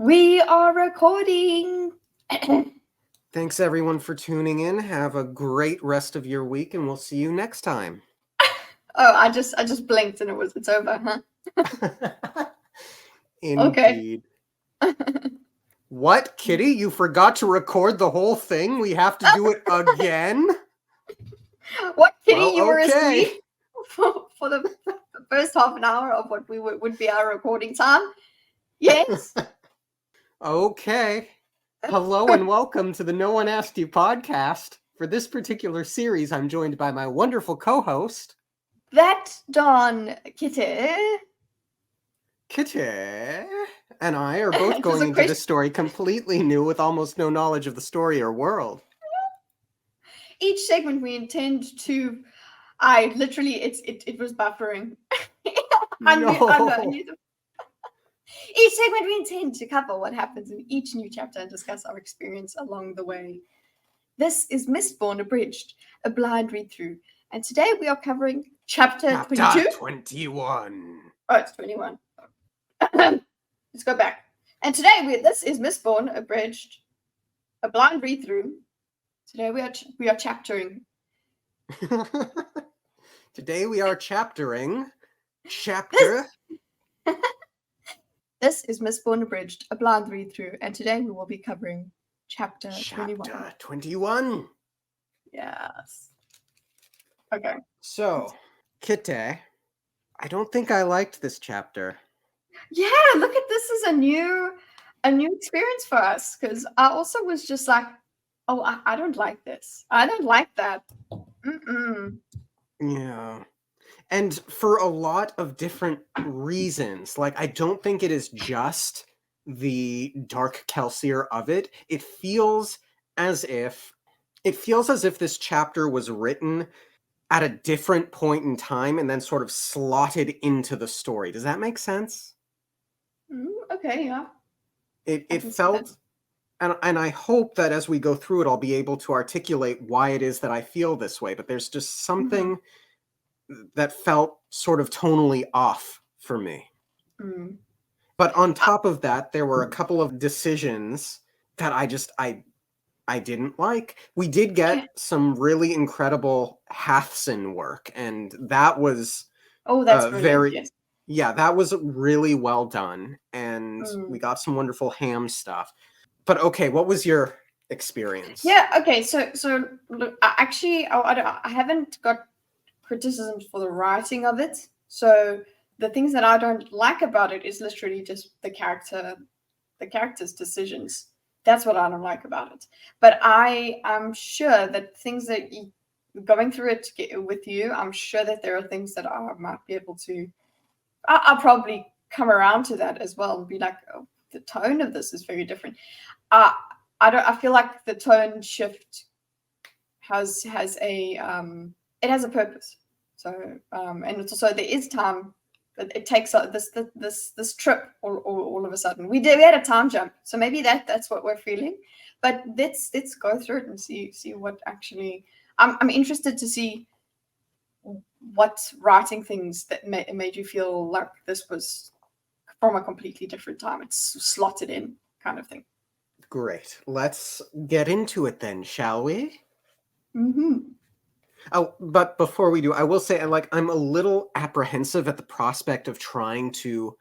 We are recording. Thanks everyone for tuning in. Have a great rest of your week and we'll see you next time. Oh, I just blinked and it's over, huh? Indeed. What, Kitty? You forgot to record the whole thing? We have to do it again? What, Kitty? Well, you were okay. asleep for the first half an hour of what would be our recording time? Yes. Okay. Hello and welcome to the No One Asked You podcast. For this particular series, I'm joined by my wonderful co-host, ThatDarnKitteh. Kitty, and I are both going into this story completely new with almost no knowledge of the story or world. Each segment we intend to... it was buffering. Each segment we intend to cover what happens in each new chapter and discuss our experience along the way. This is Mistborn Abridged, a blind read-through, and today we are covering chapter 22? 21. Oh, it's 21. Let's go back. And today this is Mistborn Abridged, a blind read-through. Today we are chaptering. Today we are chaptering chapter. This is Mistborn Abridged, a blind read-through, and today we will be covering chapter 21. Chapter 21. Yes. Okay. So, Kitty, I don't think I liked this chapter. Yeah, look at this as a new experience for us, because I also was just like, oh, I don't like this. I don't like that. Yeah. And for a lot of different reasons. Like, I don't think it is just the dark Kelsier of it. It feels as if this chapter was written at a different point in time and then sort of slotted into the story. Does that make sense? Okay, yeah. It felt, and I hope that as we go through it, I'll be able to articulate why it is that I feel this way. But there's just something that felt sort of tonally off for me. But on top of that, there were a couple of decisions that I didn't like. We did get some really incredible Hathsin work, and that was that's yeah, that was really well done, and we got some wonderful ham stuff. But okay, what was your experience? Yeah, okay, so look, I haven't got criticisms for the writing of it. So the things that I don't like about it is literally just the character's decisions. That's what I don't like about it. But I'm sure that things that going through it with you, I'm sure that there are things that I might be able to. I'll probably come around to that as well and be like, oh, the tone of this is very different. I feel like the tone shift has a it has a purpose. So and it's also there is time. It takes this trip all of a sudden. We had a time jump, so maybe that's what we're feeling. But let's go through it and see what actually. I'm interested to see what writing things that made you feel like this was from a completely different time. It's slotted in kind of thing. Great. Let's get into it then, shall we? Oh, but before we do, I will say, I'm a little apprehensive at the prospect of trying to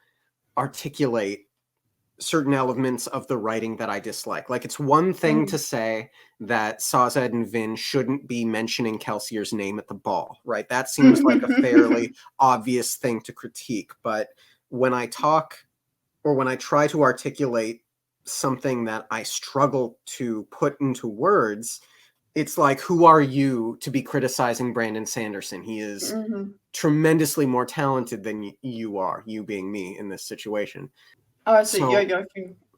articulate certain elements of the writing that I dislike. Like, it's one thing to say that Sazed and Vin shouldn't be mentioning Kelsier's name at the ball, right? That seems like a fairly obvious thing to critique. But when I talk, or when I try to articulate something that I struggle to put into words, it's like, who are you to be criticizing Brandon Sanderson? He is tremendously more talented than you are, you being me in this situation. Oh, so you're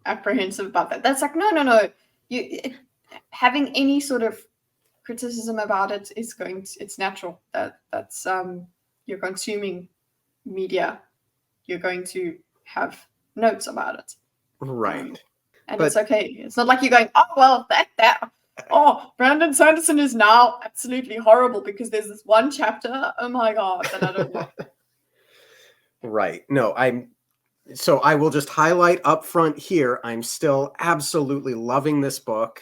apprehensive about that. That's like, no. Having any sort of criticism about it is it's natural. That's you're consuming media. You're going to have notes about it. Right. And it's okay. It's not like you're going, oh, well, Brandon Sanderson is now absolutely horrible because there's this one chapter, oh my God, that I don't like. Right. No, So I will just highlight up front here, I'm still absolutely loving this book.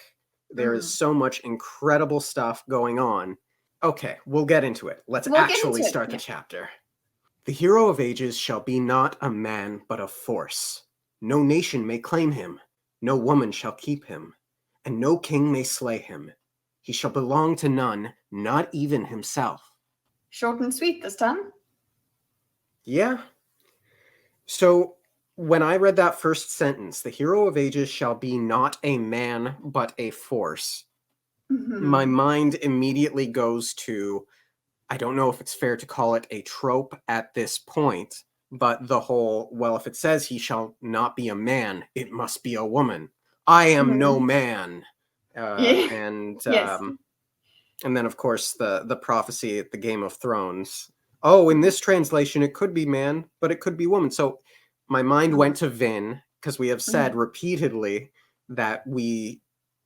There is so much incredible stuff going on. Okay, we'll get into it. Let's We'll get actually into it. start the Yeah. chapter. The hero of ages shall be not a man, but a force. No nation may claim him, no woman shall keep him, and no king may slay him. He shall belong to none, not even himself. Short and sweet this time. Yeah. So when I read that first sentence, the hero of ages shall be not a man, but a force, my mind immediately goes to, I don't know if it's fair to call it a trope at this point, but the whole, well, if it says he shall not be a man, it must be a woman. I am no man. Yeah. And Yes. and then, of course, the prophecy at the Game of Thrones. Oh, in this translation, it could be man, but it could be woman. So my mind went to Vin, because we have said repeatedly that we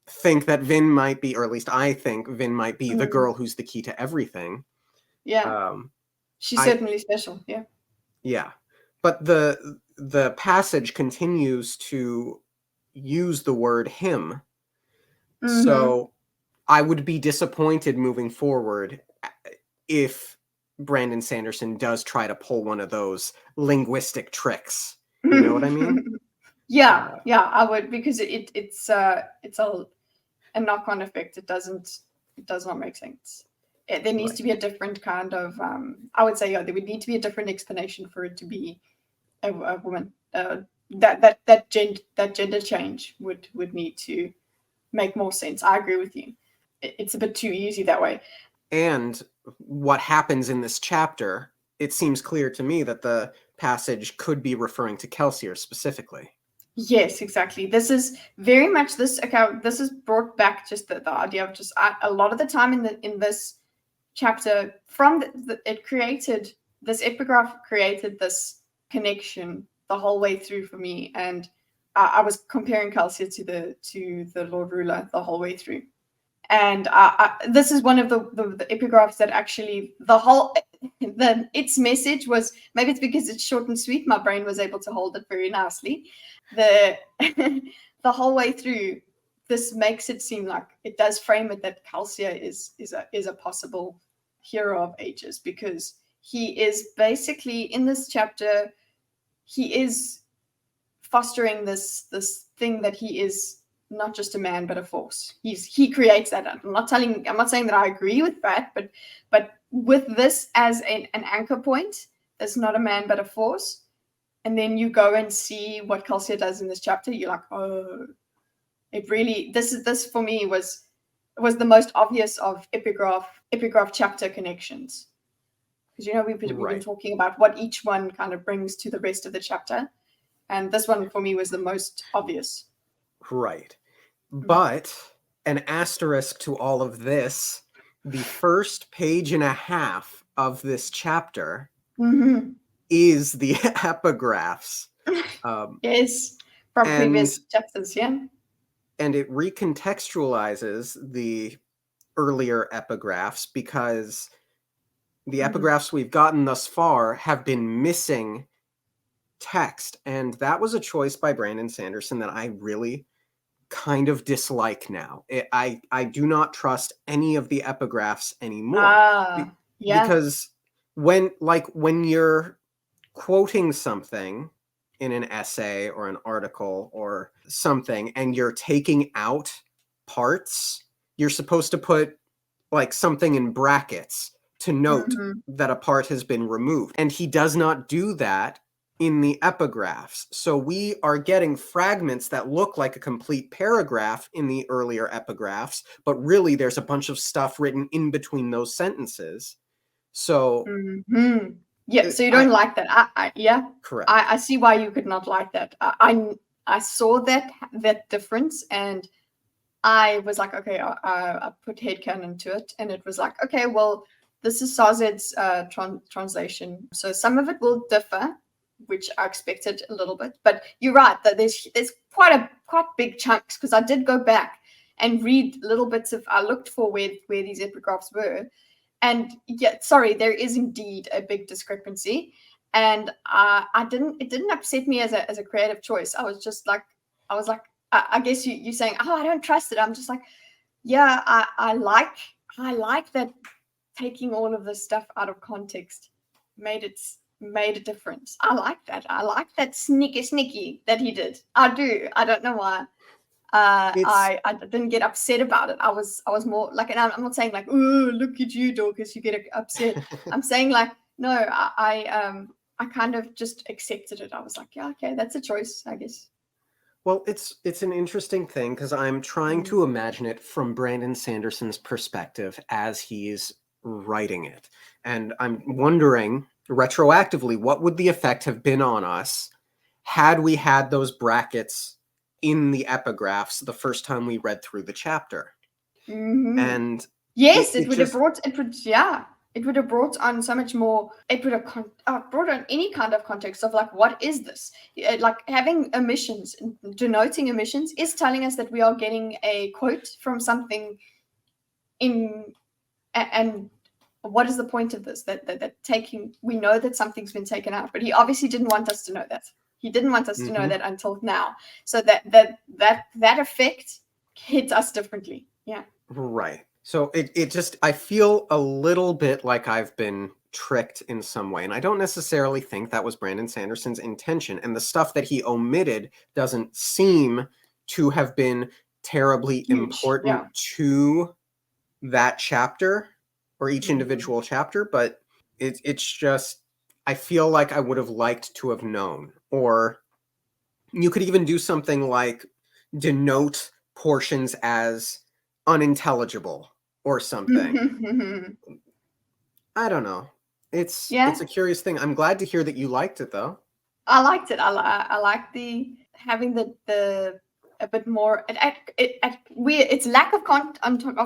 think that Vin might be, or at least I think Vin might be the girl who's the key to everything. Yeah. She's I certainly special. Yeah. Yeah, but the passage continues to use the word him. So I would be disappointed moving forward if Brandon Sanderson does try to pull one of those linguistic tricks. You know what I mean? Yeah, I would, because it's a knock-on effect. It does not make sense. There needs to be a different kind of I would say, yeah, there would need to be a different explanation for it to be a woman. That gender change would need to make more sense. I agree with you. It's a bit too easy that way. And what happens in this chapter, it seems clear to me that the passage could be referring to Kelsier specifically. Yes, exactly. This is very much this. Okay, this is brought back just the idea of just a lot of the time in this chapter from it created this epigraph, created this connection the whole way through for me, and I was comparing Kelsier to the Lord Ruler the whole way through. And this is one of the epigraphs that actually its message was, maybe it's because it's short and sweet, my brain was able to hold it very nicely. The the whole way through, this makes it seem like it does frame it that Kelsier is a possible hero of ages, because he is basically in this chapter, he is fostering this thing that he is not just a man but a force. He creates that. I'm not saying that I agree with that, but with this as an anchor point, it's not a man but a force. And then you go and see what Kelsier does in this chapter, you're like, oh, it really, this for me was the most obvious of epigraph chapter connections. Because we've been talking about what each one kind of brings to the rest of the chapter, and this one for me was the most obvious. Right. But an asterisk to all of this, the first page and a half of this chapter is the epigraphs. Yes, from previous chapters, yeah. And it recontextualizes the earlier epigraphs, because the epigraphs we've gotten thus far have been missing text. And that was a choice by Brandon Sanderson that I really kind of dislike now. I do not trust any of the epigraphs anymore. Because when you're quoting something in an essay or an article or something and you're taking out parts, you're supposed to put like something in brackets to note that a part has been removed. And he does not do that in the epigraphs. So we are getting fragments that look like a complete paragraph in the earlier epigraphs, but really there's a bunch of stuff written in between those sentences. So yeah, so you don't like that. Yeah, correct. I see why you could not like that. I saw that difference, and I was like, okay, I put headcanon to it, and it was like, okay, well, this is Sazed's translation, so some of it will differ, which I expected a little bit. But you're right that there's quite big chunks, because I did go back and read little bits of. I looked for where these epigraphs were, and yeah, sorry, there is indeed a big discrepancy. and it didn't upset me as a creative choice. I was like, I guess you saying, oh, I don't trust it. I'm just like, yeah, I like that taking all of this stuff out of context made a difference. I like that. I like that sneaky that he did. I do. I don't know why. I didn't get upset about it. I was more like, and I'm not saying like, oh, look at you, Dorkus, you get upset. I'm saying like, no, I kind of just accepted it. I was like, yeah, okay, that's a choice, I guess. Well, it's an interesting thing because I'm trying to imagine it from Brandon Sanderson's perspective as he's writing it. And I'm wondering retroactively, what would the effect have been on us had we had those brackets in the epigraphs the first time we read through the chapter? And yes, it would have brought on so much more. It would have brought on any kind of context of like, what is this? Like having omissions, denoting omissions is telling us that we are getting a quote from something and what is the point of this? That we know that something's been taken out, but he obviously didn't want us to know that. He didn't want us to know that until now. So that effect hits us differently. Yeah. Right. So it just, I feel a little bit like I've been tricked in some way. And I don't necessarily think that was Brandon Sanderson's intention. And the stuff that he omitted doesn't seem to have been terribly important to that chapter or each individual chapter. But it's just, I feel like I would have liked to have known. Or you could even do something like denote portions as unintelligible or something. I don't know. It's a curious thing. I'm glad to hear that you liked it, though. I liked it. I like the having the a bit more. Its lack of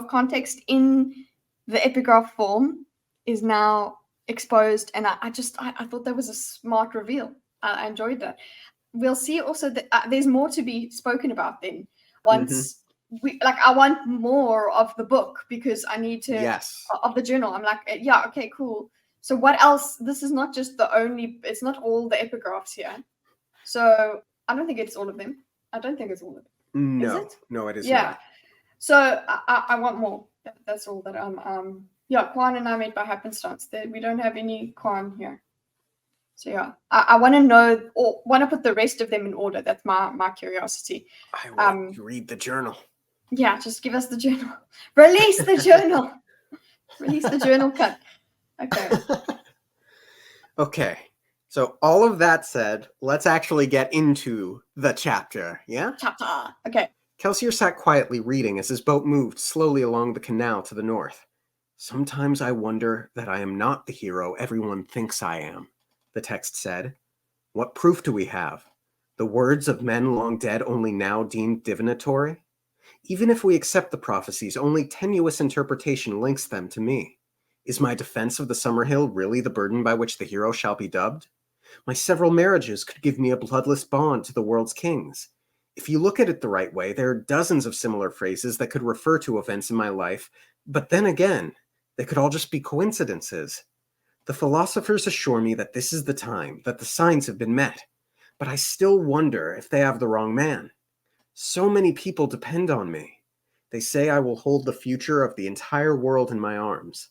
context in the epigraph form is now exposed, and I thought that was a smart reveal. I enjoyed that. We'll see also that there's more to be spoken about then once. I want more of the book because I need to of the journal. I'm like, yeah, okay, cool. So what else? This is not just it's not all the epigraphs here. So I don't think it's all of them. I don't think it's all of them. No, is it? No, it is not. So I want more. That's all that Kwan and I met by happenstance. We don't have any Kwan here. So yeah, I want to know, or want to put the rest of them in order. That's my curiosity. I want to read the journal. Yeah, just give us the journal. Release the journal. Release the journal cut. Okay. Okay. So all of that said, let's actually get into the chapter, yeah? Chapter. Okay. Kelsier sat quietly reading as his boat moved slowly along the canal to the north. Sometimes I wonder that I am not the hero everyone thinks I am, the text said. What proof do we have? The words of men long dead only now deemed divinatory? Even if we accept the prophecies, only tenuous interpretation links them to me. Is my defense of the Summerhill really the burden by which the hero shall be dubbed? My several marriages could give me a bloodless bond to the world's kings. If you look at it the right way, there are dozens of similar phrases that could refer to events in my life, but then again, they could all just be coincidences. The philosophers assure me that this is the time, that the signs have been met, but I still wonder if they have the wrong man. So many people depend on me. They say I will hold the future of the entire world in my arms.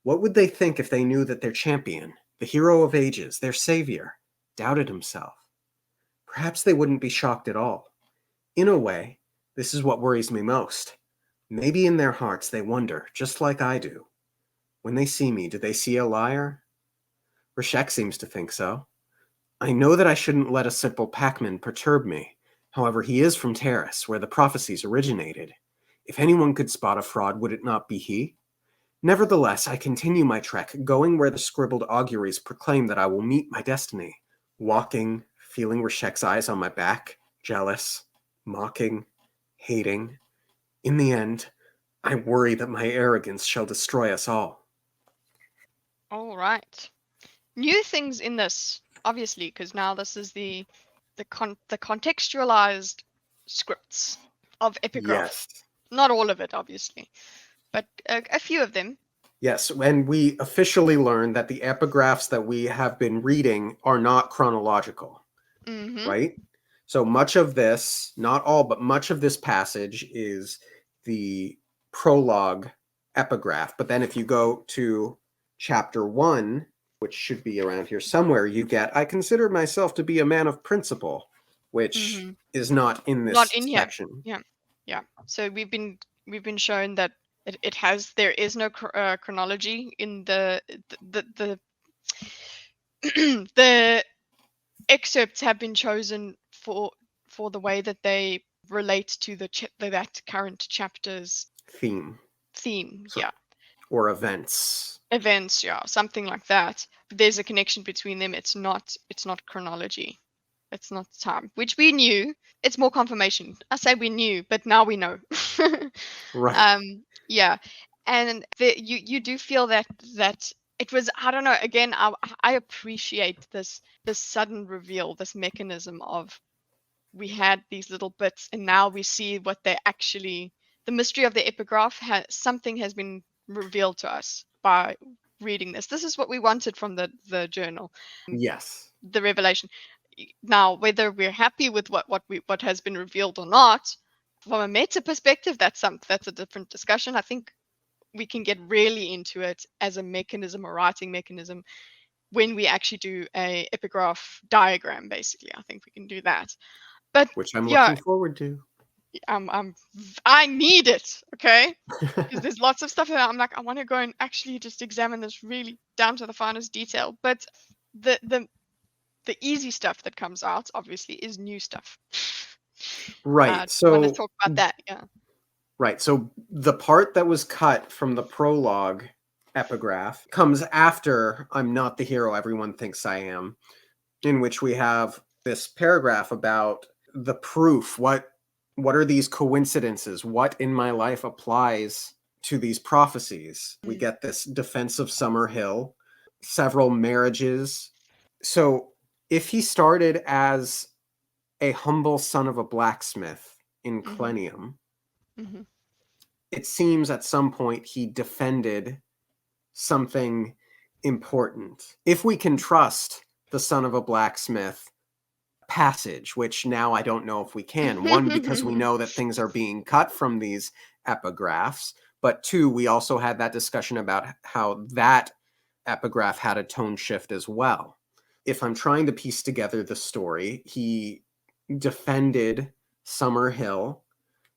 What would they think if they knew that their champion, the hero of ages, their savior, doubted himself? Perhaps they wouldn't be shocked at all. In a way, this is what worries me most. Maybe in their hearts they wonder, just like I do. When they see me, do they see a liar? Rashek seems to think so. I know that I shouldn't let a simple packman perturb me. However, he is from Terrace, where the prophecies originated. If anyone could spot a fraud, would it not be he? Nevertheless, I continue my trek, going where the scribbled auguries proclaim that I will meet my destiny. Walking, feeling Rashek's eyes on my back, jealous, mocking, hating. In the end, I worry that my arrogance shall destroy us all. All right. New things in this, obviously, because now this is the contextualized scripts of epigraph. Yes. Not all of it, obviously, but a few of them. Yes, and we officially learned that the epigraphs that we have been reading are not chronological, Mm-hmm. right? So much of this, not all, but much of this passage is the prologue epigraph. But then if you go to chapter 1, which should be around here somewhere, you get, I consider myself to be a man of principle, which Mm-hmm. is not in this Not in here. section. Yeah. So we've been shown that there is no chronology in the the excerpts have been chosen for the way that they relate to that current chapter's Theme. So- Yeah, or events. events, yeah, something like that. There's a connection between them. It's not chronology. It's not time, which we knew. It's more confirmation. I say we knew, but now we know. Right. Yeah, and you do feel that it was, I don't know. Again, I appreciate this sudden reveal, this mechanism of, we had these little bits, and now we see what they actually. The mystery of the epigraph something has been revealed to us by reading this. This is what we wanted from the journal, Yes. the revelation. Now, whether we're happy with what has been revealed or not, from a meta perspective, that's a different discussion. I think we can get really into it as a mechanism, a writing mechanism, when we actually do a epigraph diagram. Basically, I think we can do that. But Which I'm yeah, looking forward to. I need it, okay? Because there's lots of stuff that I'm like, I want to go and actually just examine this really down to the finest detail. But the easy stuff that comes out, obviously, is new stuff. Right. Do you want to So talk about that? Yeah. right. So the part that was cut from the prologue epigraph comes after I'm not the hero everyone thinks I am, in which we have this paragraph about the proof. What are these coincidences? What in my life applies to these prophecies? We get this defense of Summer Hill, several marriages. So if he started as a humble son of a blacksmith in Mhm. Clenium, Mhm. it seems at some point he defended something important. If we can trust the son of a blacksmith passage, which now I don't know if we can. One, because we know that things are being cut from these epigraphs, but two, we also had that discussion about how that epigraph had a tone shift as well. If I'm trying to piece together the story, he defended Summer Hill.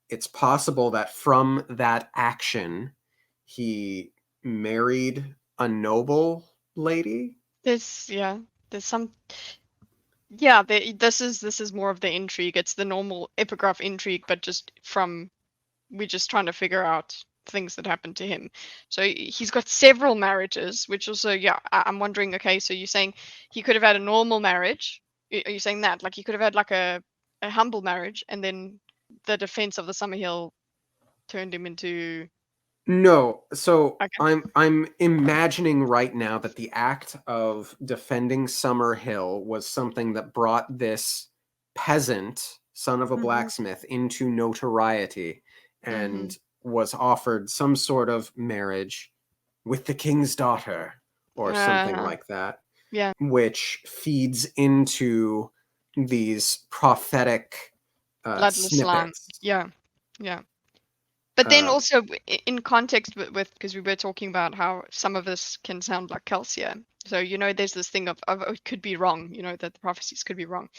It's possible that from that action, he married a noble lady. There's some. This is more of the intrigue. It's the normal epigraph intrigue, but we're just trying to figure out things that happened to him. So he's got several marriages, which also, I'm wondering, okay, so you're saying he could have had a normal marriage. Are you saying that? Like, he could have had like a humble marriage, and then the defense of the Summerhill turned him into. No, so Okay. I'm imagining right now that the act of defending Summer Hill was something that brought this peasant, son of a Mhm. blacksmith, into notoriety and Mhm. was offered some sort of marriage with the king's daughter or something like that, Yeah. which feeds into these prophetic Bloodless slime. snippets. Yeah. Yeah. But then Uh, also in context with because we were talking about how some of this can sound like Kelsier. So, there's this thing of it could be wrong, that the prophecies could be wrong.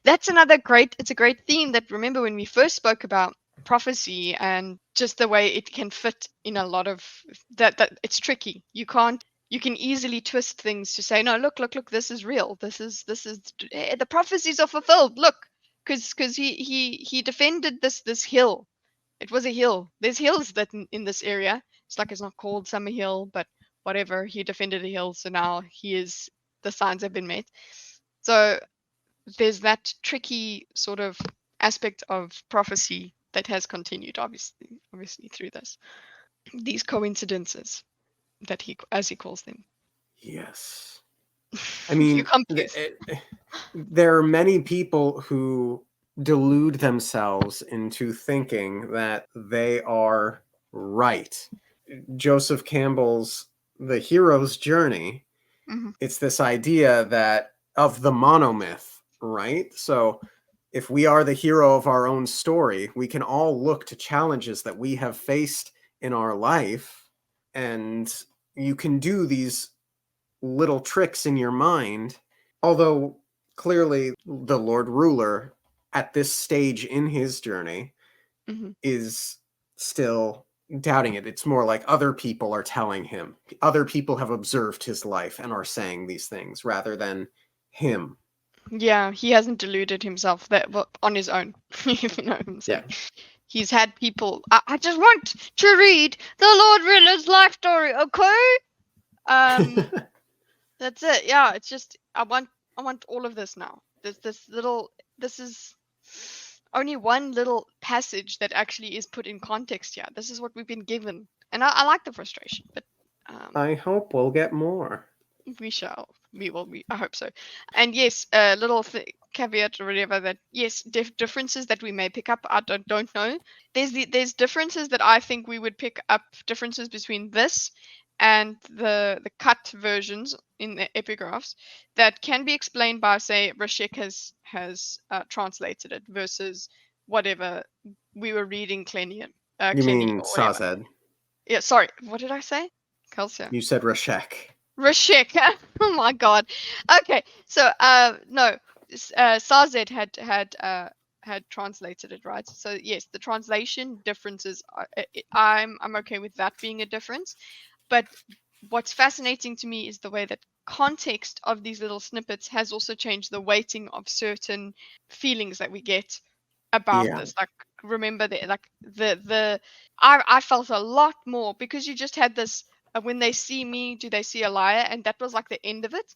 That's it's a great theme that, remember when we first spoke about prophecy and just the way it can fit in a lot of that it's tricky. You can easily twist things to say, no, look, this is real. This is the prophecies are fulfilled. Look, because he defended this hill. It was a hill. There's hills that in this area. It's not called Summer Hill, but whatever. He defended a hill, so now the signs have been met. So there's that tricky sort of aspect of prophecy that has continued, obviously through these coincidences that as he calls them. yes. I You mean, confused. there are many people who delude themselves into thinking that they are right Joseph Campbell's The Hero's Journey, Mhm. it's this idea that of the monomyth, right? So if we are the hero of our own story, we can all look to challenges that we have faced in our life, and you can do these little tricks in your mind. Although clearly the Lord Ruler at this stage in his journey Mhm. is still doubting it. It's more like other people are telling him. Other people have observed his life and are saying these things rather than him. Yeah, he hasn't deluded himself that on his own. If you know what I'm saying. Yeah. He's had people. I just want to read the Lord Ruler's life story, okay? That's it. Yeah, it's just I want all of this now. This is only one little passage that actually is put in context here. This is what we've been given, and I like the frustration, but I hope we'll get more. we shall. We will. I hope so. And yes, little caveat or whatever that yes, differences that we may pick up. I don't know. There's differences that I think we would pick up. Differences between this and the cut versions in the epigraphs that can be explained by say Rashek has translated it versus whatever we were reading Clenny You mean or whatever. Sazed? Yeah, sorry. What did I say? Kelsier. You said Rashek. Rashek. Oh my god. Okay, so no, Sazed had translated it, right? So yes, the translation differences. I'm okay with that being a difference, but what's fascinating to me is the way that context of these little snippets has also changed the weighting of certain feelings that we get about this. Like remember the I felt a lot more because you just had this when they see me, do they see a liar? And that was like the end of it.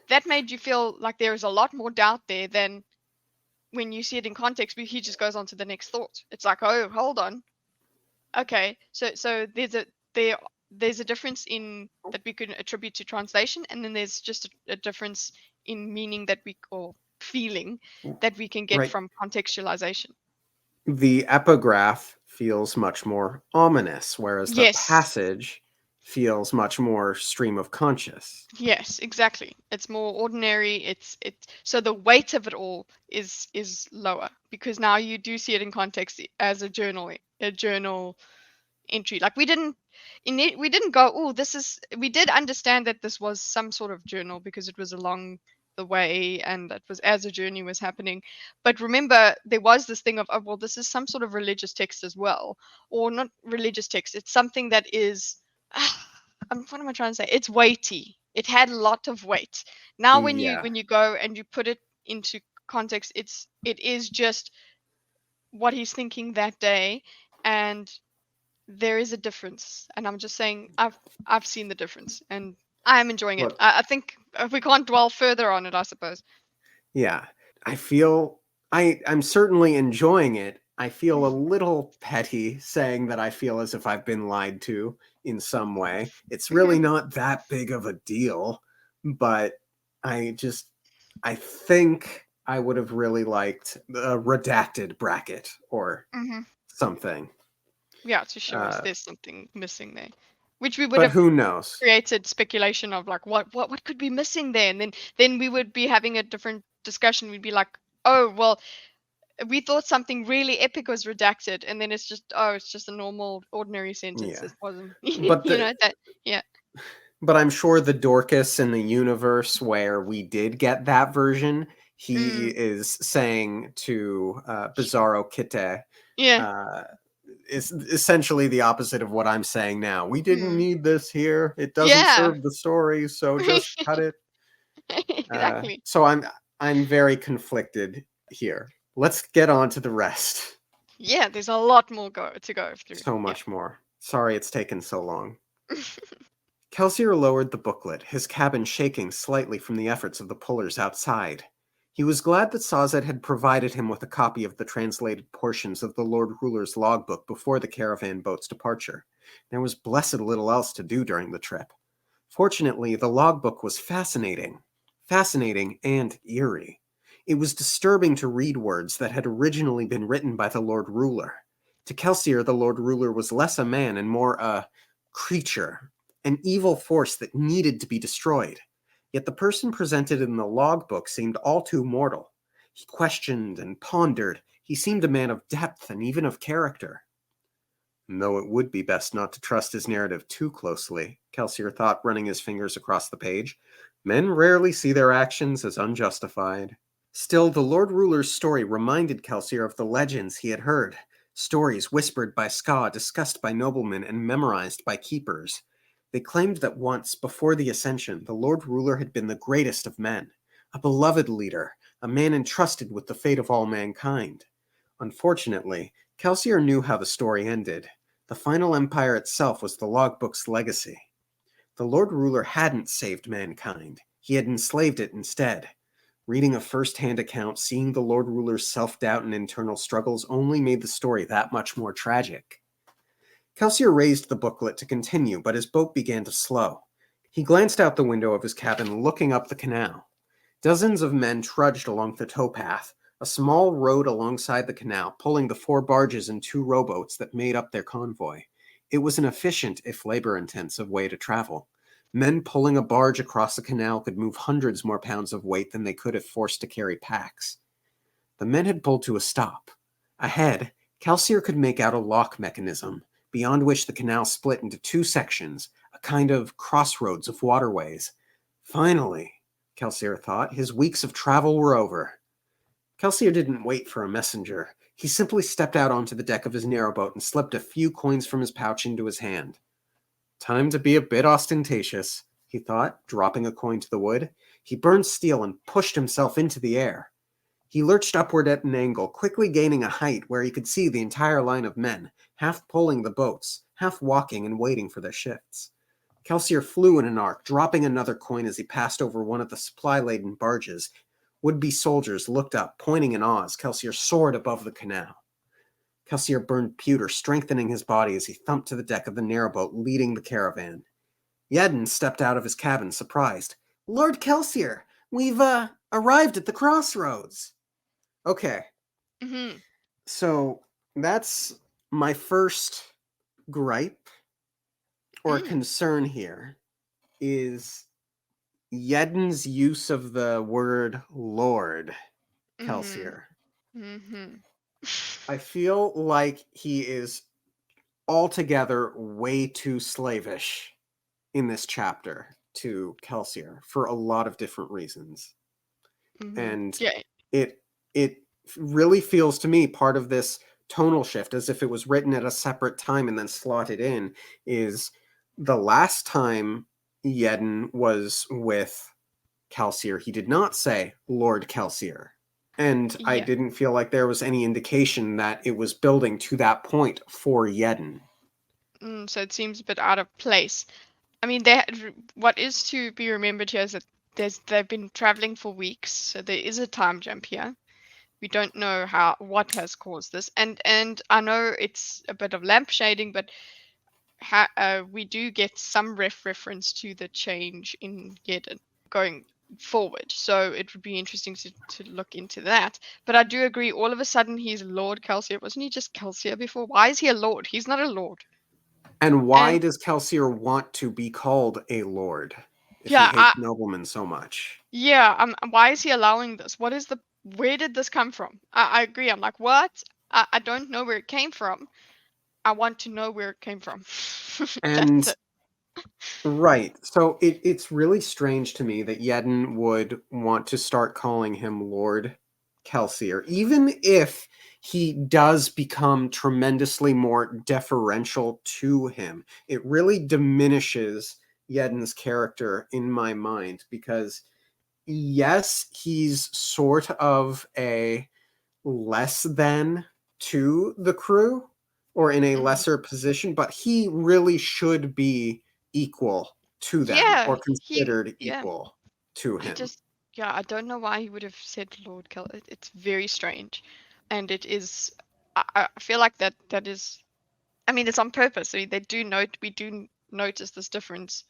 That made you feel like there is a lot more doubt there than when you see it in context. He just goes on to the next thought. It's like, oh, hold on, okay. So there's a difference in that we can attribute to translation, and then there's just a difference in meaning that we or feeling that we can get Right. from contextualization. The epigraph feels much more ominous, whereas the Yes. passage feels much more stream of conscious. Yes, exactly. It's more ordinary. So the weight of it all is lower because now you do see it in context as a journal entry. Like we didn't go, oh, this is. We did understand that this was some sort of journal because it was along the way and it was as a journey was happening. But remember, there was this thing of, oh, well, this is some sort of religious text as well, or not religious text. It's something that is. What am I trying to say? It's weighty. It had a lot of weight. Now, when Yeah. you go and you put it into context, it is just what he's thinking that day, and there is a difference. And I'm just saying, I've seen the difference, and I am enjoying it. Look. I think we can't dwell further on it, I suppose. Yeah. I feel I'm certainly enjoying it. I feel a little petty saying that I feel as if I've been lied to in some way. It's really not that big of a deal, but I think I would have really liked a redacted bracket or something. Yeah, to show us there's something missing there, which we would But have who knows? created speculation of like what could be missing there, and then we would be having a different discussion. We'd be like, oh well, we thought something really epic was redacted, and then it's just a normal ordinary sentence. Yeah. It wasn't. But You know that. Yeah. But I'm sure the Dorkus in the universe where we did get that version, he is saying to Bizarro Kitteh, Yeah. is essentially the opposite of what I'm saying now. We didn't need this here. It doesn't Yeah. serve the story, so just cut it. Exactly. So I'm very conflicted here. Let's get on to the rest. Yeah, there's a lot more to go through. So much more. Sorry it's taken so long. Kelsier lowered the booklet, his cabin shaking slightly from the efforts of the pullers outside. He was glad that Sazed had provided him with a copy of the translated portions of the Lord Ruler's logbook before the caravan boat's departure. There was blessed little else to do during the trip. Fortunately, the logbook was fascinating and eerie. It was disturbing to read words that had originally been written by the Lord Ruler. To Kelsier, the Lord Ruler was less a man and more a creature, an evil force that needed to be destroyed. Yet the person presented in the logbook seemed all too mortal. He questioned and pondered. He seemed a man of depth and even of character. Though it would be best not to trust his narrative too closely, Kelsier thought, running his fingers across the page. Men rarely see their actions as unjustified. Still, the Lord Ruler's story reminded Kelsier of the legends he had heard, stories whispered by Ska, discussed by noblemen, and memorized by keepers. They claimed that once, before the Ascension, the Lord Ruler had been the greatest of men, a beloved leader, a man entrusted with the fate of all mankind. Unfortunately, Kelsier knew how the story ended. The final empire itself was the logbook's legacy. The Lord Ruler hadn't saved mankind. He had enslaved it instead. Reading a first-hand account, seeing the Lord Ruler's self-doubt and internal struggles only made the story that much more tragic. Kelsier raised the booklet to continue, but his boat began to slow. He glanced out the window of his cabin, looking up the canal. Dozens of men trudged along the towpath, a small road alongside the canal, pulling the 4 barges and 2 rowboats that made up their convoy. It was an efficient, if labor-intensive, way to travel. Men pulling a barge across the canal could move hundreds more pounds of weight than they could if forced to carry packs. The men had pulled to a stop. Ahead, Kelsier could make out a lock mechanism, beyond which the canal split into 2 sections, a kind of crossroads of waterways. Finally, Kelsier thought, his weeks of travel were over. Kelsier didn't wait for a messenger. He simply stepped out onto the deck of his narrowboat and slipped a few coins from his pouch into his hand. Time to be a bit ostentatious, he thought, dropping a coin to the wood. He burned steel and pushed himself into the air. He lurched upward at an angle, quickly gaining a height where he could see the entire line of men, half pulling the boats, half walking and waiting for their shifts. Kelsier flew in an arc, dropping another coin as he passed over one of the supply-laden barges. Would-be soldiers looked up, pointing in awe as Kelsier soared above the canal. Kelsier burned pewter, strengthening his body as he thumped to the deck of the narrowboat, leading the caravan. Yedden stepped out of his cabin, surprised. "Lord Kelsier, we've, arrived at the crossroads." Okay. Mm-hmm. So that's my first gripe or concern here is Yedden's use of the word Lord Kelsier. Mm-hmm. I feel like he is altogether way too slavish in this chapter to Kelsier for a lot of different reasons. And Yeah. it really feels to me part of this tonal shift, as if it was written at a separate time and then slotted in, is the last time Yedden was with Kelsier, he did not say Lord Kelsier. And I Yeah. didn't feel like there was any indication that it was building to that point for Yedden. So it seems a bit out of place. I mean, what is to be remembered here is that they've been traveling for weeks, so there is a time jump here. We don't know what has caused this, and I know it's a bit of lampshading, but we do get some reference to the change in Yedden going forward. So it would be interesting to look into that. But I do agree. All of a sudden, he's Lord Kelsier. Wasn't he just Kelsier before? Why is he a lord? He's not a lord. And why And does Kelsier want to be called a lord if yeah, he hates noblemen so much? yeah. Why is he allowing this? Where did this come from? I agree. I'm like, what? I don't know where it came from. I want to know where it came from. And That's it. right. So it's really strange to me that Yedden would want to start calling him Lord Kelsier, even if he does become tremendously more deferential to him. It really diminishes Yedden's character in my mind because, yes, he's sort of a less than to the crew or in a lesser position, but he really should be equal to them Yeah, or considered yeah. equal to I him. just, yeah, I don't know why he would have said Lord Kel. It's very strange, and it is. I feel like that is. I mean, it's on purpose. I mean, we do notice this difference.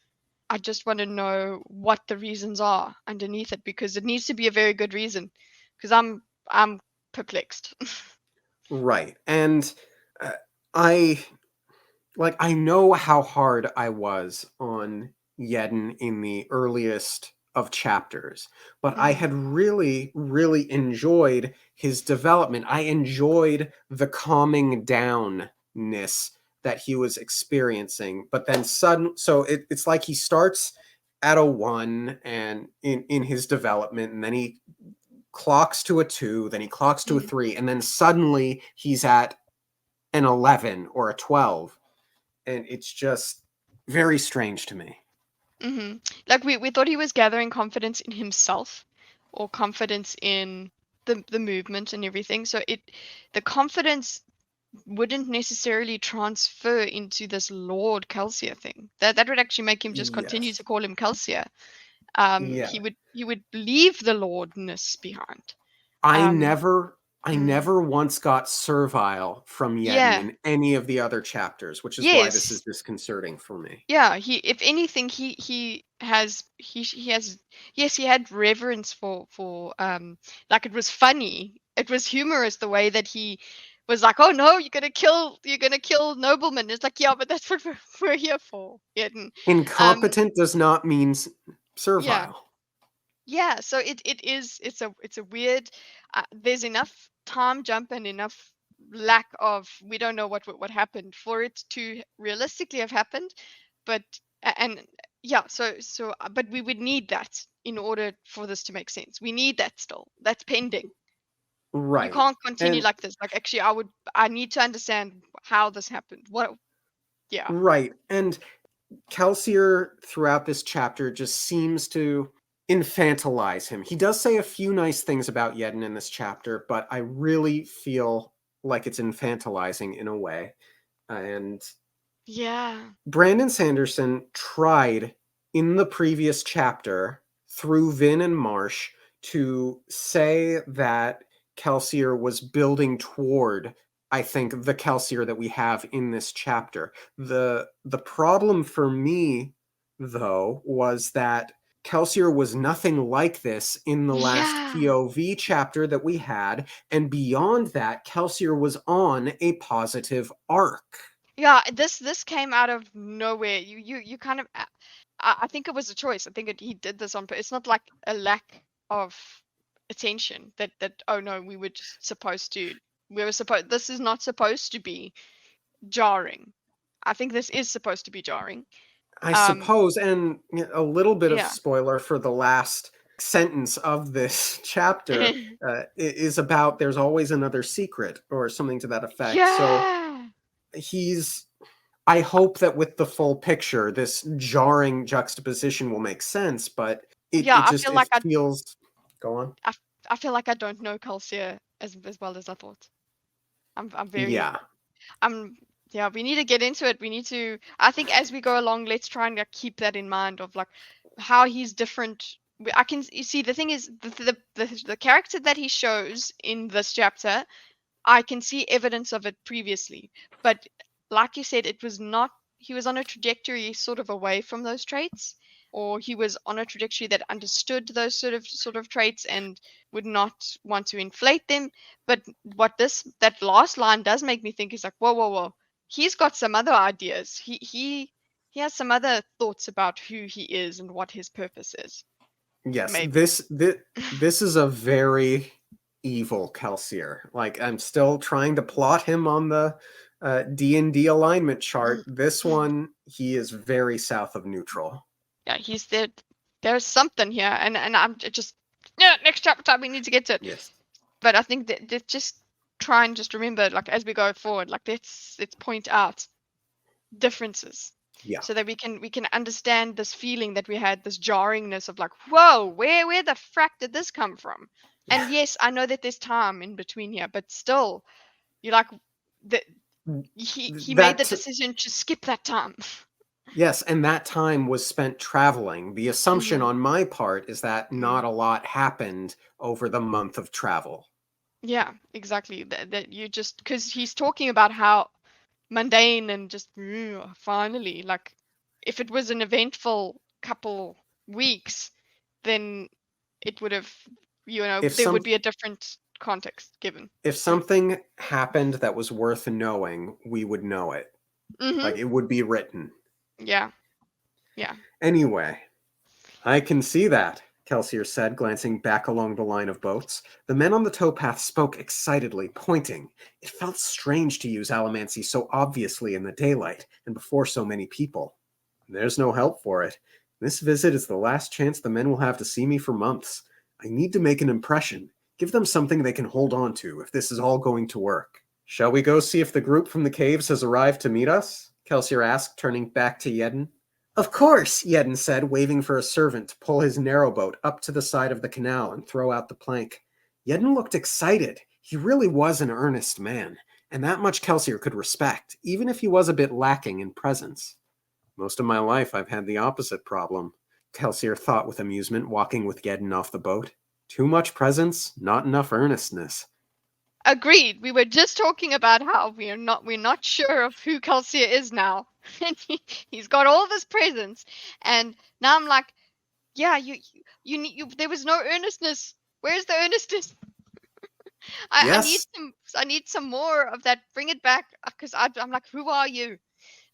I just want to know what the reasons are underneath it because it needs to be a very good reason. Because I'm perplexed. Right. And uh, I like I know how hard I was on Yedden in the earliest of chapters, but I had really, really enjoyed his development. I enjoyed the calming downness that he was experiencing, but then it's like he starts at a 1 and in his development, and then he clocks to a 2, then he clocks to a 3, and then suddenly he's at an 11 or a 12, and it's just very strange to me. Like we thought he was gathering confidence in himself, or confidence in the movement and everything. So the confidence wouldn't necessarily transfer into this Lord Kelsier thing. That would actually make him just continue Yes. to call him Kelsier. Yeah. He would leave the Lordness behind. I Um, never once got servile from Yedden yeah. in any of the other chapters, which is why this is Yes. disconcerting for me. Yeah. If anything, he has yes, he had reverence for like it was funny. It was humorous the way that he was like, "Oh no, you're gonna kill noblemen." It's like, yeah, but that's what we're here for. Yedden. Incompetent does not mean Yeah. servile. Yeah, so it's a weird. There's enough time jump and enough lack of we don't know what happened for it to realistically have happened, but and yeah, but we would need that in order for this to make sense. We need that still. That's pending. You Right. can't continue And like this. Like actually, I need to understand how this happened. What? Yeah. right. And Kelsier throughout this chapter just seems to infantilize him. He does say a few nice things about Yedden in this chapter, but I really feel like it's infantilizing in a way. And Yeah. Brandon Sanderson tried in the previous chapter through Vin and Marsh to say that Kelsier was building toward, I think, the Kelsier that we have in this chapter. The problem for me, though, was that Kelsier was nothing like this in the last Yeah. POV chapter that we had, and beyond that, Kelsier was on a positive arc. Yeah, this came out of nowhere. You kind of I think it was a choice. I think he did this on It's not like a lack of attention that oh no, we were supposed this is not supposed to be jarring. I think this is supposed to be jarring. I Um suppose, and a little bit of yeah. spoiler for the last sentence of this chapter is about there's always another secret or something to that effect. So Yeah. I hope that with the full picture, this jarring juxtaposition will make sense, but Yeah, it feels. Go on. I, I feel like I don't know Kelsier as well as I thought. I'm very Yeah. Yeah, we need to get into it. We need to I think as we go along, let's try and like, keep that in mind of like how he's different. I can you see the thing is the character that he shows in this chapter, I can see evidence of it previously. But like you said, it was not he was on a trajectory sort of away from those traits, or he was on a trajectory that understood those sort of traits and would not want to inflate them. But what that last line does make me think is like, whoa, whoa, whoa. He's got some other ideas. He has some other thoughts about who he is and what his purpose is. Yes, Maybe. this is a very evil Kelsier. Like I'm still trying to plot him on the D&D alignment chart. This one, he is very south of neutral. Yeah, he's there. There's something here, and I'm just yeah. Next chapter we need to get to it. Yes. But I think that just try and just remember, like as we go forward, like let's point out differences. Yeah. So that we can understand this feeling that we had, this jarringness of like, whoa, where the frack did this come from? And yes, I know that there's time in between here, but still, you're like, he made the decision to skip that time. Yes, and that time was spent traveling. The assumption on my part is that not a lot happened over the month of travel. Yeah, exactly. That you just because he's talking about how mundane and just finally, like if it was an eventful couple weeks, then it would have, there would be a different context given. If something happened that was worth knowing, we would know it. Mm-hmm. Like, it would be written. Yeah. Yeah. Anyway, I can see that, Kelsier said, glancing back along the line of boats. The men on the towpath spoke excitedly, pointing. It felt strange to use allomancy so obviously in the daylight, and before so many people. There's no help for it. This visit is the last chance the men will have to see me for months. I need to make an impression. Give them something they can hold on to if this is all going to work. Shall we go see if the group from the caves has arrived to meet us? Kelsier asked, turning back to Yedden. Of course, Yedden said, waving for a servant to pull his narrowboat up to the side of the canal and throw out the plank. Yedden looked excited. He really was an earnest man, and that much Kelsier could respect, even if he was a bit lacking in presence. Most of my life I've had the opposite problem, Kelsier thought with amusement, walking with Yedden off the boat. Too much presence, not enough earnestness. Agreed. We were just talking about how we're not sure of who Kelsier is now. And he's got all this presence. And now I'm like, yeah, you there was no earnestness. Where's the earnestness? Yes. I need some more of that. Bring it back. Because I'm like, who are you?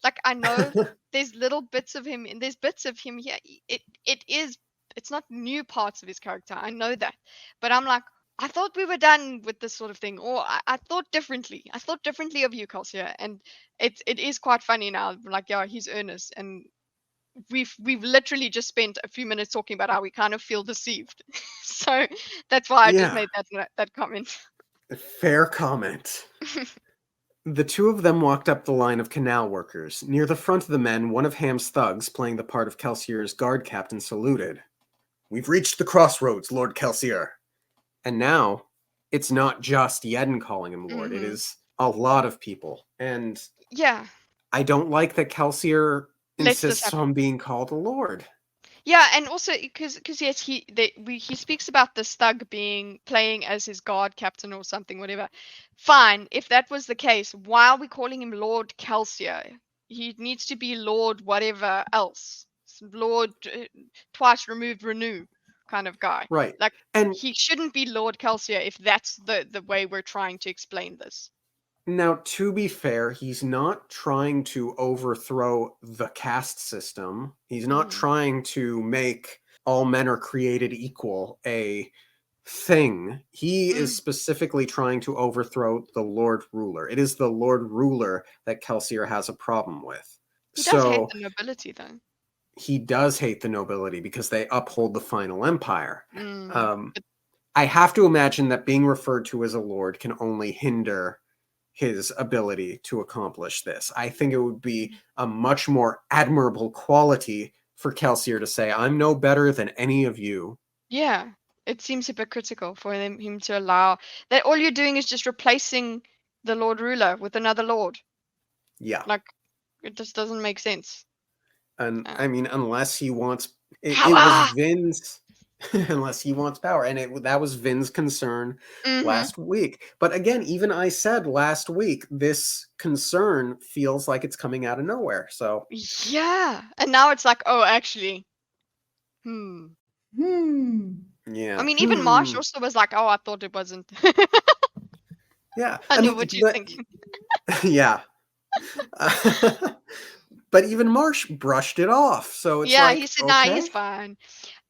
Like, I know there's little bits of him and there's bits of him here. It's not new parts of his character. I know that. But I'm like, I thought we were done with this sort of thing, or I thought differently. I thought differently of you, Kelsier, and it is quite funny now. Like, yeah, he's earnest, and we've literally just spent a few minutes talking about how we kind of feel deceived. So that's why I just made that comment. Fair comment. The two of them walked up the line of canal workers. Near the front of the men, one of Ham's thugs, playing the part of Kelsier's guard captain, saluted. We've reached the crossroads, Lord Kelsier. And now, it's not just Yedden calling him Lord. It is a lot of people. And yeah, I don't like that Kelsier Let's this insists happen. on being called a Lord. Yeah, and also because yes, he speaks about the thug playing as his guard captain or something, whatever. Fine, if that was the case, why are we calling him Lord Kelsier? He needs to be Lord whatever else, Lord twice removed renew kind of guy. Right. Like, And he shouldn't be Lord Kelsier if that's the way we're trying to explain this. now, to be fair, he's not trying to overthrow the caste system. He's not trying to make all men are created equal a thing. He is specifically trying to overthrow the Lord Ruler. It is the Lord Ruler that Kelsier has a problem with. He does hate the nobility, though. He does hate the nobility because they uphold the final empire. But I have to imagine that being referred to as a lord can only hinder his ability to accomplish this. I think it would be a much more admirable quality for Kelsier to say, I'm no better than any of you. yeah, it seems hypocritical for him to allow that. All you're doing is just replacing the Lord Ruler with another Lord. Yeah. Like, it just doesn't make sense. And I mean, unless he wants it Power! was Vin's unless he wants power. And that was Vin's concern last week. But again, even I said last week, this concern feels like it's coming out of nowhere. So Yeah. And now it's like, oh, actually. yeah. I mean, even Marsh also was like, oh, I thought it wasn't. Yeah. I know what you're thinking. Yeah. But even Marsh brushed it off. So it's like, he said, okay. nah, he's fine.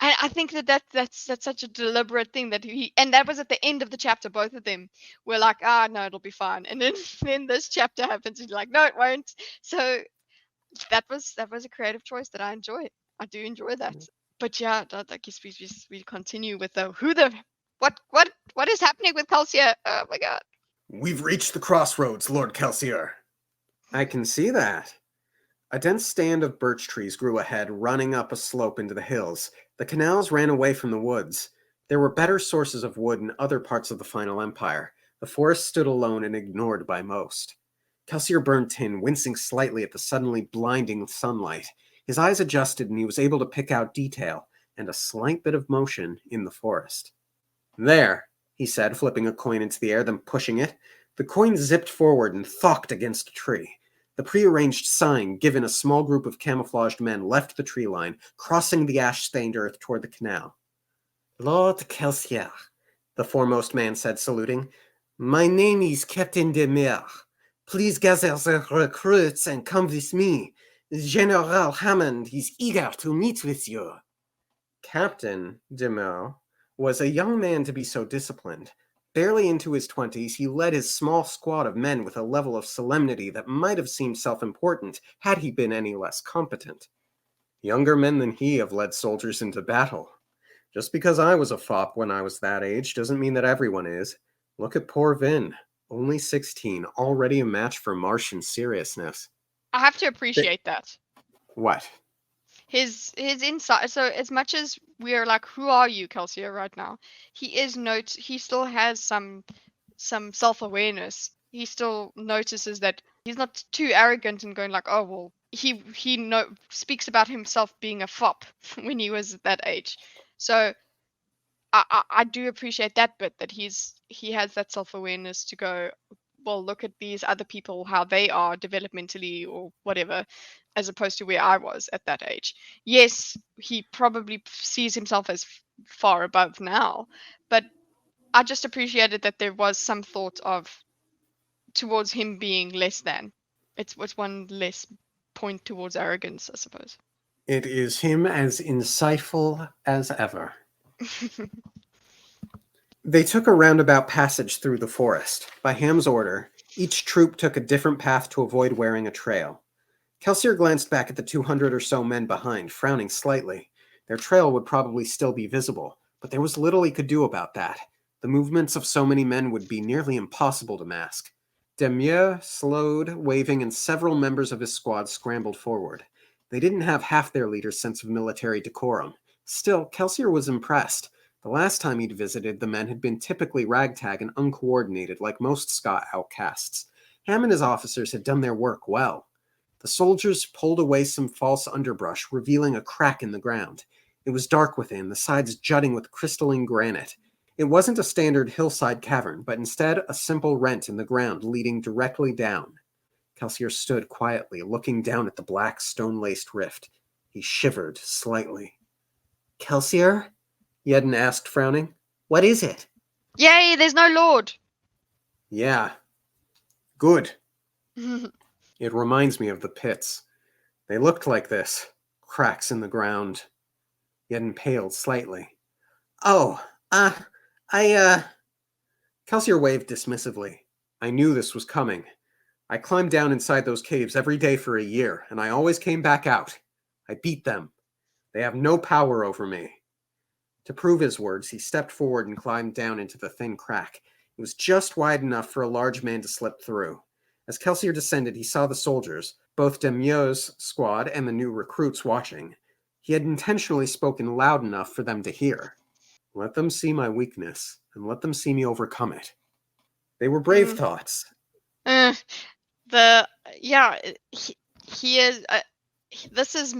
And I think that's such a deliberate thing and that was at the end of the chapter. Both of them were like, no, it'll be fine. And then this chapter happens. And you're like, no, it won't. So that was a creative choice that I enjoy. I do enjoy that. But yeah, I guess we continue with what is happening with Kelsier? Oh my god. We've reached the crossroads, Lord Kelsier. I can see that. A dense stand of birch trees grew ahead, running up a slope into the hills. The canals ran away from the woods. There were better sources of wood in other parts of the final empire. The forest stood alone and ignored by most. Kelsier burned tin, wincing slightly at the suddenly blinding sunlight. His eyes adjusted and he was able to pick out detail and a slight bit of motion in the forest. There, he said, flipping a coin into the air, then pushing it. The coin zipped forward and thocked against a tree. The prearranged sign given a small group of camouflaged men left the tree line, crossing the ash-stained earth toward the canal. Lord Kelsier, the foremost man said, saluting. My name is Captain Demir. Please gather the recruits and come with me. General Hammond is eager to meet with you. Captain Demel was a young man to be so disciplined. Barely into his 20s, he led his small squad of men with a level of solemnity that might have seemed self-important had he been any less competent. Younger men than he have led soldiers into battle. Just because I was a fop when I was that age doesn't mean that everyone is. Look at poor Vin. Only 16, already a match for Martian seriousness. I have to appreciate that. What? His insight. So as much as we're like, who are you, Kelsier, right now? He still has some self-awareness. He still notices that he's not too arrogant and going like, oh well. He speaks about himself being a fop when he was at that age. So I do appreciate that bit, that he has that self-awareness to go, well, look at these other people, how they are developmentally or whatever, as opposed to where I was at that age. Yes, he probably sees himself as far above now, but I just appreciated that there was some thought towards him being less than. It's one less point towards arrogance, I suppose. It is him as insightful as ever. They took a roundabout passage through the forest. By Ham's order, each troop took a different path to avoid wearing a trail. Kelsier glanced back at the 200 or so men behind, frowning slightly. Their trail would probably still be visible, but there was little he could do about that. The movements of so many men would be nearly impossible to mask. Demieux slowed, waving, and several members of his squad scrambled forward. They didn't have half their leader's sense of military decorum. Still, Kelsier was impressed. The last time he'd visited, the men had been typically ragtag and uncoordinated, like most Scot outcasts. Ham and his officers had done their work well. The soldiers pulled away some false underbrush, revealing a crack in the ground. It was dark within, the sides jutting with crystalline granite. It wasn't a standard hillside cavern, but instead a simple rent in the ground leading directly down. Kelsier stood quietly, looking down at the black stone-laced rift. He shivered slightly. Kelsier? Yedden asked, frowning. What is it? Yay, there's no lord! Yeah. Good. It reminds me of the pits. They looked like this. Cracks in the ground. Yedden paled slightly. Oh, Kelsier waved dismissively. I knew this was coming. I climbed down inside those caves every day for a year, and I always came back out. I beat them. They have no power over me. To prove his words, he stepped forward and climbed down into the thin crack. It was just wide enough for a large man to slip through. As Kelsier descended, he saw the soldiers, both Demieux's squad and the new recruits, watching. He had intentionally spoken loud enough for them to hear. Let them see my weakness, and let them see me overcome it. They were brave thoughts. He is. This is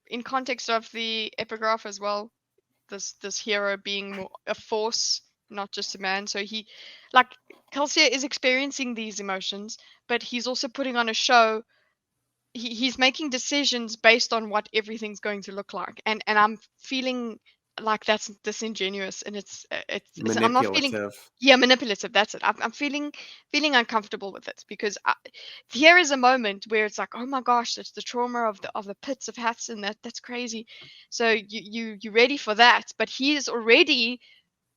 in context of the epigraph as well. This hero being more a force, not just a man. So he, like, Kelsier is experiencing these emotions, but he's also putting on a show. He's making decisions based on what everything's going to look like, and I'm feeling like that's disingenuous, and it's Manipulative. I'm not feeling manipulative. That's it. I'm feeling uncomfortable with it, because here is a moment where it's like, oh my gosh, that's the trauma of the pits of Hathsin. That's crazy. So you ready for that? But he is already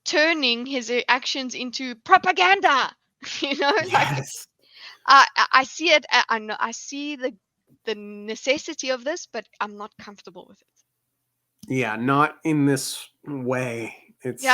turning his actions into propaganda. Yes. I see it. I know. I see the necessity of this, but I'm not comfortable with it. Yeah, not in this way. It's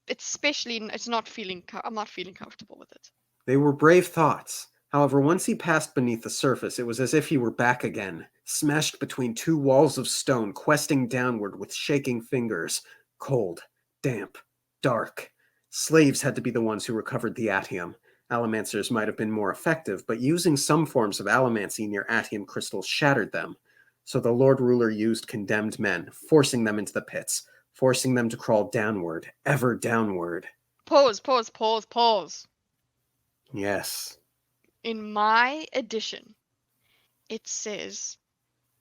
especially, it's not feeling. I'm not feeling comfortable with it. They were brave thoughts. However, once he passed beneath the surface, it was as if he were back again, smashed between two walls of stone, questing downward with shaking fingers. Cold, damp, dark. Slaves had to be the ones who recovered the atium. Allomancers might have been more effective, but using some forms of allomancy near atium crystals shattered them. So the Lord Ruler used condemned men, forcing them into the pits, forcing them to crawl downward, ever downward. Pause. Yes. In my edition, it says,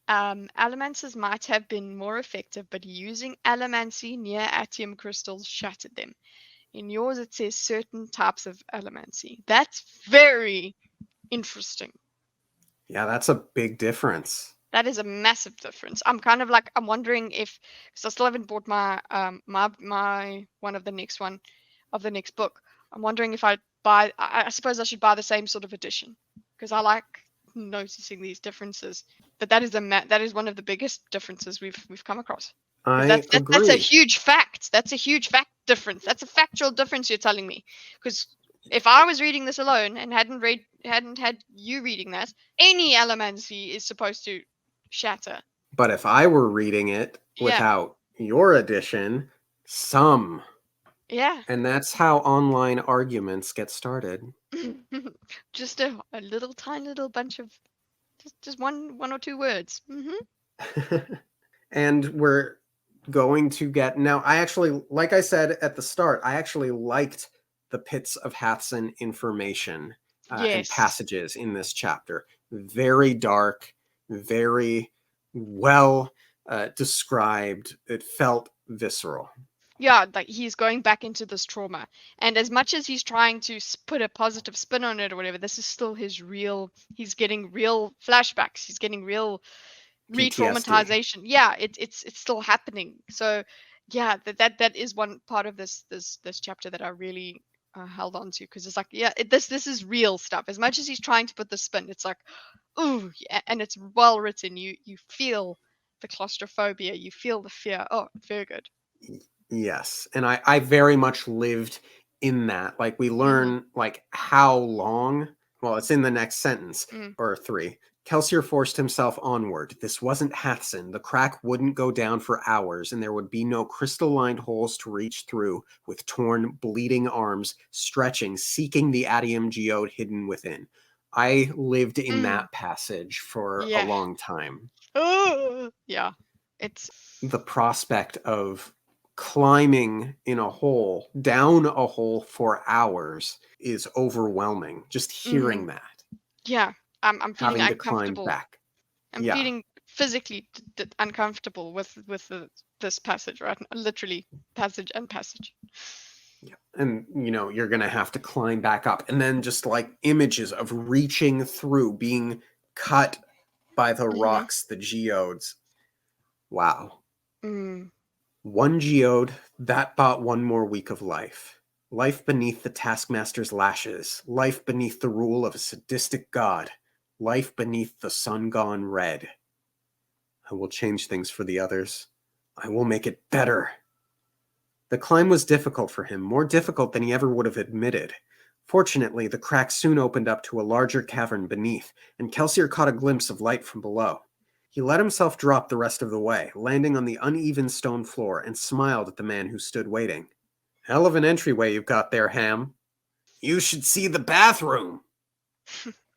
allomancers might have been more effective, but using allomancy near atium crystals shattered them. In yours, it says certain types of allomancy. That's very interesting. Yeah, that's a big difference. That is a massive difference. I'm kind of like, I'm wondering if, because I still haven't bought my my one of the next book. I'm wondering if I buy. I suppose I should buy the same sort of edition because I like noticing these differences. But that is that is one of the biggest differences we've come across. I That's agree. a huge fact. That's a huge fact difference. That's a factual difference you're telling me. Because if I was reading this alone and hadn't had you reading that, any Allomancy is supposed to shatter. But if I were reading it Yeah. without your edition, some. Yeah. And that's how online arguments get started. Just a little tiny little bunch of just one or two words. And we're going to get now. I actually, like I said at the start, I actually liked the Pits of Hathsin information and Yes. passages in this chapter. Very dark, very well described. It felt visceral. Yeah, like he's going back into this trauma, and as much as he's trying to put a positive spin on it or whatever, this is still his real. He's getting real flashbacks. He's getting real PTSD. re-traumatization. Yeah, it's still happening. So yeah, that is one part of this chapter that I really held on to, because it's like, yeah, this is real stuff. As much as he's trying to put the spin, it's like, ooh, yeah, and it's well written. You feel the claustrophobia, you feel the fear. Oh, very good. Yes, and I very much lived in that. Like, we learn like how long. Well, it's in the next sentence or 3. Kelsier forced himself onward. This wasn't Hathsin. The crack wouldn't go down for hours, and there would be no crystal-lined holes to reach through, with torn, bleeding arms stretching, seeking the adium geode hidden within. I lived in that passage for a long time. Yeah, it's the prospect of climbing in a hole, down a hole for hours is overwhelming. Just hearing that. Yeah, I'm feeling having to climb uncomfortable. back. I'm feeling physically uncomfortable with this passage, right? Literally passage and passage. Yeah. And you're gonna have to climb back up, and then just like images of reaching through, being cut by the rocks, the geodes. Wow. One geode, that bought one more week of life. Life beneath the taskmaster's lashes. Life beneath the rule of a sadistic god. Life beneath the sun gone red. I will change things for the others. I will make it better. The climb was difficult for him, more difficult than he ever would have admitted. Fortunately, the crack soon opened up to a larger cavern beneath, and Kelsier caught a glimpse of light from below. He let himself drop the rest of the way, landing on the uneven stone floor, and smiled at the man who stood waiting. Hell of an entryway you've got there, Ham. You should see the bathroom.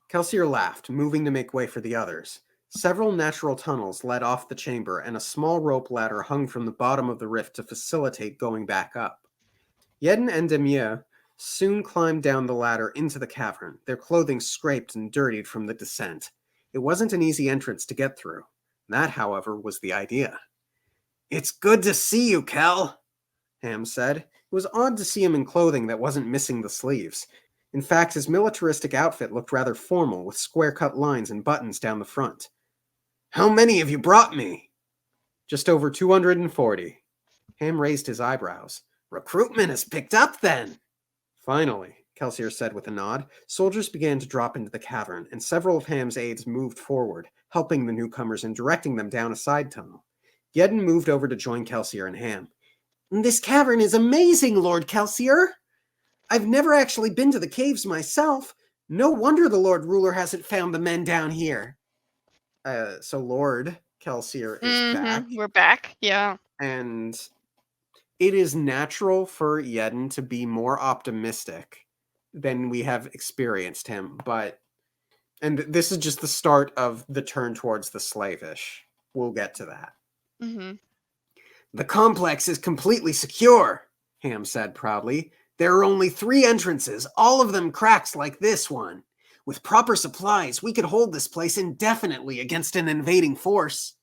Kelsier laughed, moving to make way for the others. Several natural tunnels led off the chamber, and a small rope ladder hung from the bottom of the rift to facilitate going back up. Yedden and Demieux soon climbed down the ladder into the cavern, their clothing scraped and dirtied from the descent. It wasn't an easy entrance to get through. That, however, was the idea. It's good to see you, Kel, Ham said. It was odd to see him in clothing that wasn't missing the sleeves. In fact, his militaristic outfit looked rather formal, with square-cut lines and buttons down the front. How many have you brought me? Just over 240. Ham raised his eyebrows. Recruitment has picked up, then. Finally, Kelsier said with a nod. Soldiers began to drop into the cavern, and several of Ham's aides moved forward, helping the newcomers and directing them down a side tunnel. Yedden moved over to join Kelsier and Ham. This cavern is amazing, Lord Kelsier. I've never actually been to the caves myself. No wonder the Lord Ruler hasn't found the men down here. So Lord Kelsier is back. We're back, yeah. And it is natural for Yedden to be more optimistic than we have experienced him, and this is just the start of the turn towards the slavish. We'll get to that. The complex is completely secure, Ham said proudly. There are only 3 entrances, all of them cracks like this one. With proper supplies, we could hold this place indefinitely against an invading force.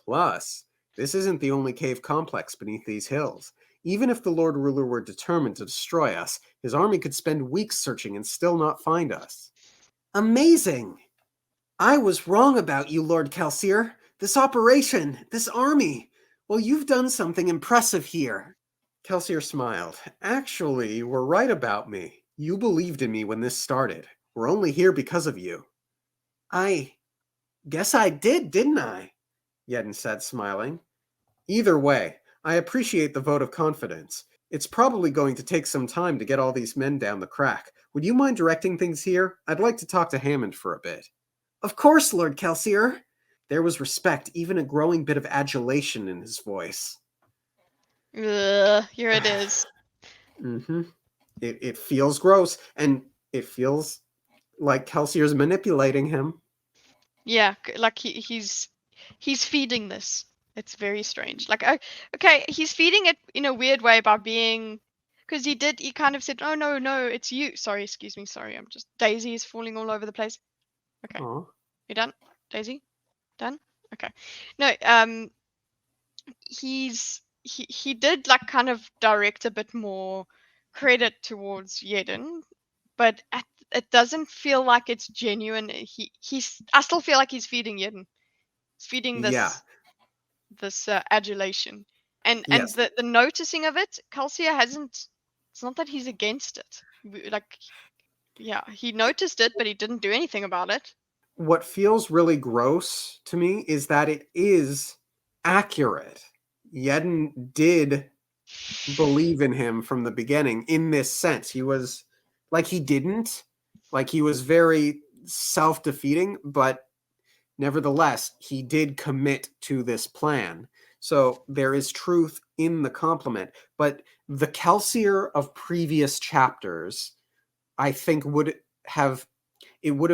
Plus, this isn't the only cave complex beneath these hills. Even if the Lord Ruler were determined to destroy us, his army could spend weeks searching and still not find us. Amazing! I was wrong about you, Lord Kelsier. This operation, this army. Well, you've done something impressive here. Kelsier smiled. Actually, you were right about me. You believed in me when this started. We're only here because of you. I guess I did, didn't I? Yedden said, smiling. Either way, I appreciate the vote of confidence. It's probably going to take some time to get all these men down the crack. Would you mind directing things here? I'd like to talk to Hammond for a bit. Of course, Lord Kelsier. There was respect, even a growing bit of adulation in his voice. Here it is. Mm-hmm. It feels gross, and it feels like Kelsier's manipulating him. Yeah, like he's feeding this. It's very strange. Like, okay, he's feeding it in a weird way by being, because he kind of said, oh no, it's you. Sorry, excuse me, sorry. Daisy is falling all over the place. Okay. Aww. You done, Daisy? Done? Okay. No, he did like kind of direct a bit more credit towards Yedden, but it doesn't feel like it's genuine. I still feel like he's feeding Yedden. He's feeding this adulation, and Yes. the noticing of it, Kelsier hasn't. It's not that he's against it. Like, yeah, he noticed it, but he didn't do anything about it. What feels really gross to me is that it is accurate. Yedden did believe in him from the beginning in this sense. He was like, he didn't. Like, he was very self-defeating, but nevertheless, he did commit to this plan. So there is truth in the compliment. But the Kelsier of previous chapters, I think would have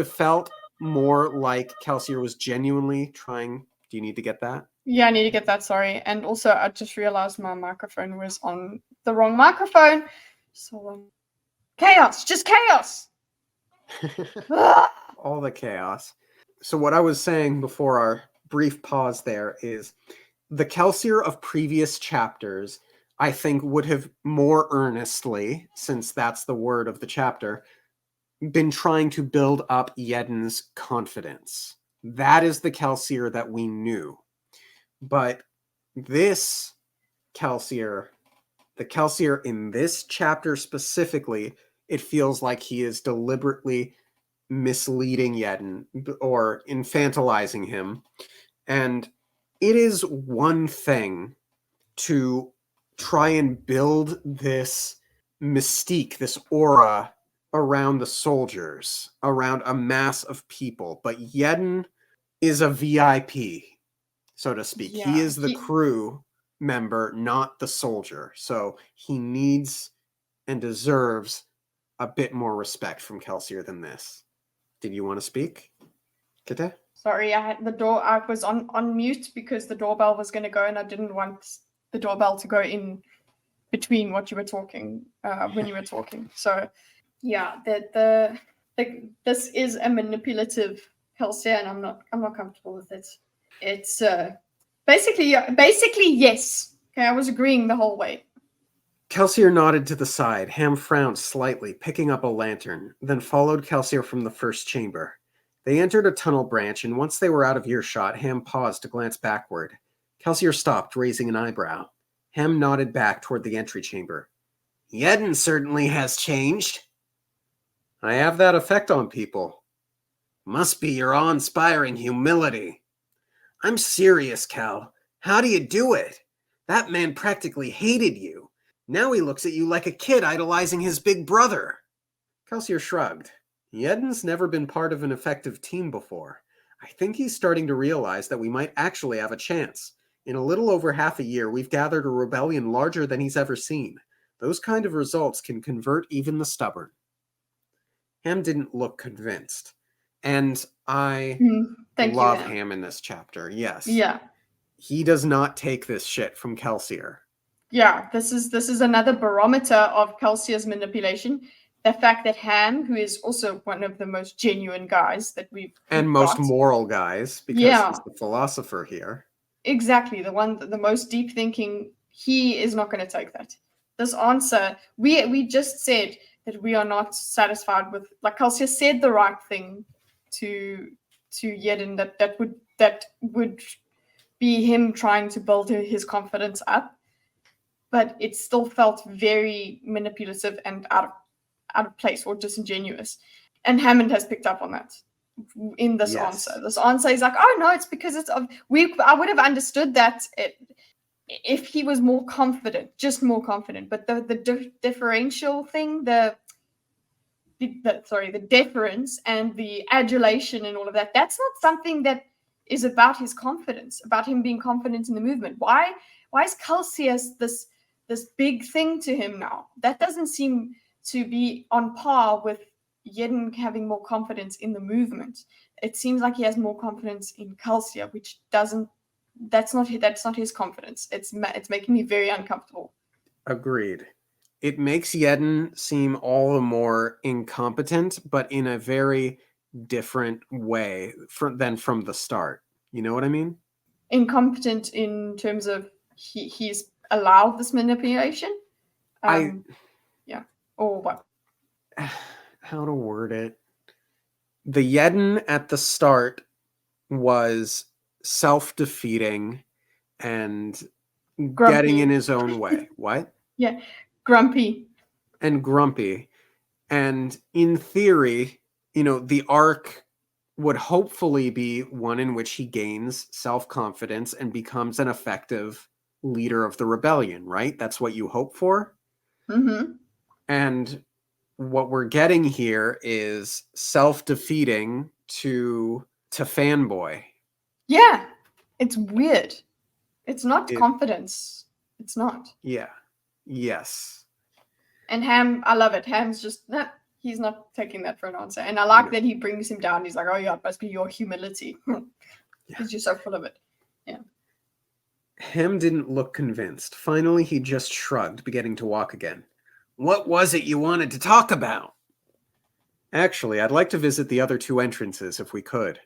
felt more like Kelsier was genuinely trying. Do you need to get that? Yeah, I need to get that, sorry. And also, I just realized my microphone was on the wrong microphone. So, chaos! Just chaos! All the chaos. So what I was saying before our brief pause there is the Kelsier of previous chapters, I think, would have more earnestly, since that's the word of the chapter, been trying to build up Yedden's confidence. That is the Kelsier that we knew. But this Kelsier, the Kelsier in this chapter specifically, it feels like he is deliberately misleading Yedden or infantilizing him. And it is one thing to try and build this mystique, this aura around the soldiers, around a mass of people. But Yedden is a VIP, so to speak. Yeah, he is the crew member, not the soldier. So he needs and deserves a bit more respect from Kelsier than this. Did you want to speak, Kitteh? Sorry, I had the door. I was on mute because the doorbell was going to go, and I didn't want the doorbell to go in between what you were talking when you were talking. So, yeah, this is a manipulative Kelsier, and I'm not comfortable with it. It's basically yes. Okay, I was agreeing the whole way. Kelsier nodded to the side. Ham frowned slightly, picking up a lantern, then followed Kelsier from the first chamber. They entered a tunnel branch, and once they were out of earshot, Ham paused to glance backward. Kelsier stopped, raising an eyebrow. Ham nodded back toward the entry chamber. Yedden certainly has changed. I have that effect on people. Must be your awe-inspiring humility. I'm serious, Kel. How do you do it? That man practically hated you. Now he looks at you like a kid idolizing his big brother. Kelsier shrugged. Yedden's never been part of an effective team before. I think he's starting to realize that we might actually have a chance. In a little over half a year, we've gathered a rebellion larger than he's ever seen. Those kind of results can convert even the stubborn. Ham didn't look convinced. And I love Ham in this chapter, yes. Yeah. He does not take this shit from Kelsier. Yeah, this is another barometer of Kelsier's manipulation. The fact that Ham, who is also one of the most genuine guys that we've most moral guys, because he's the philosopher here. Exactly, the most deep thinking, he is not going to take that. This answer, we just said that we are not satisfied with. Like Kelsier said the right thing to Yedin, that would be him trying to build his confidence up, but it still felt very manipulative and out of place or disingenuous. And Hammond has picked up on that in this Yes. answer. This answer is like, oh no, it's because it's of I would have understood that if he was more confident, just more confident. But the differential thing, the deference and the adulation and all of that, that's not something that is about his confidence, about him being confident in the movement. Why is Kelsier this big thing to him now? That doesn't seem to be on par with Yedin having more confidence in the movement. It seems like he has more confidence in Kelsier, which doesn't. That's not his confidence. It's making me very uncomfortable. Agreed. It makes Yedin seem all the more incompetent, but in a very different way than from the start. You know what I mean? Incompetent in terms of he's allowed this manipulation. Or what? How to word it? The Yedin at the start was self-defeating and Grumpy. getting in his own way. What? Yeah, grumpy. And grumpy. And in theory, the arc would hopefully be one in which he gains self-confidence and becomes an effective leader of the rebellion, right? That's what you hope for. Mm-hmm. And what we're getting here is self-defeating to fanboy. Yeah, it's weird. It's not confidence. It's not. Yeah. Yes. And Ham, I love it. Ham's just, he's not taking that for an answer. And I like that he brings him down. He's like, oh yeah, it must be your humility. Because you're so full of it. Yeah. Ham didn't look convinced. Finally, he just shrugged, beginning to walk again. What was it you wanted to talk about? Actually, I'd like to visit the other two entrances if we could.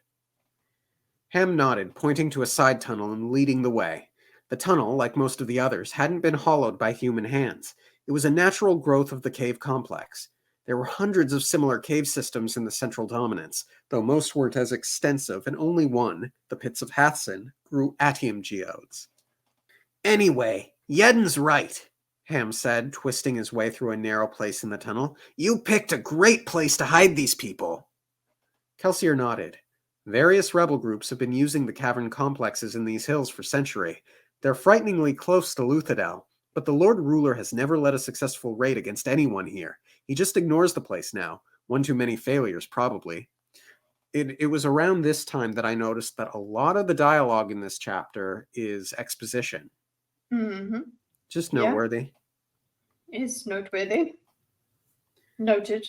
Ham nodded, pointing to a side tunnel and leading the way. The tunnel, like most of the others, hadn't been hollowed by human hands. It was a natural growth of the cave complex. There were hundreds of similar cave systems in the Central Dominance, though most weren't as extensive, and only one, the Pits of Hathsin, grew atium geodes. Anyway, Yedin's right, Ham said, twisting his way through a narrow place in the tunnel. You picked a great place to hide these people. Kelsier nodded. Various rebel groups have been using the cavern complexes in these hills for centuries. They're frighteningly close to Luthadel, but the Lord Ruler has never led a successful raid against anyone here. He just ignores the place now. One too many failures, probably. It was around this time that I noticed that a lot of the dialogue in this chapter is exposition. Mm-hmm. Just noteworthy. Yeah. It is noteworthy. Noted.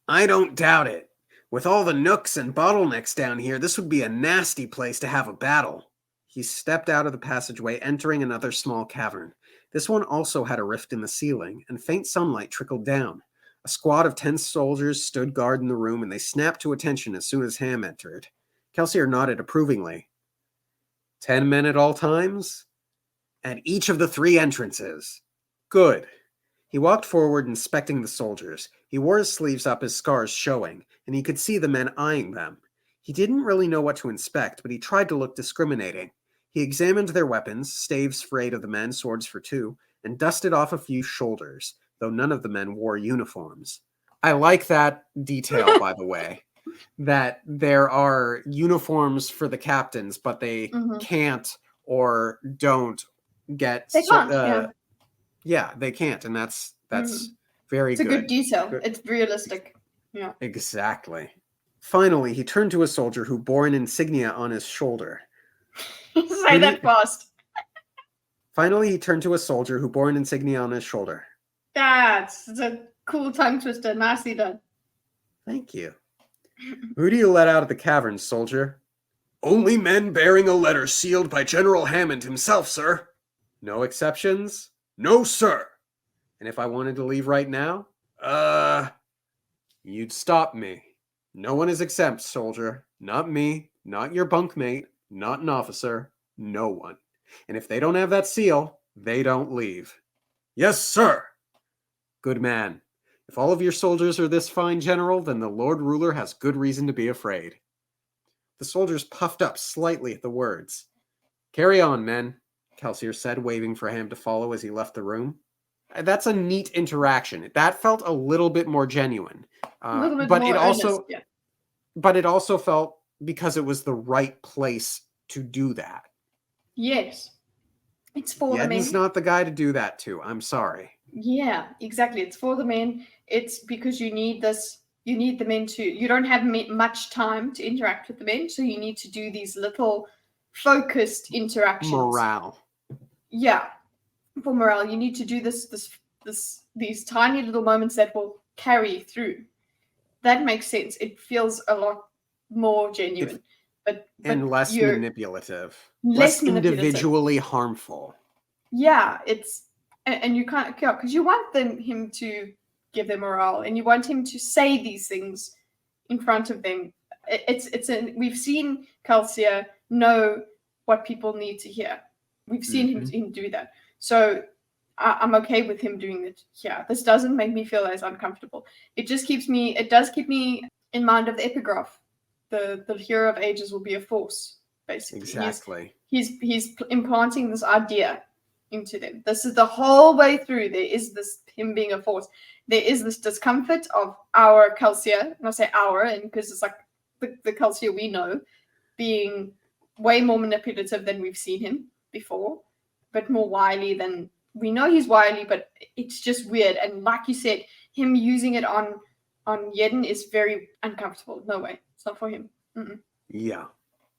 I don't doubt it. With all the nooks and bottlenecks down here, this would be a nasty place to have a battle. He stepped out of the passageway, entering another small cavern. This one also had a rift in the ceiling, and faint sunlight trickled down. A squad of 10 soldiers stood guard in the room, and they snapped to attention as soon as Ham entered. Kelsier nodded approvingly. 10 men at all times? At each of the 3 entrances. Good. He walked forward, inspecting the soldiers. He wore his sleeves up, his scars showing, and he could see the men eyeing them. He didn't really know what to inspect, but he tried to look discriminating. He examined their weapons, staves for 8 of the men, swords for 2, and dusted off a few shoulders, though none of the men wore uniforms. I like that detail, by the way, that there are uniforms for the captains, but they can't or don't get... They can't, yeah, they can't, and that's very good. It's a good detail. Good. It's realistic. Yeah. Exactly. Finally, he turned to a soldier who bore an insignia on his shoulder. Say that fast. Finally, he turned to a soldier who bore an insignia on his shoulder. That's a cool tongue twister. Nicely done. Thank you. Who do you let out of the cavern, soldier? Only men bearing a letter sealed by General Hammond himself, sir. No exceptions? No, sir. And if I wanted to leave right now? You'd stop me. No one is exempt, soldier. Not me, not your bunkmate, not an officer, no one. And if they don't have that seal, they don't leave. Yes, sir. Good man. If all of your soldiers are this fine, General, then the Lord Ruler has good reason to be afraid. The soldiers puffed up slightly at the words. Carry on, men, Kelsier said, waving for Ham to follow as he left the room. That's a neat interaction. That felt a little bit more genuine. A little bit but more it also, earnest, yeah. But it also felt because it was the right place to do that. Yes. It's for the Yeden's men. not the guy to do that to. I'm sorry. Yeah, exactly. It's for the men. It's because you need this. You need the men to. You don't have much time to interact with the men, so you need to do these little focused interactions. Morale. Yeah, for morale, you need to do these tiny little moments that will carry through. That makes sense. It feels a lot more genuine, but And less you're manipulative. less Less manipulative. individually harmful. Yeah, it's and you can't, because you want him to give them morale, and you want him to say these things in front of them. We've seen Kelsier know what people need to hear. We've seen him do that. So I'm okay with him doing it here. This doesn't make me feel as uncomfortable. It does keep me in mind of the epigraph. The hero of ages will be a force, basically. Exactly. He's implanting this idea into them. This is the whole way through. There is this him being a force. There is this discomfort of our Kelsier, and I say our, and because it's like the Kelsier we know being way more manipulative than we've seen him before, but more wily than we know he's wily, but it's just weird. And like you said, him using it on Yeden is very uncomfortable. No way. It's not for him. Mm-mm. Yeah.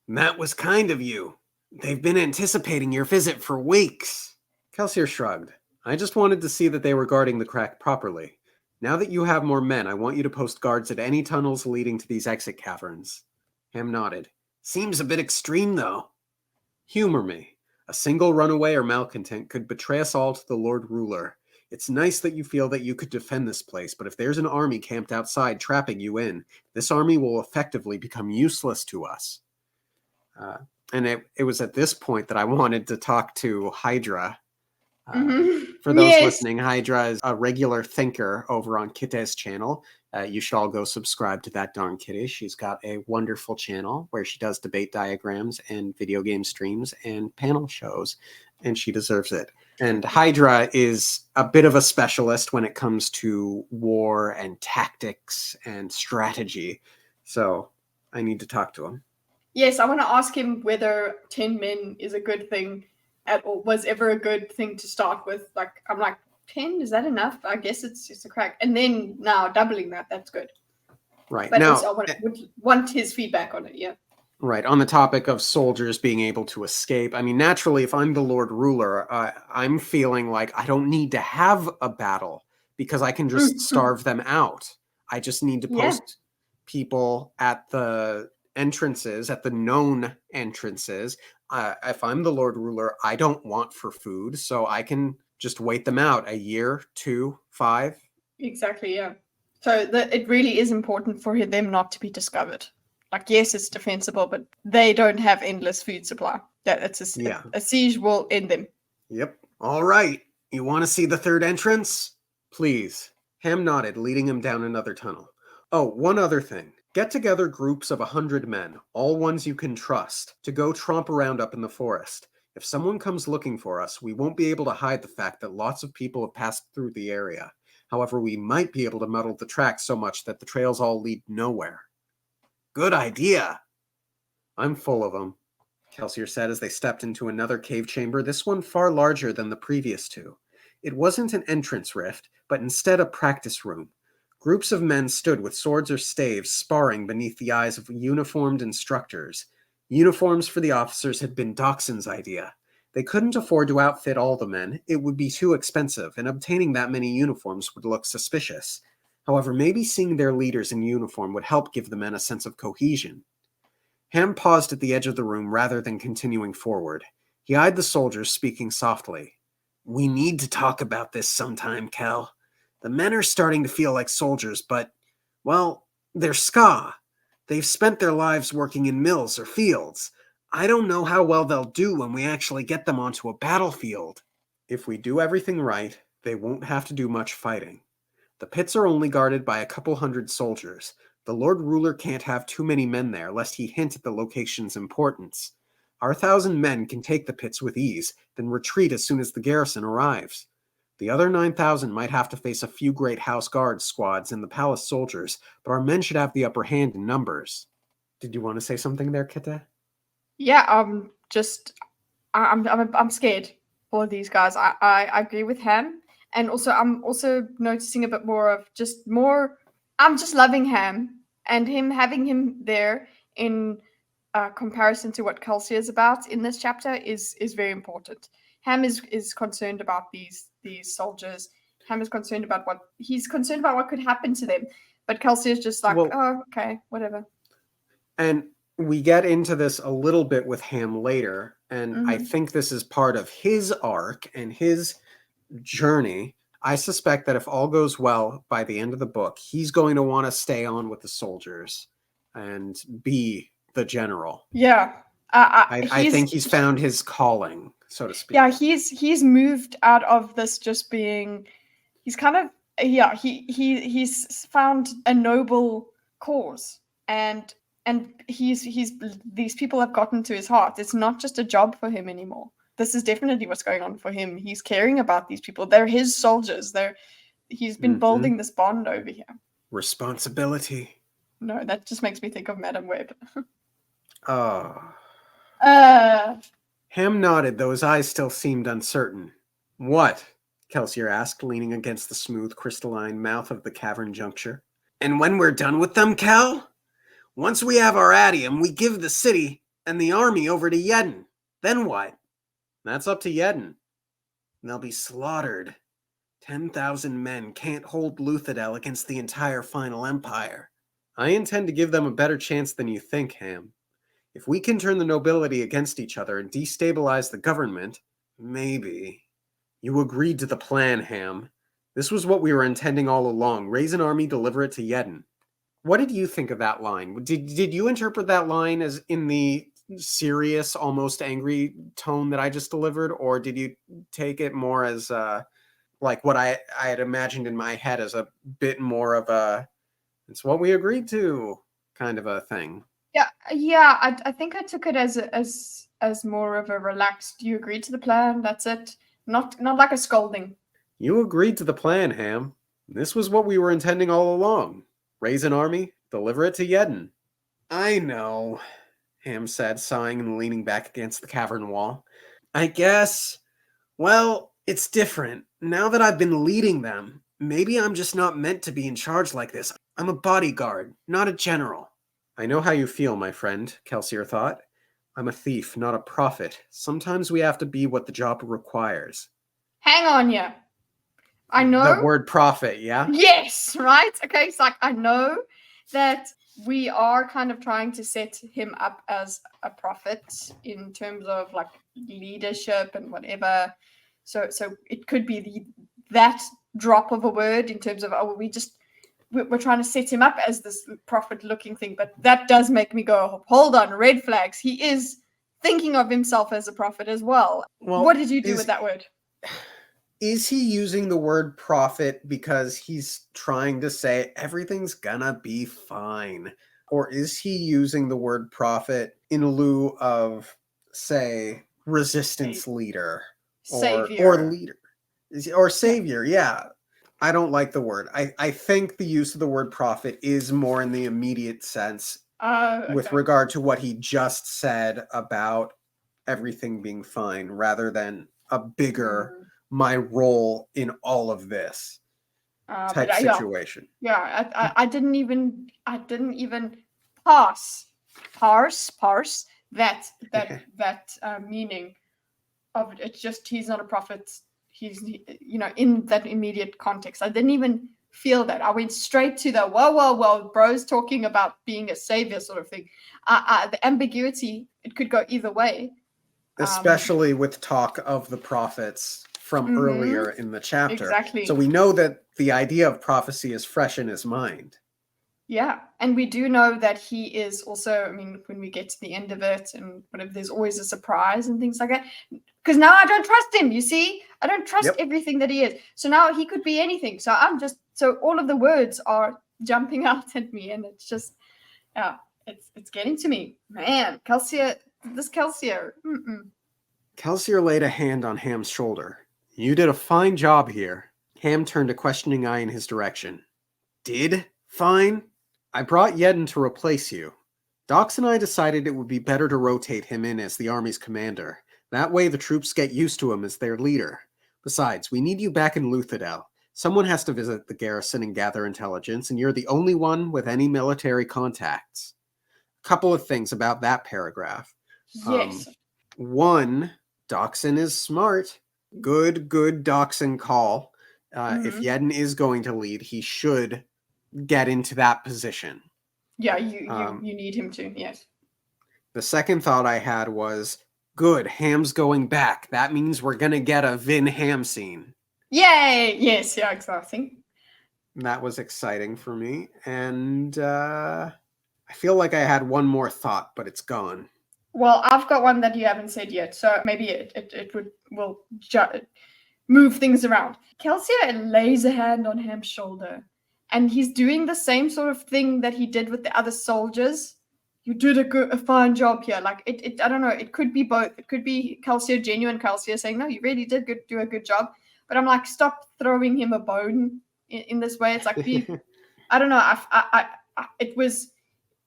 That was kind of you. They've been anticipating your visit for weeks. Kelsier shrugged. I just wanted to see that they were guarding the crack properly. Now that you have more men, I want you to post guards at any tunnels leading to these exit caverns. Ham nodded. Seems a bit extreme, though. Humor me. A single runaway or malcontent could betray us all to the Lord Ruler. It's nice that you feel that you could defend this place, but if there's an army camped outside trapping you in, this army will effectively become useless to us. And it was at this point that I wanted to talk to Hydra. For those listening, Hydra is a regular thinker over on Kitteh's channel. You should all go subscribe to ThatDarnKitteh. She's got a wonderful channel where she does debate diagrams and video game streams and panel shows, and she deserves it. And Hydra is a bit of a specialist when it comes to war and tactics and strategy. So I need to talk to him. Yes, I want to ask him whether 10 men is a good thing at all, was ever a good thing to start with. Like, I'm like, 10, is that enough? I guess it's just a crack. And then now doubling that's good. Right. But now, also I would want his feedback on it, yeah. Right. On the topic of soldiers being able to escape, I mean, naturally, if I'm the Lord Ruler, I'm feeling like I don't need to have a battle because I can just starve them out. I just need to post people at the entrances, at the known entrances. If I'm the Lord Ruler, I don't want for food, so I can just wait them out a year, 2, 5. Exactly, yeah. So it really is important for them not to be discovered. Like, yes, it's defensible, but they don't have endless food supply. A siege will end them. Yep. All right. You want to see the third entrance? Please. Ham nodded, leading him down another tunnel. Oh, one other thing. Get together groups of 100 men, all ones you can trust, to go tromp around up in the forest. If someone comes looking for us, we won't be able to hide the fact that lots of people have passed through the area. However, we might be able to muddle the tracks so much that the trails all lead nowhere. Good idea. I'm full of them, Kelsier said as they stepped into another cave chamber, this one far larger than the previous two. It wasn't an entrance rift, but instead a practice room. Groups of men stood with swords or staves sparring beneath the eyes of uniformed instructors. Uniforms for the officers had been Dockson's idea. They couldn't afford to outfit all the men. It would be too expensive, and obtaining that many uniforms would look suspicious. However, maybe seeing their leaders in uniform would help give the men a sense of cohesion. Ham paused at the edge of the room rather than continuing forward. He eyed the soldiers, speaking softly. We need to talk about this sometime, Kel. The men are starting to feel like soldiers, but, well, they're ska. They've spent their lives working in mills or fields. I don't know how well they'll do when we actually get them onto a battlefield. If we do everything right, they won't have to do much fighting. The pits are only guarded by a couple hundred soldiers. The Lord Ruler can't have too many men there, lest he hint at the location's importance. Our 1,000 men can take the pits with ease, then retreat as soon as the garrison arrives. The other 9,000 might have to face a few great house guard squads and the palace soldiers, but our men should have the upper hand in numbers. Did you want to say something there, Kitteh? Yeah, I'm scared for these guys. I agree with Ham, and also I'm also noticing a bit more of just more. I'm just loving Ham and having him there in comparison to what Kelsier is about in this chapter is very important. Ham is concerned about these soldiers. Ham is concerned about what could happen to them, but Kelsier is just like, oh, okay, whatever. And we get into this a little bit with Ham later, and I think this is part of his arc and his journey. I suspect that if all goes well by the end of the book, he's going to want to stay on with the soldiers and be the general. Yeah. I think he's found his calling, so to speak. Yeah, he's moved out of this just being. He's kind of he's found a noble cause, and he's these people have gotten to his heart. It's not just a job for him anymore. This is definitely what's going on for him. He's caring about these people. They're his soldiers. He's been building this bond over here. Responsibility. No, that just makes me think of Madam Web. Ham nodded, though his eyes still seemed uncertain. What? Kelsier asked, leaning against the smooth, crystalline mouth of the cavern juncture. And when we're done with them, Kel? Once we have our adium, we give the city and the army over to Yedden. Then what? That's up to Yedden. They'll be slaughtered. 10,000 men can't hold Luthadel against the entire final empire. I intend to give them a better chance than you think, Ham. If we can turn the nobility against each other and destabilize the government, maybe. You agreed to the plan, Ham. This was what we were intending all along. Raise an army, deliver it to Yedden. What did you think of that line? Did you interpret that line as in the serious, almost angry tone that I just delivered, or did you take it more as like what I had imagined in my head as a bit more of a it's what we agreed to kind of a thing? Yeah. I think I took it as more of a relaxed. You agreed to the plan. That's it. Not like a scolding. You agreed to the plan, Ham. This was what we were intending all along. Raise an army, deliver it to Yedden. I know, Ham said, sighing and leaning back against the cavern wall. I guess, well, it's different. Now that I've been leading them, maybe I'm just not meant to be in charge like this. I'm a bodyguard, not a general. I know how you feel, my friend, Kelsier thought. I'm a thief, not a prophet. Sometimes we have to be what the job requires. Hang on, yeah. I know. The word prophet, yeah? Yes, right? Okay, it's like I know that we are kind of trying to set him up as a prophet in terms of like leadership and whatever. So it could be that drop of a word in terms of, we're trying to set him up as this prophet-looking thing. But that does make me go, hold on, red flags. He is thinking of himself as a prophet as well. What did you do with that word? Is he using the word prophet because he's trying to say everything's gonna be fine? Or is he using the word prophet in lieu of, say, resistance leader? Savior. Or leader. Or savior, yeah. I don't like the word. I think the use of the word prophet is more in the immediate sense with regard to what he just said about everything being fine rather than a bigger... my role in all of this type situation. Yeah, I didn't even parse that meaning of it. It's just he's not a prophet. He's in that immediate context. I didn't even feel that. I went straight to the whoa, bro's talking about being a savior sort of thing. The ambiguity, it could go either way. Especially with talk of the prophets from earlier in the chapter. Exactly. So we know that the idea of prophecy is fresh in his mind. Yeah, and we do know that he is also, when we get to the end of it and whatever, there's always a surprise and things like that. Because now I don't trust him, you see? I don't trust everything that he is. So now he could be anything. So I'm just So all of the words are jumping out at me, and it's just, yeah, it's getting to me. Man, Kelsier, this Kelsier. Kelsier laid a hand on Ham's shoulder. You did a fine job here. Ham turned a questioning eye in his direction. Did fine? I brought Yedden to replace you. Dox and I decided it would be better to rotate him in as the army's commander. That way the troops get used to him as their leader. Besides, we need you back in Luthadel. Someone has to visit the garrison and gather intelligence, and you're the only one with any military contacts. A couple of things about that paragraph. Yes. One, Doxson is smart. Good Doxson call. If Yedden is going to lead, he should get into that position. Yeah, you need him to, yes. The second thought I had was, good, Ham's going back. That means we're going to get a Vin Ham scene. Yay! Yes, yeah, exciting. That was exciting for me. And I feel like I had one more thought, but it's gone. Well, I've got one that you haven't said yet, so maybe it will move things around. Kelsier lays a hand on Ham's shoulder, and he's doing the same sort of thing that he did with the other soldiers. You did a fine job here. Like I don't know. It could be both. It could be Kelsier, genuine Kelsier, saying, "No, you really did do a good job." But I'm like, stop throwing him a bone in this way. It's like, I don't know. It was.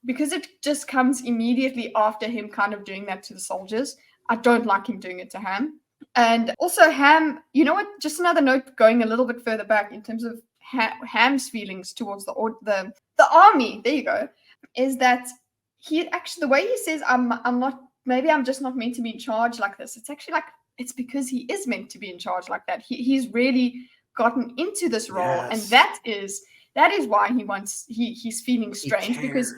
Because it just comes immediately after him kind of doing that to the soldiers. I don't like him doing it to Ham. And also Ham, you know what? Just another note going a little bit further back in terms of Ham's feelings towards the army. There you go. Is that he actually, the way he says, I'm not, maybe I'm just not meant to be in charge like this. It's actually like, it's because he is meant to be in charge like that. He's really gotten into this role. Yes. And that is why he's feeling strange, because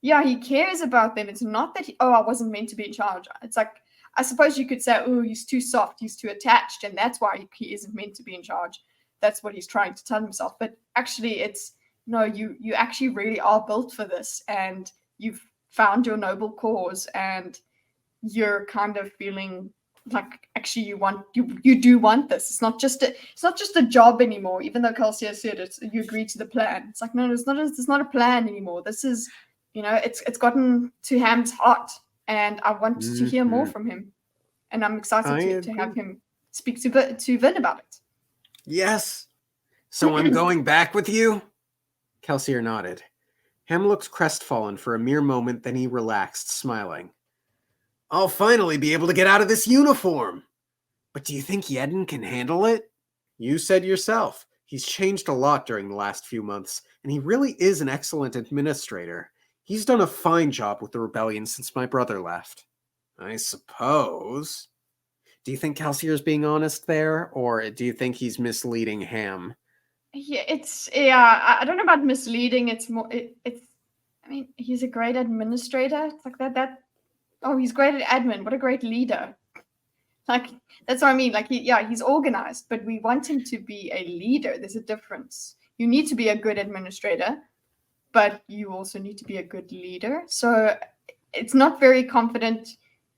he cares about them. It's not that I wasn't meant to be in charge. It's like, I suppose you could say, oh, he's too soft, he's too attached, and that's why he isn't meant to be in charge. That's what he's trying to tell himself. But actually, it's no, you actually really are built for this, and you've found your noble cause, and you're kind of feeling like actually you do want this. It's not just a job anymore. Even though Kelsier said you agree to the plan. It's like, no, it's not a plan anymore. This is, it's gotten to Ham's heart, and I want to hear more from him. And I'm excited to have him speak to Vin about it. Yes. So I'm going back with you? Kelsier nodded. Ham looked crestfallen for a mere moment, then he relaxed, smiling. I'll finally be able to get out of this uniform. But do you think Yedden can handle it? You said yourself. He's changed a lot during the last few months, and he really is an excellent administrator. He's done a fine job with the rebellion since my brother left. I suppose. Do you think Kelsier's being honest there, or do you think he's misleading Ham? Yeah, I don't know about misleading. It's more, I mean, he's a great administrator. It's like that. Oh, he's great at admin. What a great leader. Like, that's what I mean. Like, he's organized, but we want him to be a leader. There's a difference. You need to be a good administrator, but you also need to be a good leader. So it's not very confident.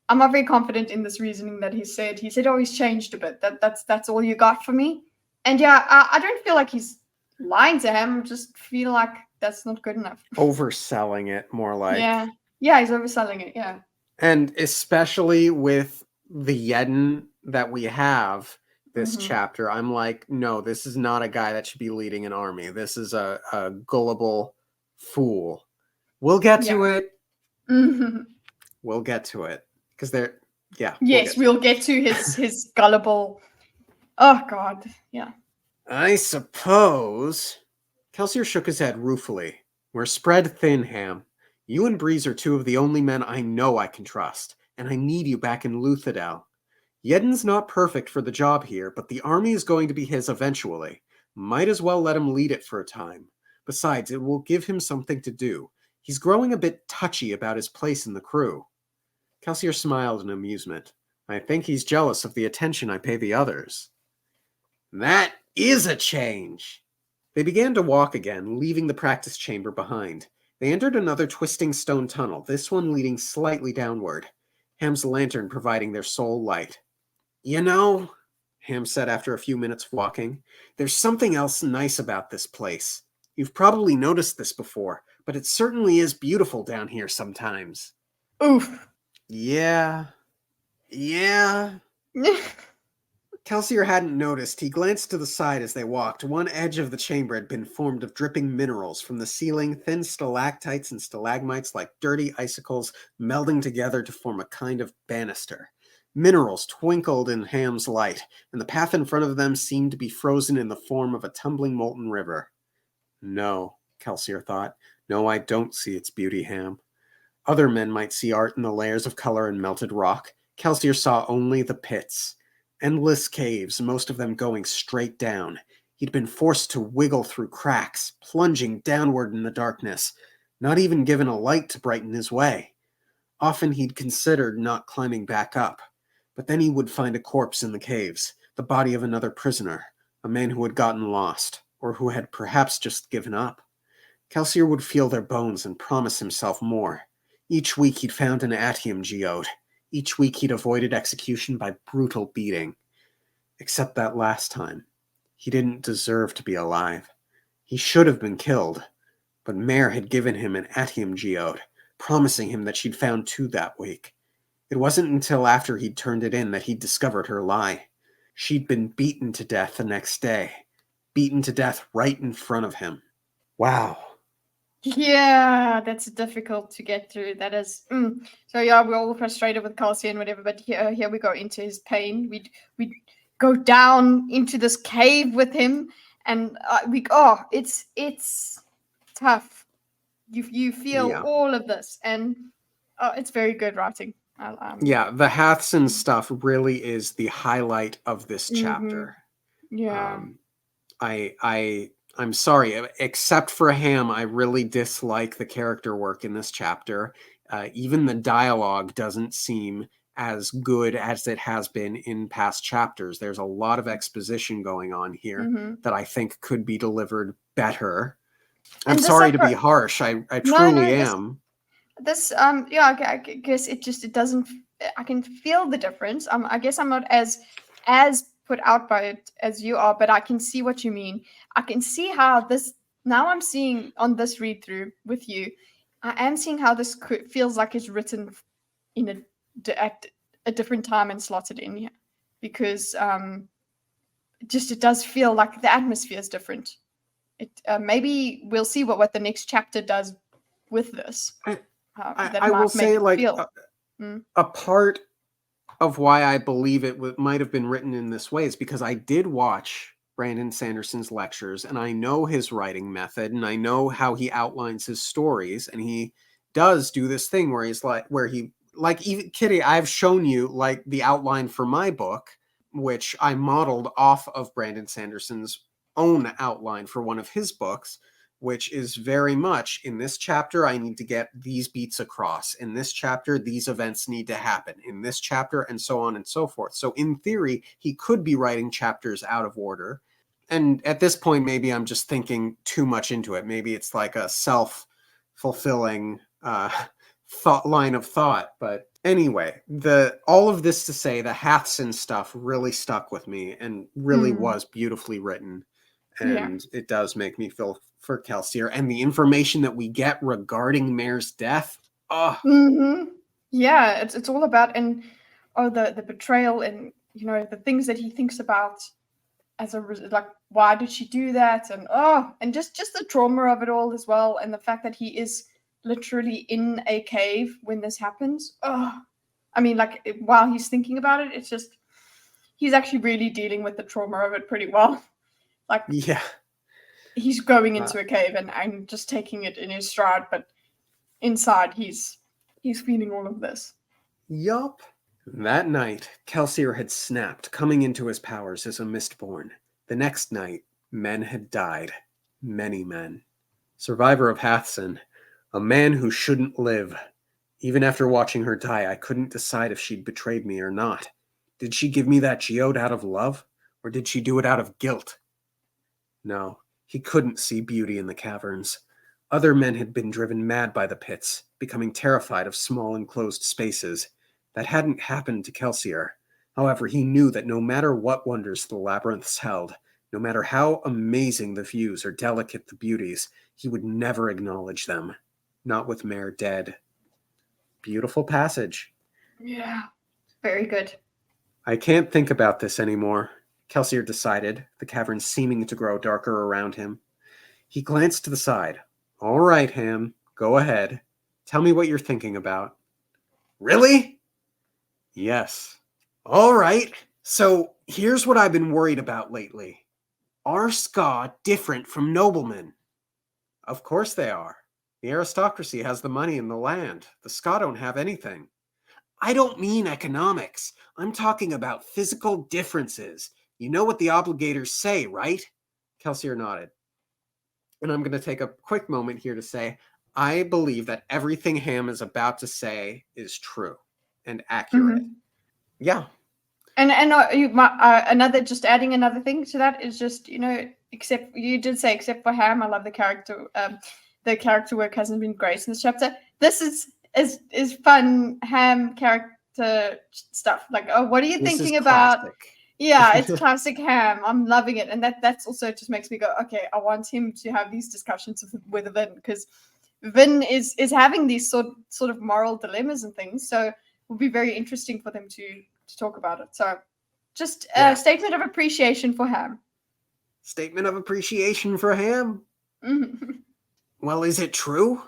I'm not very confident in this reasoning that he said. He said, oh, he's changed a bit. That's all you got for me? And I don't feel like he's lying to him. I just feel like that's not good enough. Overselling it, more like. Yeah, he's overselling it, yeah. And especially with the Yedden that we have this chapter, I'm like, no, this is not a guy that should be leading an army. This is a gullible fool. We'll get to it. We'll get to it. Because they're, Yes, we'll get to his gullible... Oh, God, yeah. I suppose... Kelsier shook his head ruefully. We're spread thin, Ham. You and Breeze are two of the only men I know I can trust, and I need you back in Luthadel. Yedden's not perfect for the job here, but the army is going to be his eventually. Might as well let him lead it for a time. Besides, it will give him something to do. He's growing a bit touchy about his place in the crew. Kelsier smiled in amusement. I think he's jealous of the attention I pay the others. That is a change! They began to walk again, leaving the practice chamber behind. They entered another twisting stone tunnel, this one leading slightly downward, Ham's lantern providing their sole light. You know, Ham said after a few minutes walking. There's something else nice about this place. You've probably noticed this before, but it certainly is beautiful down here sometimes. Oof. Yeah. Kelsier hadn't noticed. He glanced to the side as they walked. One edge of the chamber had been formed of dripping minerals. From the ceiling, thin stalactites and stalagmites like dirty icicles melding together to form a kind of banister. Minerals twinkled in Ham's light, and the path in front of them seemed to be frozen in the form of a tumbling molten river. No, Kelsier thought. No, I don't see its beauty, Ham. Other men might see art in the layers of color and melted rock. Kelsier saw only the pits. Endless caves, most of them going straight down. He'd been forced to wiggle through cracks, plunging downward in the darkness, not even given a light to brighten his way. Often he'd considered not climbing back up, but then he would find a corpse in the caves, the body of another prisoner, a man who had gotten lost, or who had perhaps just given up. Kelsier would feel their bones and promise himself more. Each week he'd found an atium geode. Each week he'd avoided execution by brutal beating. Except that last time. He didn't deserve to be alive. He should have been killed. But Mare had given him an atium geode, promising him that she'd found 2 that week. It wasn't until after he'd turned it in that he'd discovered her lie. She'd been beaten to death the next day. Beaten to death right in front of him. Wow. Yeah, that's difficult to get through. That is. So yeah, we're all frustrated with Kelsier and whatever, but here we go into his pain. We go down into this cave with him, and it's tough. You feel all of this, and it's very good writing. Yeah, the Hathsin stuff really is the highlight of this chapter. Yeah. I'm sorry, except for Ham, I really dislike the character work in this chapter. Even the dialogue doesn't seem as good as it has been in past chapters. There's a lot of exposition going on here that I think could be delivered better. I'm sorry to be harsh. I truly am. I guess it doesn't. I can feel the difference. I guess I'm not as put out by it as you are, but I can see what you mean. I can see how this, now I'm seeing on this read through with you, I am seeing how this feels like it's written in at a different time and slotted in here, because it does feel like the atmosphere is different. It maybe we'll see what the next chapter does with this. I will say, like, a part of why I believe it might have been written in this way is because I did watch Brandon Sanderson's lectures, and I know his writing method, and I know how he outlines his stories, and he does do this thing where even Kitty, I've shown you like the outline for my book, which I modeled off of Brandon Sanderson's own outline for one of his books, which is very much, in this chapter, I need to get these beats across. In this chapter, these events need to happen. In this chapter, and so on and so forth. So in theory, he could be writing chapters out of order. And at this point, maybe I'm just thinking too much into it. Maybe it's like a self-fulfilling line of thought. But anyway, all of this to say, the Hathsin stuff really stuck with me and really was beautifully written. And it does make me feel for Kelsier, and the information that we get regarding Mare's death. Yeah, it's all about, and the betrayal, and the things that he thinks about as like, why did she do that, and just the trauma of it all as well, and the fact that he is literally in a cave when this happens. I mean, like, while he's thinking about it, it's just he's actually really dealing with the trauma of it pretty well. Like, yeah, he's going into a cave and just taking it in his stride, but inside he's feeling all of this. Yup. That night, Kelsier had snapped, coming into his powers as a Mistborn. The next night, men had died. Many men. Survivor of Hathsin, a man who shouldn't live. Even after watching her die, I couldn't decide if she'd betrayed me or not. Did she give me that geode out of love, or did she do it out of guilt? No, he couldn't see beauty in the caverns. Other men had been driven mad by the pits, becoming terrified of small enclosed spaces. That hadn't happened to Kelsier. However, he knew that no matter what wonders the labyrinths held, no matter how amazing the views or delicate the beauties, he would never acknowledge them, not with Mare dead. Beautiful passage. Yeah. Very good. I can't think about this anymore, Kelsier decided, the cavern seeming to grow darker around him. He glanced to the side. All right, Ham, go ahead. Tell me what you're thinking about. Really? Yes. All right. So here's what I've been worried about lately. Are Ska different from noblemen? Of course they are. The aristocracy has the money and the land. The Ska don't have anything. I don't mean economics. I'm talking about physical differences. You know what the obligators say, right? Kelsier nodded. And I'm going to take a quick moment here to say, I believe that everything Ham is about to say is true and accurate. Mhm. Yeah. And another, just adding another thing to that is just, except you did say except for Ham, I love the character work hasn't been great in this chapter. This is fun Ham character stuff. Like, oh, what are you This is thinking about? classic. Yeah, it's classic Ham. I'm loving it, and that's also just makes me go, okay, I want him to have these discussions with Vin, because Vin is having these sort of moral dilemmas and things. So it will be very interesting for them to talk about it. So just a statement of appreciation for Ham. Statement of appreciation for Ham. Mhm. Well, is it true?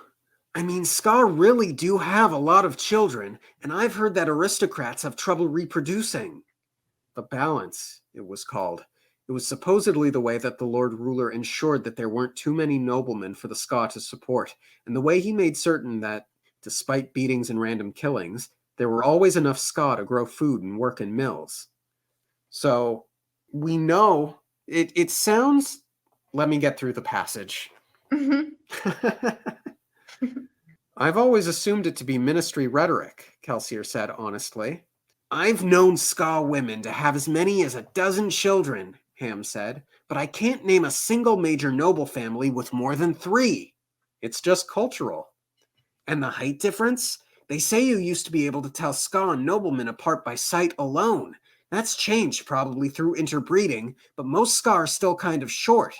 I mean, Ska really do have a lot of children, and I've heard that aristocrats have trouble reproducing. The balance, it was called. It was supposedly the way that the Lord Ruler ensured that there weren't too many noblemen for the Ska to support, and the way he made certain that, despite beatings and random killings, there were always enough Ska to grow food and work in mills. So, we know, it sounds... Let me get through the passage. Mhm. I've always assumed it to be ministry rhetoric, Kelsier said honestly. I've known Ska women to have as many as 12 children, Ham said, but I can't name a single major noble family with more than 3. It's just cultural. And the height difference? They say you used to be able to tell Ska and noblemen apart by sight alone. That's changed probably through interbreeding, but most Ska are still kind of short.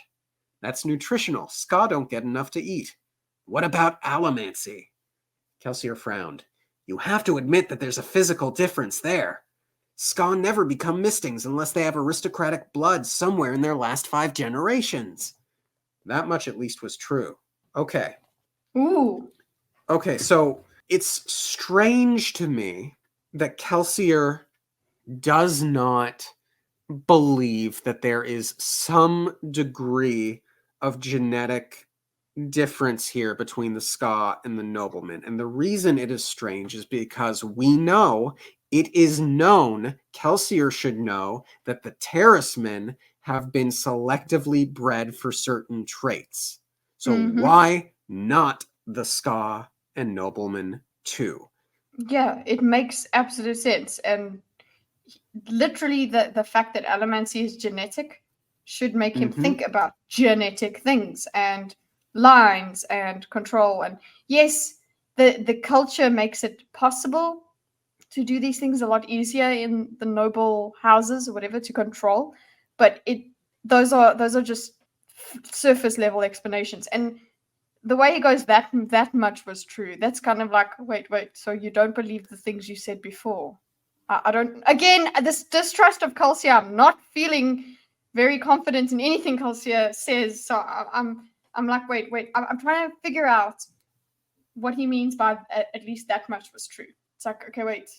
That's nutritional. Ska don't get enough to eat. What about allomancy? Kelsier frowned. You have to admit that there's a physical difference there. Ska never become mistings unless they have aristocratic blood somewhere in their last 5 generations. That much at least was true. Okay. Ooh. Okay, so it's strange to me that Kelsier does not believe that there is some degree of genetic difference here between the Ska and the nobleman. And the reason it is strange is because we know, it is known, Kelsier should know, that the terracemen have been selectively bred for certain traits. So why not the Ska and nobleman too? Yeah, it makes absolute sense. And literally the fact that allomancy is genetic should make him think about genetic things and lines and control. And yes, the culture makes it possible to do these things a lot easier in the noble houses or whatever to control, but those are just surface level explanations. And the way he goes, that much was true. That's kind of like, wait, so you don't believe the things you said before? I don't. Again, this distrust of Kelsier, I'm not feeling very confident in anything Kelsier says. So I'm like, wait. I'm trying to figure out what he means by at least that much was true. It's like, okay, wait.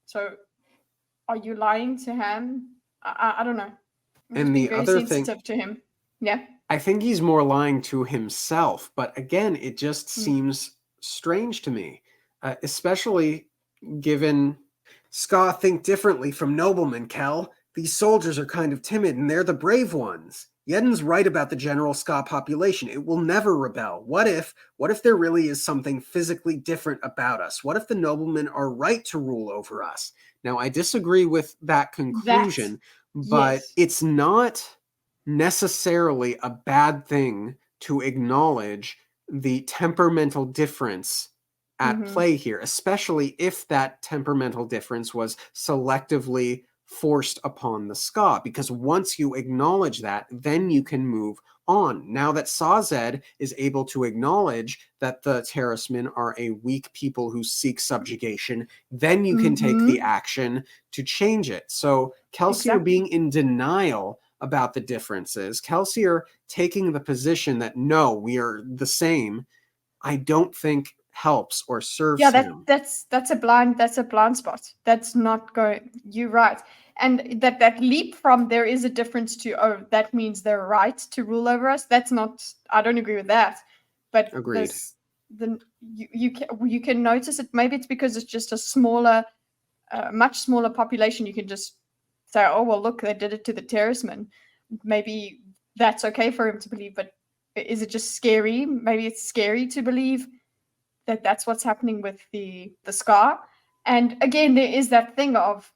So are you lying to him? I don't know. I'm And the very other sensitive to him. Yeah. I think he's more lying to himself, but again, it just seems strange to me, especially given Ska think differently from noblemen, Kel. These soldiers are kind of timid, and they're the brave ones. Yeden's right about the general Ska population. It will never rebel. What if there really is something physically different about us? What if the noblemen are right to rule over us? Now, I disagree with that conclusion, but it's not necessarily a bad thing to acknowledge the temperamental difference at play here, especially if that temperamental difference was selectively forced upon the Ska, because once you acknowledge that, then you can move on. Now that Sazed is able to acknowledge that the Terracemen are a weak people who seek subjugation, then you can take the action to change it. So Kelsier being in denial about the differences, Kelsier taking the position that no, we are the same, I don't think helps or serves him. That's a blind spot. That's not going. You're right. And that leap from there is a difference to, oh, that means they're right to rule over us. That's not. I don't agree with that. But Agreed. You can notice it. Maybe it's because it's just a smaller, much smaller population. You can just say, oh well, look, they did it to the Terracemen. Maybe that's okay for him to believe. But is it just scary? Maybe it's scary to believe that that's what's happening with the Ska. And again, there is that thing of,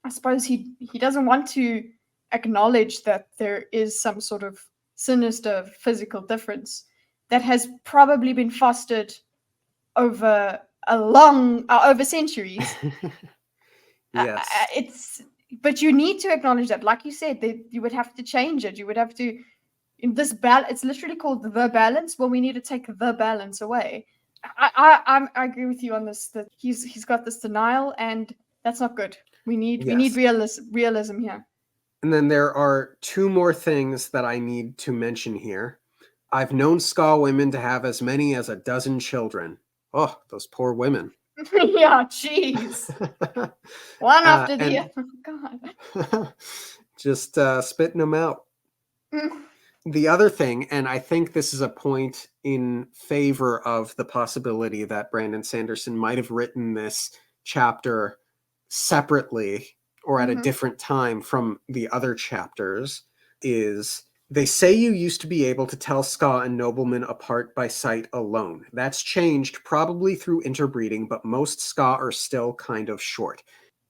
I suppose he doesn't want to acknowledge that there is some sort of sinister physical difference that has probably been fostered over over centuries. Yes. But you need to acknowledge that, like you said, that you would have to change it. You would have to, in this it's literally called the balance. Well, we need to take the balance away. I agree with you on this, that he's got this denial, and that's not good. We need realism here. And then there are two more things that I need to mention here. I've known Ska women to have as many as 12 children. Oh, those poor women. Yeah, jeez. One after the other. God. Just spitting them out. The other thing, and I think this is a point in favor of the possibility that Brandon Sanderson might have written this chapter separately or at a different time from the other chapters, is they say you used to be able to tell Ska and noblemen apart by sight alone. That's changed probably through interbreeding, but most Ska are still kind of short.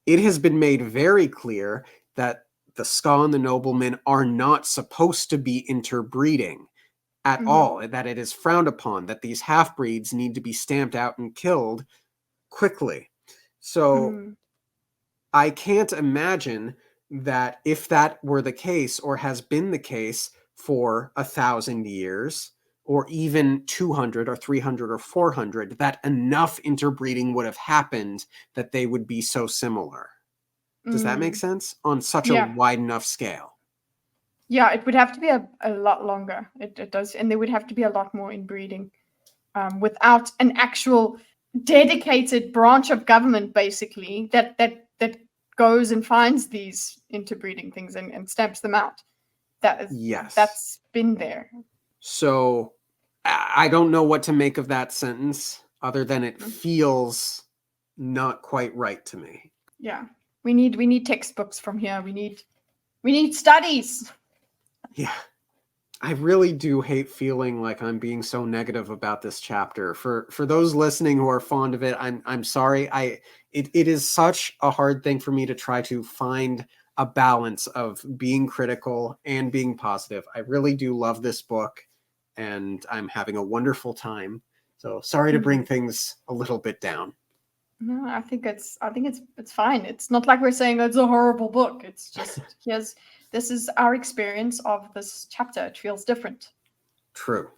It has been made very clear that the Ska and the noblemen are not supposed to be interbreeding at all, that it is frowned upon, that these half-breeds need to be stamped out and killed quickly. So I can't imagine that if that were the case, or has been the case for 1,000 years, or even 200 or 300 or 400, that enough interbreeding would have happened that they would be so similar. Does that make sense? On such a wide enough scale? Yeah, it would have to be a lot longer. It does. And there would have to be a lot more inbreeding without an actual dedicated branch of government, basically, that goes and finds these interbreeding things and stamps them out. That's been there. So I don't know what to make of that sentence, other than it feels not quite right to me. Yeah. We need textbooks from here. We need studies. Yeah. I really do hate feeling like I'm being so negative about this chapter. For those listening who are fond of it, I'm sorry. It is such a hard thing for me to try to find a balance of being critical and being positive. I really do love this book, and I'm having a wonderful time. So sorry to bring things a little bit down. No, I think it's fine. It's not like we're saying it's a horrible book. It's just this is our experience of this chapter. It feels different. True.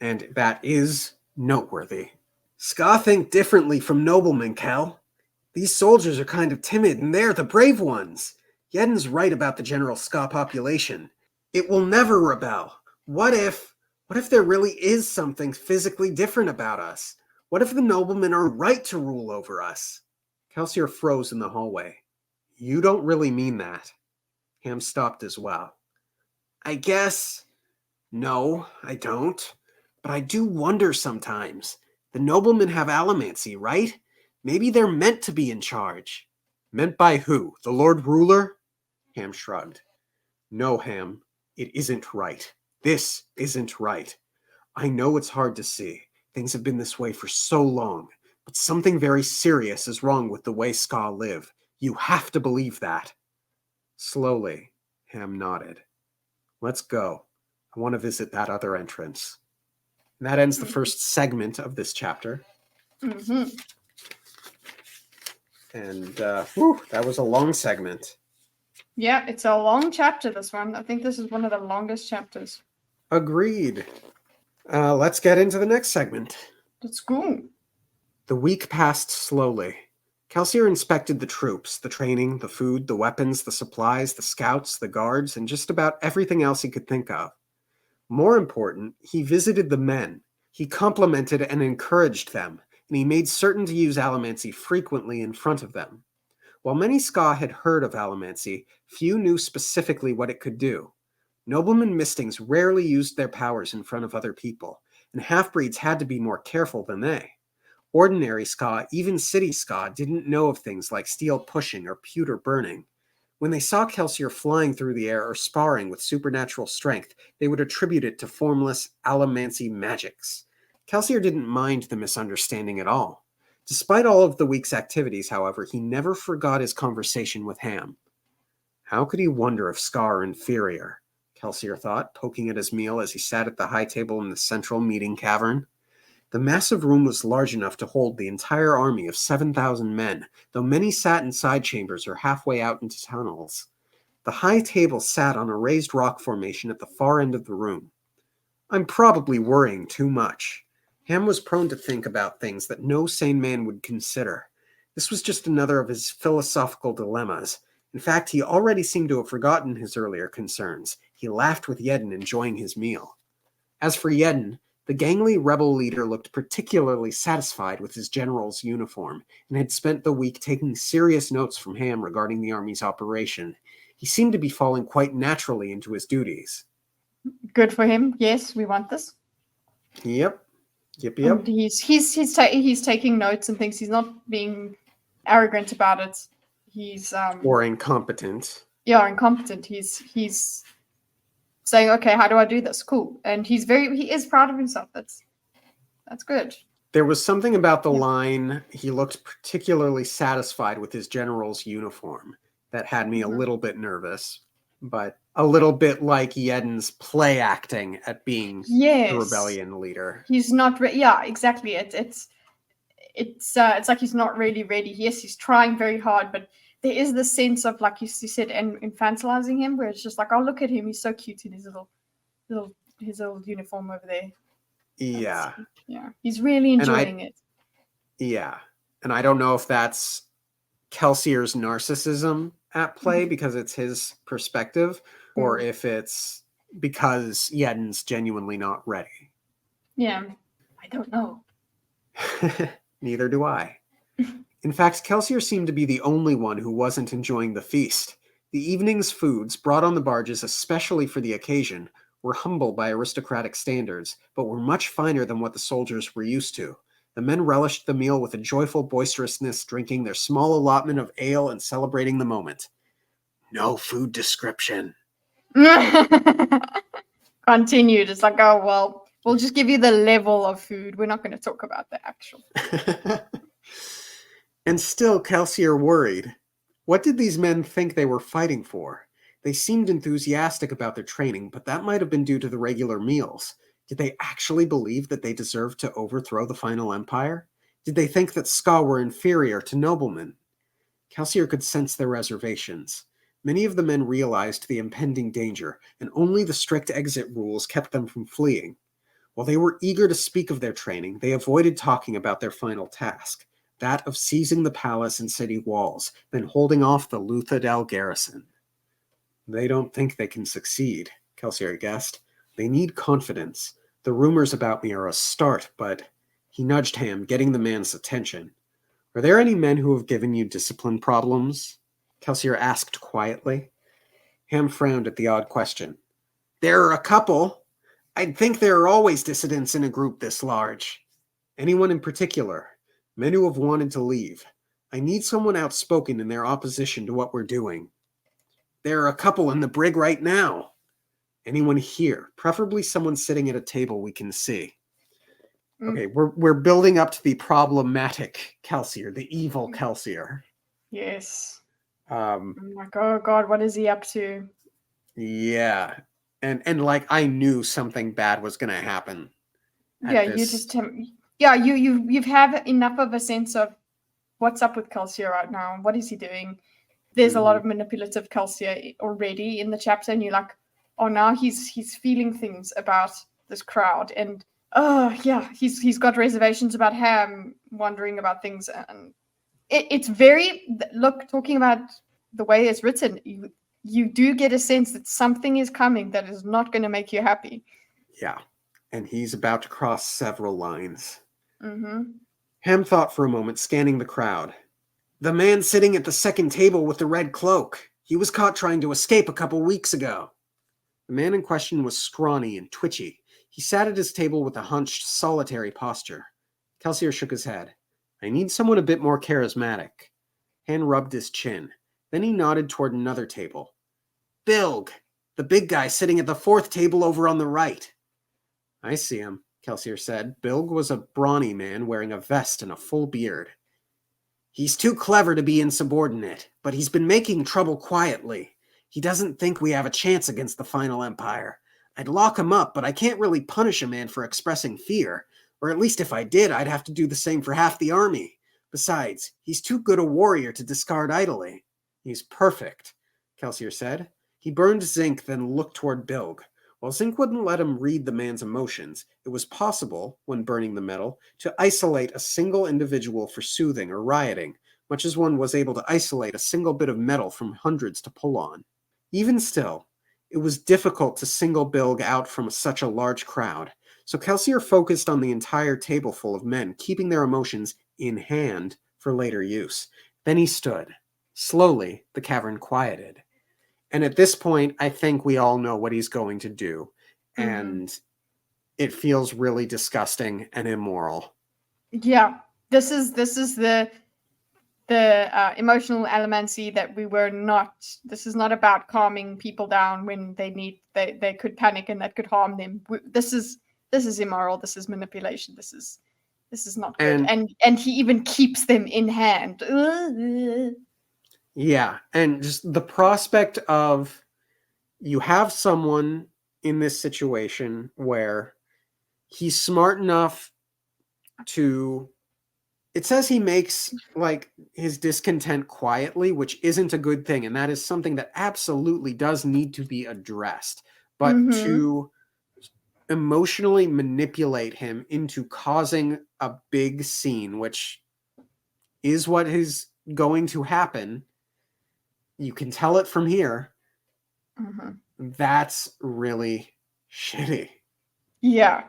And that is noteworthy. Ska think differently from noblemen, Kel. These soldiers are kind of timid, and they're the brave ones. Yedden's right about the general Ska population. It will never rebel. What if there really is something physically different about us? What if the noblemen are right to rule over us? Kelsier froze in the hallway. You don't really mean that. Ham stopped as well. I guess... No, I don't. But I do wonder sometimes. The noblemen have allomancy, right? Maybe they're meant to be in charge. Meant by who? The Lord Ruler? Ham shrugged. No, Ham. It isn't right. This isn't right. I know it's hard to see. Things have been this way for so long, but something very serious is wrong with the way Ska live. You have to believe that. Slowly, Ham nodded. Let's go. I want to visit that other entrance. And that ends the first segment of this chapter. And that was a long segment. Yeah, it's a long chapter, this one. I think this is one of the longest chapters. Agreed. Let's get into the next segment. Let's go. The week passed slowly. Kelsier inspected the troops, the training, the food, the weapons, the supplies, the scouts, the guards, and just about everything else he could think of. More important, he visited the men. He complimented and encouraged them, and he made certain to use allomancy frequently in front of them. While many Ska had heard of allomancy, few knew specifically what it could do. Noblemen Mistings rarely used their powers in front of other people, and half-breeds had to be more careful than they. Ordinary Ska, even city Ska, didn't know of things like steel pushing or pewter burning. When they saw Kelsier flying through the air or sparring with supernatural strength, they would attribute it to formless allomancy magics. Kelsier didn't mind the misunderstanding at all. Despite all of the week's activities, however, he never forgot his conversation with Ham. How could he wonder if Ska are inferior? Kelsier thought, poking at his meal as he sat at the high table in the central meeting cavern. The massive room was large enough to hold the entire army of 7,000 men, though many sat in side chambers or halfway out into tunnels. The high table sat on a raised rock formation at the far end of the room. I'm probably worrying too much. Ham was prone to think about things that no sane man would consider. This was just another of his philosophical dilemmas. In fact, he already seemed to have forgotten his earlier concerns. He laughed with Yedden, enjoying his meal. As for Yedden, the gangly rebel leader looked particularly satisfied with his general's uniform and had spent the week taking serious notes from Ham regarding the army's operation. He seemed to be falling quite naturally into his duties. Good for him. Yes, we want this. Yep. Yep. And he's taking notes and things. He's not being arrogant about it. He's Or incompetent. Yeah, incompetent. He's saying, okay, how do I do this? Cool. And he is proud of himself. That's good. There was something about the line, he looked particularly satisfied with his general's uniform, that had me a little bit nervous, but a little bit like Yedden's play acting at being the rebellion leader. He's not yeah, exactly. It's like he's not really ready. Yes, he's trying very hard, but there is this sense of, like you said, and infantilizing him, where it's just like, oh, look at him, he's so cute in his little uniform over there. Yeah. Yeah, he's really enjoying it. Yeah, and I don't know if that's Kelsier's narcissism at play because it's his perspective, or if it's because Yedden's genuinely not ready. Yeah, I don't know. Neither do I. In fact, Kelsier seemed to be the only one who wasn't enjoying the feast. The evening's foods, brought on the barges especially for the occasion, were humble by aristocratic standards, but were much finer than what the soldiers were used to. The men relished the meal with a joyful boisterousness, drinking their small allotment of ale and celebrating the moment. No food description. Continued. It's like, oh, well, we'll just give you the level of food. We're not going to talk about the actual. And still, Kelsier worried. What did these men think they were fighting for? They seemed enthusiastic about their training, but that might have been due to the regular meals. Did they actually believe that they deserved to overthrow the final empire? Did they think that Ska were inferior to noblemen? Kelsier could sense their reservations. Many of the men realized the impending danger, and only the strict exit rules kept them from fleeing. While they were eager to speak of their training, they avoided talking about their final task, that of seizing the palace and city walls, then holding off the Luthadel garrison. They don't think they can succeed, Kelsier guessed. They need confidence. The rumors about me are a start, but... He nudged Ham, getting the man's attention. Are there any men who have given you discipline problems? Kelsier asked quietly. Ham frowned at the odd question. There are a couple. I'd think there are always dissidents in a group this large. Anyone in particular? Men who have wanted to leave. I need someone outspoken in their opposition to what we're doing. There are a couple in the brig right now. Anyone here? Preferably someone sitting at a table we can see. Okay, we're building up to the problematic Kelsier, the evil Kelsier. Yes. I'm like, oh God, what is he up to? Yeah. And like I knew something bad was gonna happen. Yeah, you've have enough of a sense of what's up with Kelsier right now. What is he doing? there's a lot of manipulative Kelsier already in the chapter, and you're like, oh, now he's feeling things about this crowd, and he's got reservations about Ham, wondering about things, and it's very talking about the way it's written, you do get a sense that something is coming that is not going to make you happy. Yeah, and he's about to cross several lines. Mm-hmm. Ham thought for a moment, scanning the crowd. The man sitting at the second table with the red cloak. He was caught trying to escape a couple weeks ago. The man in question was scrawny and twitchy. He sat at his table with a hunched, solitary posture. Kelsier shook his head. I need someone a bit more charismatic. Han rubbed his chin. Then he nodded toward another table. Bilg, the big guy sitting at the fourth table over on the right. I see him, Kelsier said. Bilg was a brawny man wearing a vest and a full beard. He's too clever to be insubordinate, but he's been making trouble quietly. He doesn't think we have a chance against the Final Empire. I'd lock him up, but I can't really punish a man for expressing fear. Or at least if I did, I'd have to do the same for half the army. Besides, he's too good a warrior to discard idly. He's perfect, Kelsier said. He burned zinc, then looked toward Bilg. While zinc wouldn't let him read the man's emotions, it was possible, when burning the metal, to isolate a single individual for soothing or rioting, much as one was able to isolate a single bit of metal from hundreds to pull on. Even still, it was difficult to single Bilg out from such a large crowd, so Kelsier focused on the entire table full of men, keeping their emotions in hand for later use. Then he stood. Slowly, the cavern quieted. And at this point, I think we all know what he's going to do. And it feels really disgusting and immoral. Yeah, this is the emotional elemency that we were not. This is not about calming people down when they could panic and that could harm them. This is immoral. This is manipulation. This is not good. And he even keeps them in hand. Yeah, and just the prospect of you have someone in this situation where he's smart enough to, it says he makes like his discontent quietly, which isn't a good thing, and that is something that absolutely does need to be addressed. But to emotionally manipulate him into causing a big scene, which is what is going to happen, you can tell it from here. That's really shitty. Yeah,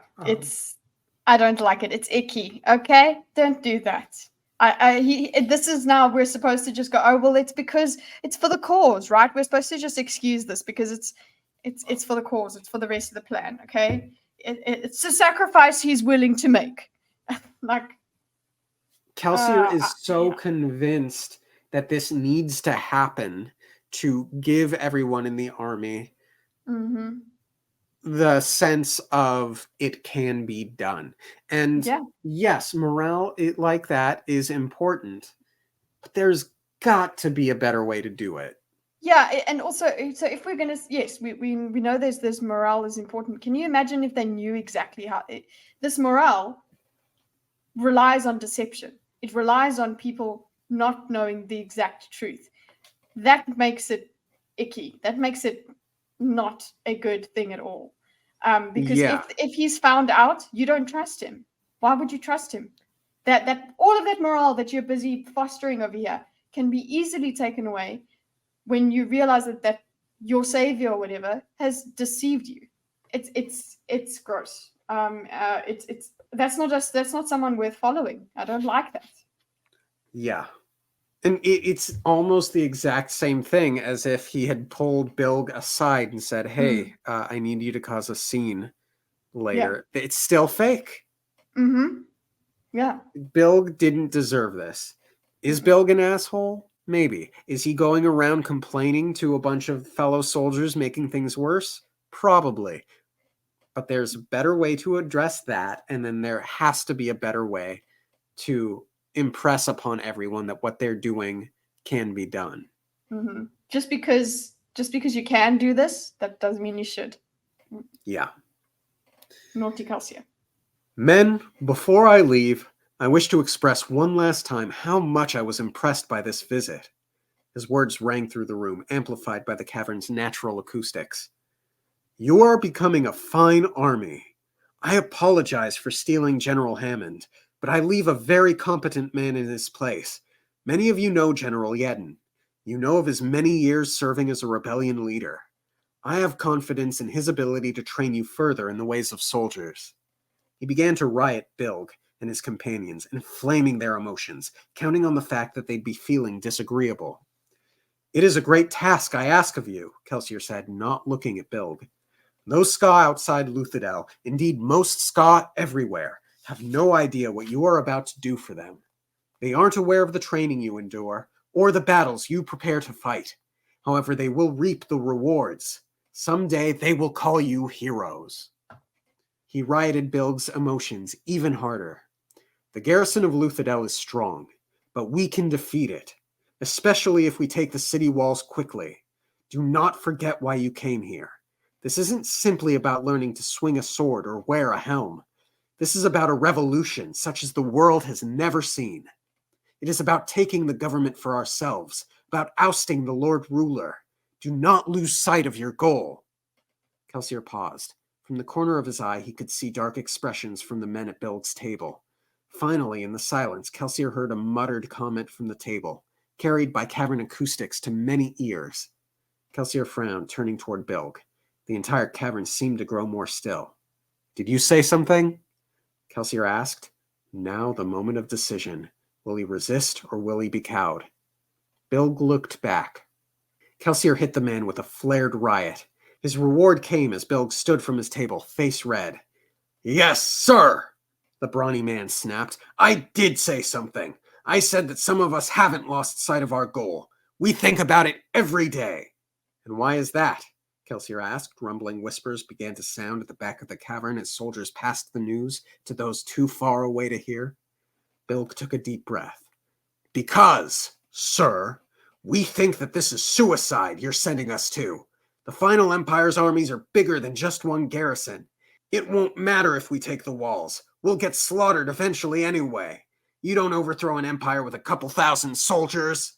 I don't like it. It's icky. Okay, don't do that. This is now we're supposed to just go, oh well, it's because it's for the cause, right? We're supposed to just excuse this because it's for the cause. It's for the rest of the plan. Okay, it's a sacrifice he's willing to make. Like Kelsier is so convinced that this needs to happen to give everyone in the army the sense of it can be done. And yes, morale like that is important, but there's got to be a better way to do it. Yeah, and also, so if we're gonna, yes, we know this morale is important. Can you imagine if they knew exactly how this morale relies on deception? It relies on people not knowing the exact truth. That makes it icky. That makes it not a good thing at all. Because if he's found out, you don't trust him. Why would you trust him? That all of that morale that you're busy fostering over here can be easily taken away when you realize that your savior or whatever has deceived you. It's gross. That's not someone worth following. I don't like that. Yeah. And it's almost the exact same thing as if he had pulled Bilg aside and said, hey, I need you to cause a scene later. Yeah. It's still fake. Yeah. Bilg didn't deserve this. Is Bilg an asshole? Maybe. Is he going around complaining to a bunch of fellow soldiers, making things worse? Probably. But there's a better way to address that, and then there has to be a better way to impress upon everyone that what they're doing can be done. Just because you can do this, that doesn't mean you should. Yeah. Naughty Kelsier. Men, before I leave, I wish to express one last time how much I was impressed by this visit. His words rang through the room, amplified by the cavern's natural acoustics. You are becoming a fine army. I apologize for stealing General Hammond, but I leave a very competent man in his place. Many of you know General Yedden. You know of his many years serving as a rebellion leader. I have confidence in his ability to train you further in the ways of soldiers. He began to riot Bilg and his companions, inflaming their emotions, counting on the fact that they'd be feeling disagreeable. It is a great task I ask of you, Kelsier said, not looking at Bilg. Those Ska outside Luthadel, indeed most Ska everywhere, have no idea what you are about to do for them. They aren't aware of the training you endure, or the battles you prepare to fight. However, they will reap the rewards. Someday they will call you heroes. He rioted Bilg's emotions even harder. The garrison of Luthadel is strong, but we can defeat it, especially if we take the city walls quickly. Do not forget why you came here. This isn't simply about learning to swing a sword or wear a helm. This is about a revolution such as the world has never seen. It is about taking the government for ourselves, about ousting the Lord Ruler. Do not lose sight of your goal. Kelsier paused. From the corner of his eye, he could see dark expressions from the men at Bilg's table. Finally, in the silence, Kelsier heard a muttered comment from the table, carried by cavern acoustics to many ears. Kelsier frowned, turning toward Bilg. The entire cavern seemed to grow more still. Did you say something? Kelsier asked. Now the moment of decision. Will he resist or will he be cowed? Bilg looked back. Kelsier hit the man with a flared riot. His reward came as Bilg stood from his table, face red. Yes, sir, the brawny man snapped. I did say something. I said that some of us haven't lost sight of our goal. We think about it every day. And why is that? Kelsier asked. Rumbling whispers began to sound at the back of the cavern as soldiers passed the news to those too far away to hear. Bilg took a deep breath. Because, sir, we think that this is suicide you're sending us to. The final Empire's armies are bigger than just one garrison. It won't matter if we take the walls. We'll get slaughtered eventually anyway. You don't overthrow an empire with a couple thousand soldiers.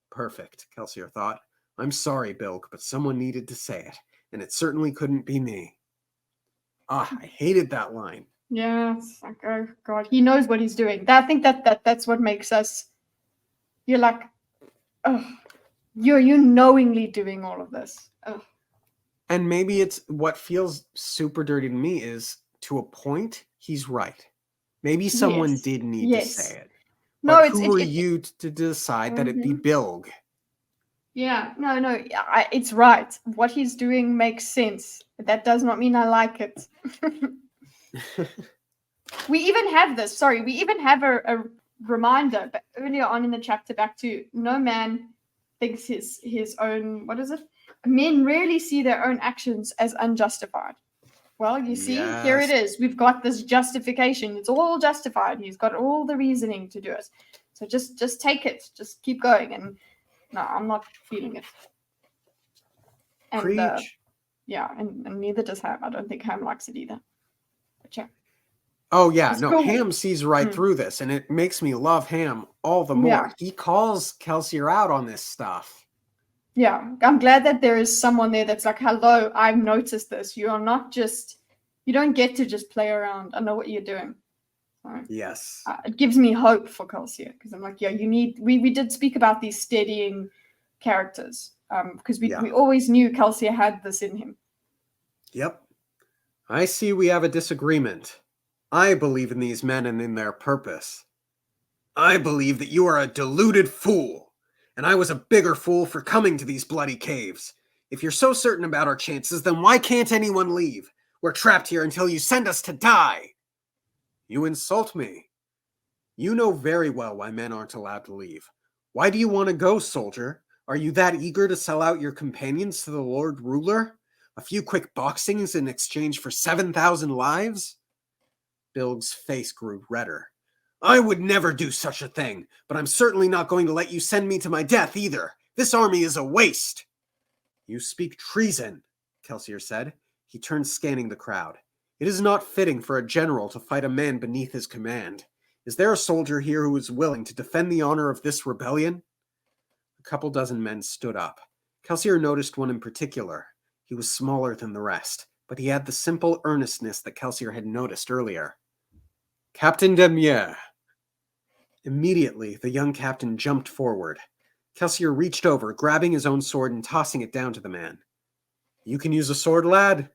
Perfect, Kelsier thought. I'm sorry, Bilg, but someone needed to say it, and it certainly couldn't be me. I hated that line. Yeah, it's like, oh god, he knows what he's doing. I think that's what makes us. You're like, oh, you're knowingly doing all of this. Oh. And maybe it's what feels super dirty to me is, to a point, he's right. Maybe someone did need to say it. But no, who are you to decide that it be Bilg? Yeah, no, it's right. What he's doing makes sense. But that does not mean I like it. We even have this. We even have a reminder earlier on in the chapter back to no man thinks his own. What is it? Men rarely see their own actions as unjustified. Well, you see, here it is. We've got this justification. It's all justified. He's got all the reasoning to do it. So just take it. Just keep going. And no, I'm not feeling it. And Preach. And neither does Ham. I don't think Ham likes it either. But yeah. Oh yeah, no, Ham sees right through this, and it makes me love Ham all the more. Yeah. He calls Kelsier out on this stuff. Yeah, I'm glad that there is someone there that's like, hello, I've noticed this. You are not just, you don't get to just play around. I know what you're doing. So, yes. It gives me hope for Kelsier, because I'm like, yeah, you need, we did speak about these steadying characters, because we always knew Kelsier had this in him. Yep. I see we have a disagreement. I believe in these men and in their purpose. I believe that you are a deluded fool, and I was a bigger fool for coming to these bloody caves. If you're so certain about our chances, then why can't anyone leave? We're trapped here until you send us to die. You insult me. You know very well why men aren't allowed to leave. Why do you want to go, soldier? Are you that eager to sell out your companions to the Lord Ruler? A few quick boxings in exchange for 7,000 lives? Bilg's face grew redder. I would never do such a thing, but I'm certainly not going to let you send me to my death either. This army is a waste. You speak treason, Kelsier said. He turned, scanning the crowd. It is not fitting for a general to fight a man beneath his command. Is there a soldier here who is willing to defend the honor of this rebellion? A couple dozen men stood up. Kelsier noticed one in particular. He was smaller than the rest, but he had the simple earnestness that Kelsier had noticed earlier. Captain Demier. Immediately, the young captain jumped forward. Kelsier reached over, grabbing his own sword and tossing it down to the man. You can use a sword, lad?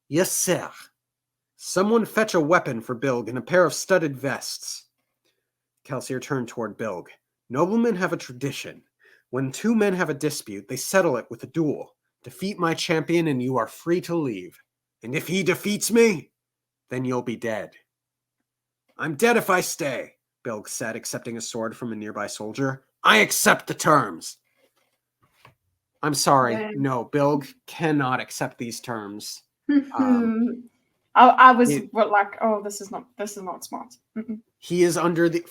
Yes, sir. Someone fetch a weapon for Bilg and a pair of studded vests. Kelsier turned toward Bilg. Noblemen have a tradition. When two men have a dispute, they settle it with a duel. Defeat my champion and you are free to leave. And if he defeats me, then you'll be dead. I'm dead if I stay, Bilg said, accepting a sword from a nearby soldier. I accept the terms. I'm sorry. Yeah. No, Bilg cannot accept these terms. I was like, oh, this is not smart. He is under the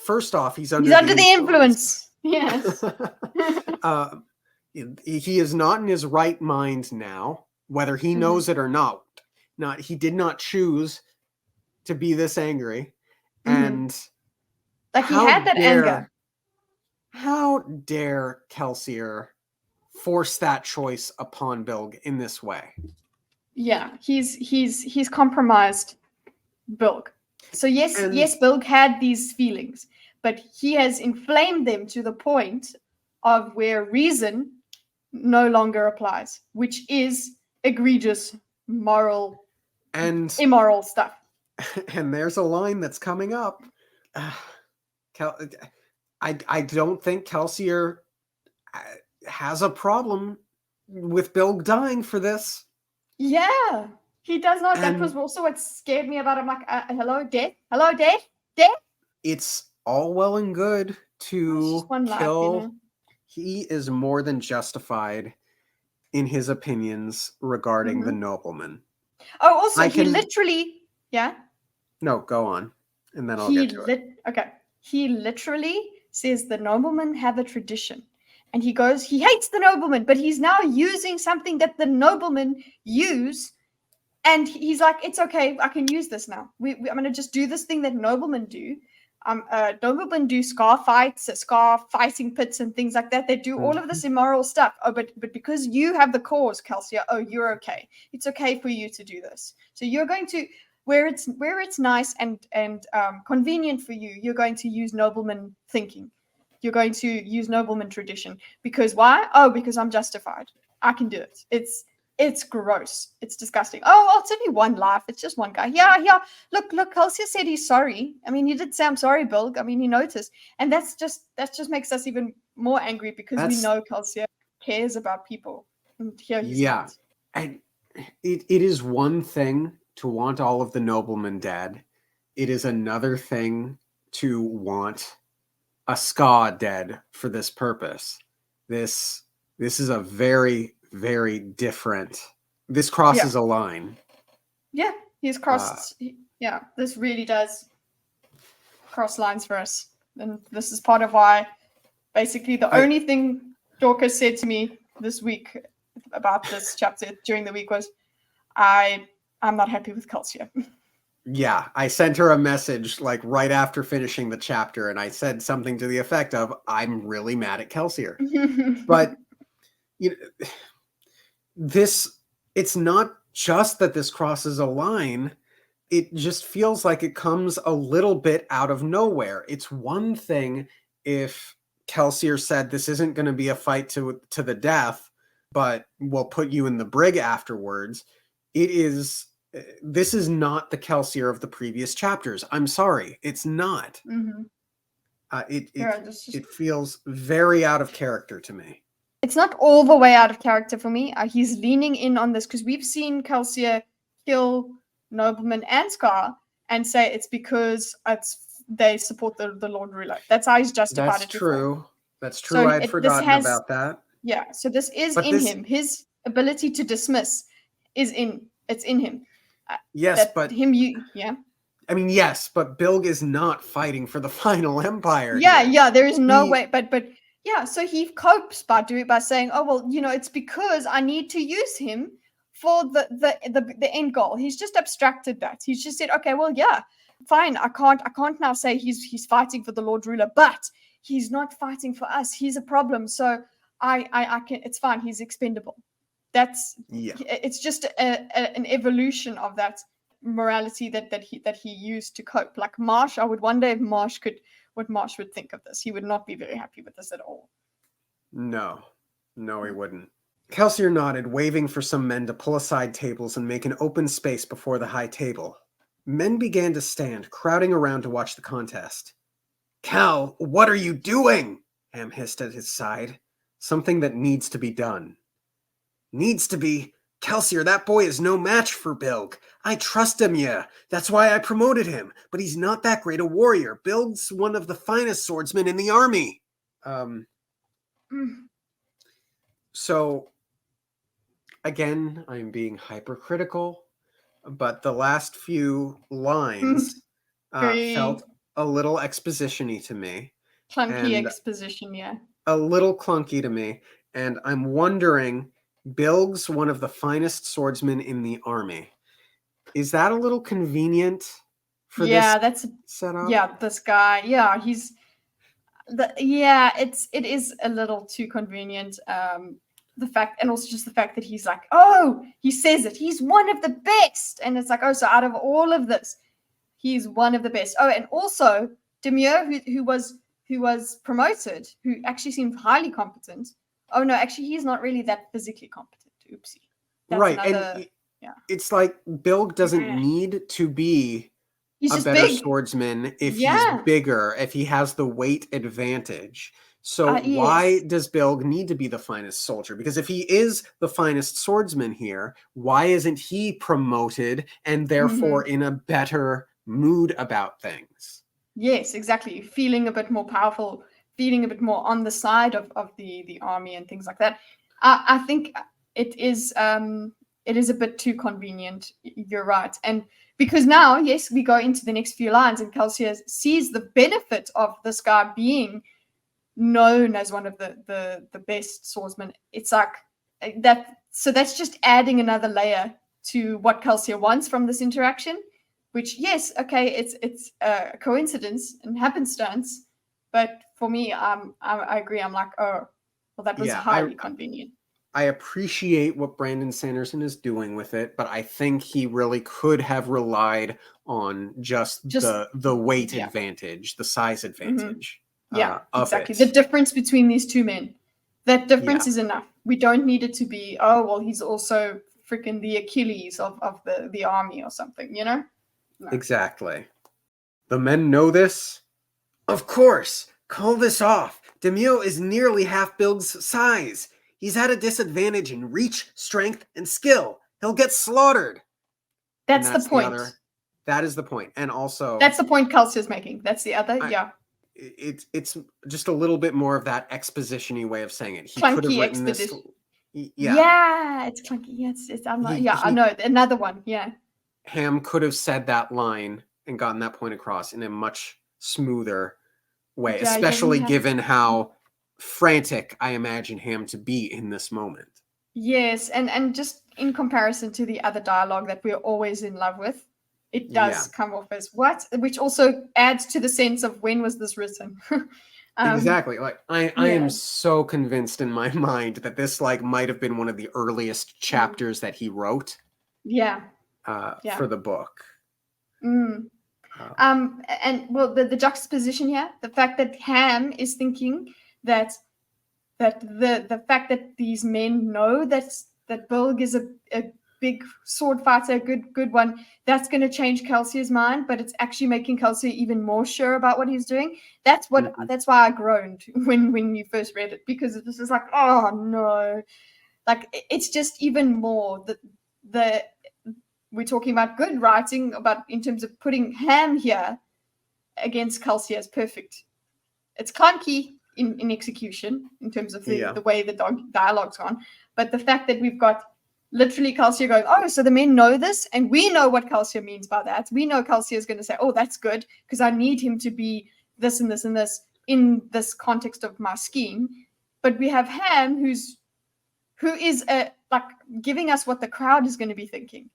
he's under the influence. Yes. He is not in his right mind now, whether he knows it or not. He did not choose to be this angry. And like he had that anger. How dare Kelsier force that choice upon Bilg in this way? Yeah, he's compromised Bilg. So yes, Bilg had these feelings, but he has inflamed them to the point of where reason no longer applies, which is egregious moral and immoral stuff. And there's a line that's coming up. I don't think Kelsier has a problem with Bilg dying for this. Yeah, he does not. That was also what scared me about him. Like, hello, death? Hello, death? Death? It's all well and good to kill. Life, He is more than justified in his opinions regarding the nobleman. Oh, also, he literally... Yeah? No, go on. And then I'll get to it. Okay. He literally says the noblemen have a tradition. And he hates the noblemen, but he's now using something that the noblemen use. And he's like, it's okay, I can use this now. I'm going to just do this thing that noblemen do. Noblemen do scar fighting pits and things like that. They do all of this immoral stuff. Oh, but because you have the cause, Kelsier, you're okay. It's okay for you to do this. So you're going to... Where it's nice and convenient for you, you're going to use nobleman thinking. You're going to use nobleman tradition. Because why? Oh, because I'm justified. I can do it. It's gross. It's disgusting. Oh, well, it's only one life. It's just one guy. Yeah. Look, Kelsier said he's sorry. I mean, he did say, I'm sorry, Bilg. I mean, he noticed. And that just makes us even more angry because we know Kelsier cares about people. And here he's not. And it is one thing to want all of the noblemen dead. It is another thing to want a ska dead for this purpose. This is a very, very different... This crosses a line. Yeah, he's crossed... this really does cross lines for us. And this is part of why, basically, the only thing Dorkus said to me this week about this chapter during the week was, I'm not happy with Kelsier. Yeah, I sent her a message like right after finishing the chapter, and I said something to the effect of, I'm really mad at Kelsier. But it's not just that this crosses a line. It just feels like it comes a little bit out of nowhere. It's one thing if Kelsier said this isn't going to be a fight to the death, but we'll put you in the brig afterwards. This is not the Kelsier of the previous chapters. I'm sorry, it's not. It feels very out of character to me. It's not all the way out of character for me. He's leaning in on this because we've seen Kelsier kill noblemen and Scar and say it's because they support the Lord Ruler. That's how he's justified it. That's true. So I'd forgotten about that. Yeah, so this is him. His ability to dismiss is in him. Yes, but I mean, yes, but Bilg is not fighting for the final empire. Yeah, there is no way. But so he copes by saying, oh well, it's because I need to use him for the end goal. He's just abstracted that. He's just said, okay, well, yeah, fine, I can't now say he's fighting for the Lord Ruler, but he's not fighting for us. He's a problem. So I can, it's fine. He's expendable. It's just an evolution of that morality that he used to cope. Like Marsh, I would wonder if what Marsh would think of this. He would not be very happy with this at all. No, he wouldn't. Kelsier nodded, waving for some men to pull aside tables and make an open space before the high table. Men began to stand, crowding around to watch the contest. Cal, what are you doing? Ham hissed at his side. Something that needs to be done. Needs to be? Kelsier, that boy is no match for Bilg. I trust him, yeah. That's why I promoted him. But he's not that great a warrior. Bilg's one of the finest swordsmen in the army. So, again, I'm being hypercritical, but the last few lines felt a little exposition-y to me. Clunky exposition, yeah. A little clunky to me. And I'm wondering, Bilg's one of the finest swordsmen in the army. Is that a little convenient for this setup? Yeah, this guy. Yeah, it is a little too convenient. The fact, and also just the fact that he's like, oh, he says it, he's one of the best. And it's like, oh, so out of all of this, he's one of the best. Oh, and also Demure, who was promoted, who actually seemed highly competent. Oh no, actually he's not really that physically competent. Oopsie. That's right. And it's like Bilg doesn't need to be a better swordsman if he's bigger, if he has the weight advantage. So why does Bilg need to be the finest soldier? Because if he is the finest swordsman here, why isn't he promoted and therefore in a better mood about things? Yes, exactly. Feeling a bit more powerful, feeling a bit more on the side of the army and things like that. I think it is a bit too convenient. You're right. And because now, yes, we go into the next few lines and Kelsier sees the benefit of this guy being known as one of the best swordsmen. It's like that. So that's just adding another layer to what Kelsier wants from this interaction, which, yes, okay, it's a coincidence and happenstance. But for me, I agree. I'm like, oh, well, that was highly convenient. I appreciate what Brandon Sanderson is doing with it, but I think he really could have relied on just the weight advantage, the size advantage. Yeah, exactly. The difference between these two men. That difference is enough. We don't need it to be, oh, well, he's also freaking the Achilles of the army or something, you know? No. Exactly. The men know this? Of course. Call this off. Demure is nearly half Bilg's size. He's at a disadvantage in reach, strength, and skill. He'll get slaughtered. That's the point. That is the point. And also... That's the point Kelsier's making. That's the other, It's just a little bit more of that exposition-y way of saying it. He clunky could have written this... Yeah, it's clunky. Yes, I know. Another one, yeah. Ham could have said that line and gotten that point across in a much smoother way, especially given how frantic I imagine Ham to be in this moment. Yes, and just in comparison to the other dialogue that we're always in love with, it does come off as what, which also adds to the sense of when was this written. Exactly. Like I am so convinced in my mind that this might have been one of the earliest chapters that he wrote. For the book. And well, the juxtaposition here, the fact that Ham is thinking that the fact that these men know that Bilg is a big sword fighter, a good one, that's going to change Kelsier's mind, but it's actually making Kelsier even more sure about what he's doing. That's why I groaned when you first read it, because it was just like, oh no, like it's just even more the we're talking about good writing about in terms of putting Ham here against Kelsier is perfect. It's clunky in execution in terms of the way the dialogue's gone, but the fact that we've got literally Kelsier going, oh, so the men know this, and we know what Kelsier means by that. We know Kelsier is going to say, oh, that's good, because I need him to be this and this and this in this context of my scheme. But we have Ham, who is like giving us what the crowd is going to be thinking.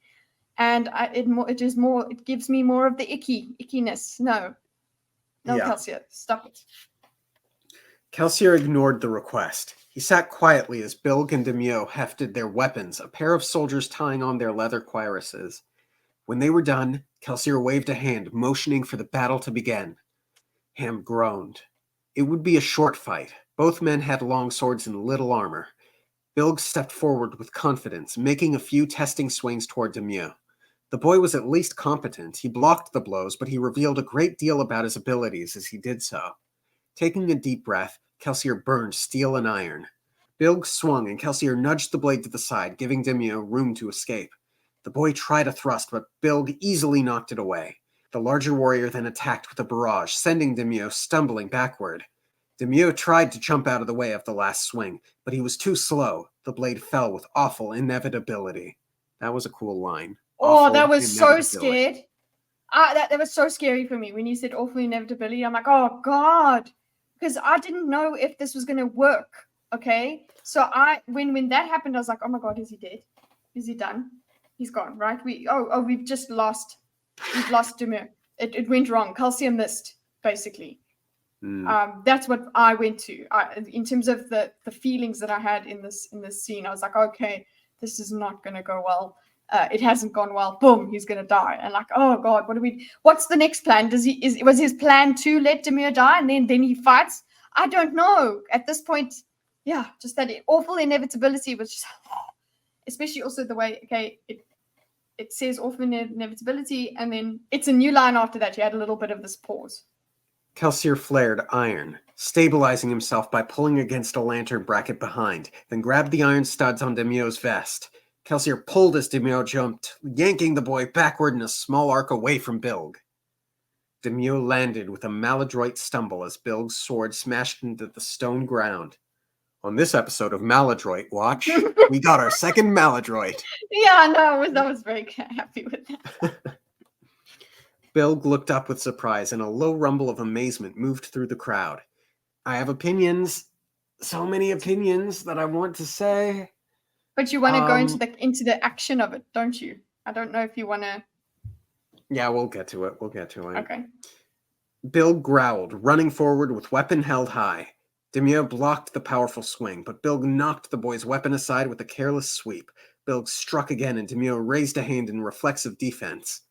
and it gives me more of the ickiness. No, Yeah. Kelsier, stop it. Kelsier ignored the request. He sat quietly as Bilg and Demio hefted their weapons, a pair of soldiers tying on their leather cuirasses. When they were done, Kelsier waved a hand, motioning for the battle to begin. Ham groaned. It would be a short fight. Both men had long swords and little armor. Bilg stepped forward with confidence, making a few testing swings toward Demio. The boy was at least competent. He blocked the blows, but he revealed a great deal about his abilities as he did so. Taking a deep breath, Kelsier burned steel and iron. Bilg swung, and Kelsier nudged the blade to the side, giving Demio room to escape. The boy tried a thrust, but Bilg easily knocked it away. The larger warrior then attacked with a barrage, sending Demio stumbling backward. Demio tried to jump out of the way of the last swing, but he was too slow. The blade fell with awful inevitability. That was a cool line. Oh, Awful that was so inevitability. scared. That was so scary for me when you said awful inevitability. I'm like, oh God, because I didn't know if this was gonna work. Okay, so when that happened, I was like, oh my God, is he dead? Is he done? He's gone, right? We've just lost. We've lost Demir. It went wrong. Kelsier missed, basically. That's what I went to. In terms of the feelings that I had in this scene, I was like, okay, this is not gonna go well. It hasn't gone well. Boom, he's gonna die. And like, oh God, what's the next plan? Was his plan to let Demir die and then he fights? I don't know. At this point, yeah, just that awful inevitability was just, especially also the way, okay, it says awful inevitability, and then it's a new line after that. You had a little bit of this pause. Kelsier flared iron, stabilizing himself by pulling against a lantern bracket behind, then grabbed the iron studs on Demio's vest. Kelsier pulled as Demio jumped, yanking the boy backward in a small arc away from Bilg. Demio landed with a maladroit stumble as Bilg's sword smashed into the stone ground. On this episode of Maladroit Watch, we got our second maladroit. Yeah, no, I was very happy with that. Bilg looked up with surprise, and a low rumble of amazement moved through the crowd. I have opinions, so many opinions that I want to say. But you want to go into the action of it, don't you? I don't know if you want to. Yeah, we'll get to it. Okay. Bilg growled, running forward with weapon held high. Demio blocked the powerful swing, but Bilg knocked the boy's weapon aside with a careless sweep. Bilg struck again, and Demio raised a hand in reflexive defense.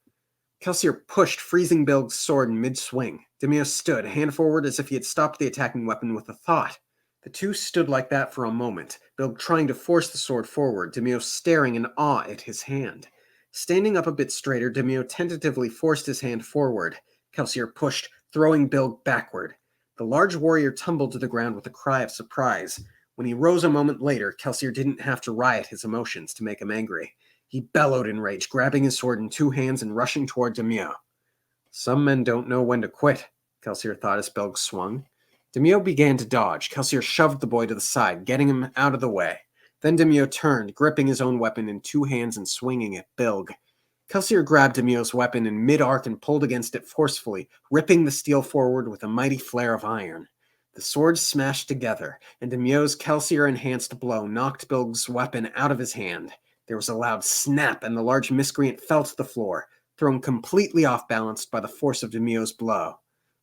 Kelsier pushed, freezing Bilg's sword in mid-swing. Demio stood, hand forward as if he had stopped the attacking weapon with a thought. The two stood like that for a moment, Bilg trying to force the sword forward, Demio staring in awe at his hand. Standing up a bit straighter, Demio tentatively forced his hand forward. Kelsier pushed, throwing Bilg backward. The large warrior tumbled to the ground with a cry of surprise. When he rose a moment later, Kelsier didn't have to riot his emotions to make him angry. He bellowed in rage, grabbing his sword in two hands and rushing toward Demio. Some men don't know when to quit, Kelsier thought as Bilg swung. Demio began to dodge. Kelsier shoved the boy to the side, getting him out of the way. Then Demio turned, gripping his own weapon in two hands and swinging at Bilg. Kelsier grabbed Demio's weapon in mid-arc and pulled against it forcefully, ripping the steel forward with a mighty flare of iron. The swords smashed together, and Demio's Kelsier-enhanced blow knocked Bilg's weapon out of his hand. There was a loud snap, and the large miscreant fell to the floor, thrown completely off-balanced by the force of Demio's blow.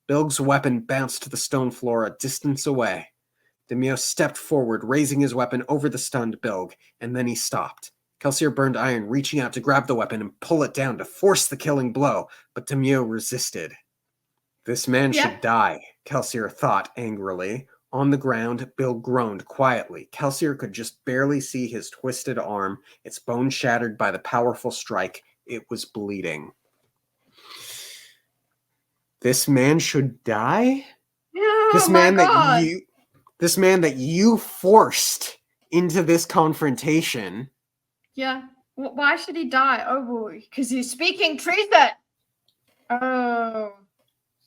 Bilg's weapon bounced to the stone floor a distance away. Demio stepped forward, raising his weapon over the stunned Bilg, and then he stopped. Kelsier burned iron, reaching out to grab the weapon and pull it down to force the killing blow, but Demio resisted. This man should die, Kelsier thought angrily. On the ground, Bilg groaned quietly. Kelsier could just barely see his twisted arm, its bone shattered by the powerful strike. It was bleeding. This man should die? This man that you forced into this confrontation. Yeah. Why should he die? Oh boy, because he's speaking treason. Oh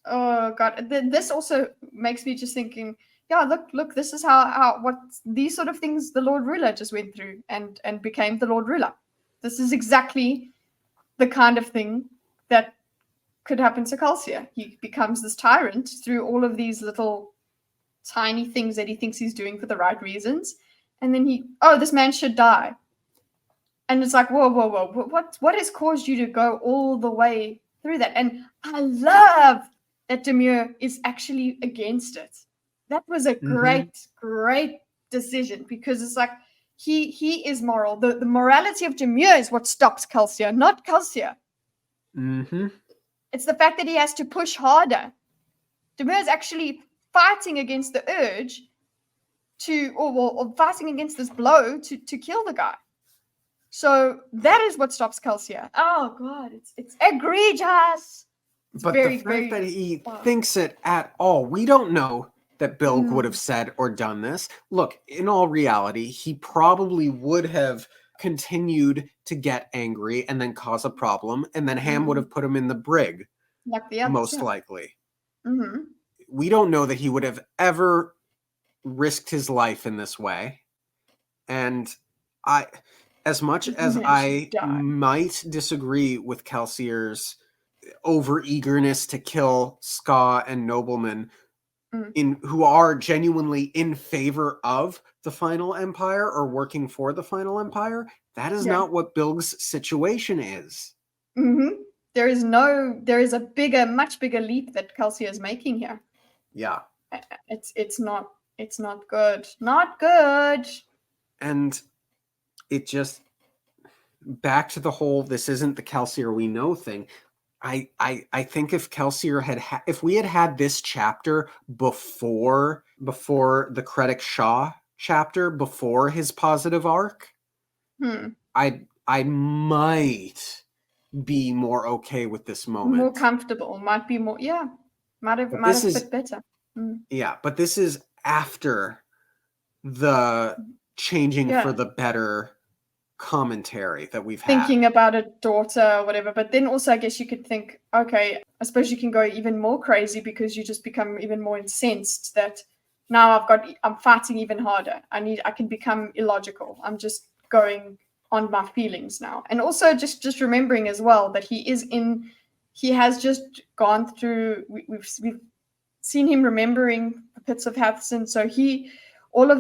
God. This also makes me just thinking. Yeah, look. This is how what these sort of things the Lord Ruler just went through and became the Lord Ruler. This is exactly the kind of thing that could happen to Kelsier. He becomes this tyrant through all of these little tiny things that he thinks he's doing for the right reasons, and then this man should die. And it's like, whoa, whoa, whoa. What has caused you to go all the way through that? And I love that Demure is actually against it. That was a great, great decision, because it's like he is moral. The morality of Demure is what stops Kelsier, not Kelsier. It's the fact that he has to push harder. Demure is actually fighting against the urge or fighting against this blow to kill the guy. So that is what stops Kelsier. Oh God, it's egregious. But the fact that he thinks it at all, we don't know that Bilge would have said or done this. Look, in all reality, he probably would have continued to get angry and then cause a problem, and then Ham would have put him in the brig, like the others, most likely. We don't know that he would have ever risked his life in this way. And as much as I might disagree with Kelsier's over-eagerness to kill Ska and Nobleman, who are genuinely in favor of the Final Empire or working for the Final Empire, that is not what Bilge's situation is. There is a much bigger leap that Kelsier is making here. Yeah. It's not good. Not good. And it just, back to the whole this isn't the Kelsier we know thing. I think if Kelsier if we had this chapter before the Krennic Shaw chapter, before his positive arc, I might be more okay with this moment. More comfortable. Might be more, might have fit better. Yeah, but this is after the changing for the better commentary that we've had. Thinking about a daughter or whatever, but then also I guess you could think, okay, I suppose you can go even more crazy because you just become even more incensed that now I'm fighting even harder. I can become illogical. I'm just going on my feelings now. And also just remembering as well that he has just gone through, we've seen him remembering the pits of Hathsin. So all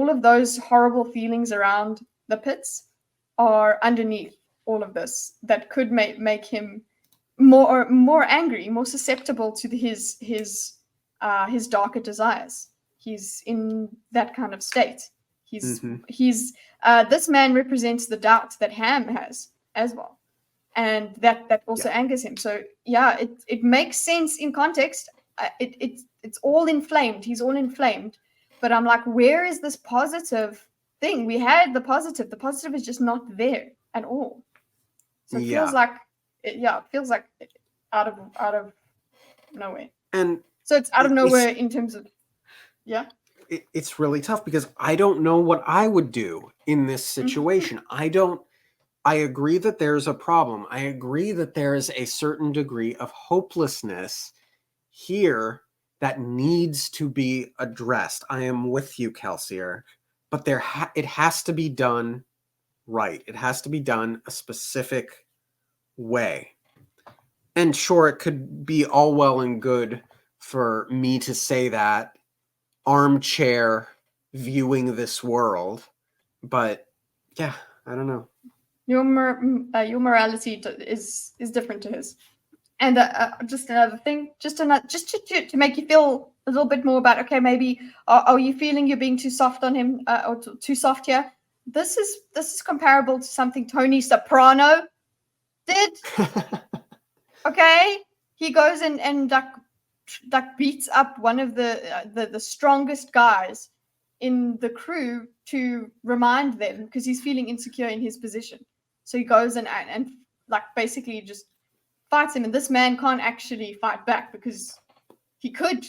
of those horrible feelings around the pits are underneath all of this that could make him more angry, more susceptible to his darker desires. He's in that kind of state. This man represents the doubt that Ham has as well, and that also angers him. So it makes sense in context. It's all inflamed. He's all inflamed, but I'm like, where is this positive thing? We had the positive. The positive is just not there at all. So it feels like out of nowhere. And so it's out of nowhere in terms of it's really tough because I don't know what I would do in this situation. I agree that there's a problem. I agree that there is a certain degree of hopelessness here that needs to be addressed. I am with you, Kelsier. But it has to be done right. It has to be done a specific way. And sure, it could be all well and good for me to say that, armchair viewing this world. But yeah, I don't know. Your morality is different to his. And just another thing, just to make you feel a little bit more about, okay, maybe are you feeling you're being too soft on him or too soft here? This is comparable to something Tony Soprano did. Okay, he goes and beats up one of the strongest guys in the crew to remind them, because he's feeling insecure in his position. So he goes and like basically just fights him, and this man can't actually fight back because he could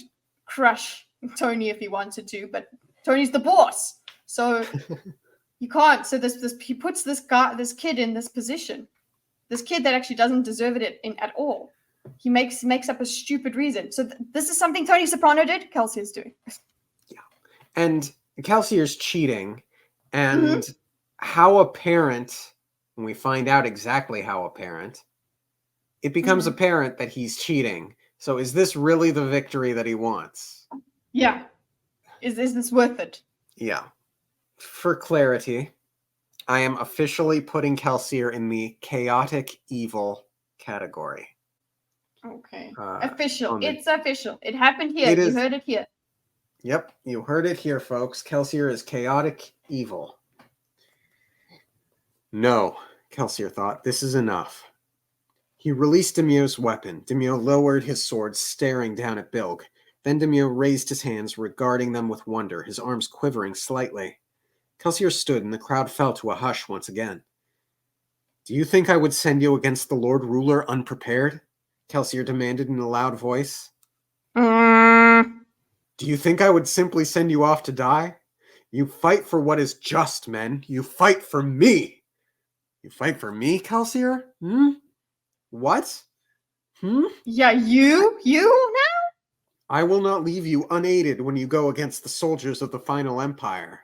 crush Tony if he wanted to, but Tony's the boss, so you can't. So he puts this kid in this position, this kid that actually doesn't deserve it at all. He makes up a stupid reason. So this is something Tony Soprano did. Kelsier's doing. Yeah, and Kelsier's cheating, and how apparent when we find out exactly how apparent. It becomes apparent that he's cheating. So is this really the victory that he wants? Yeah. Is this worth it? Yeah. For clarity, I am officially putting Kelsier in the chaotic evil category. Okay. Uh, Official. on the- It's official. It happened here. It You is- heard it here. Yep, you heard it here, folks. Kelsier is chaotic evil. No, Kelsier thought, this is enough. He released Demio's weapon. Demio lowered his sword, staring down at Bilg. Then Demio raised his hands, regarding them with wonder, his arms quivering slightly. Kelsier stood, and the crowd fell to a hush once again. Do you think I would send you against the Lord Ruler unprepared? Kelsier demanded in a loud voice. Do you think I would simply send you off to die? You fight for what is just, men. You fight for me. You fight for me, Kelsier? What? Yeah, you now? I will not leave you unaided when you go against the soldiers of the final empire.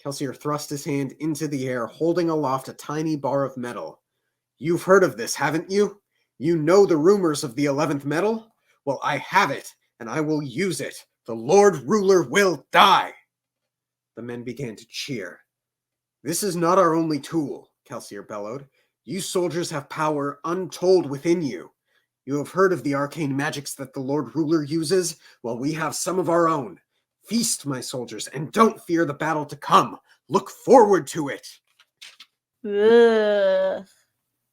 Kelsier thrust his hand into the air, holding aloft a tiny bar of metal. You've heard of this, haven't you? You know the rumors of the 11th metal? Well, I have it, and I will use it. The Lord Ruler will die. The men began to cheer. This is not our only tool, Kelsier bellowed. You soldiers have power untold within you. You have heard of the arcane magics that the Lord Ruler uses? Well, we have some of our own. Feast, my soldiers, and don't fear the battle to come. Look forward to it. Ugh.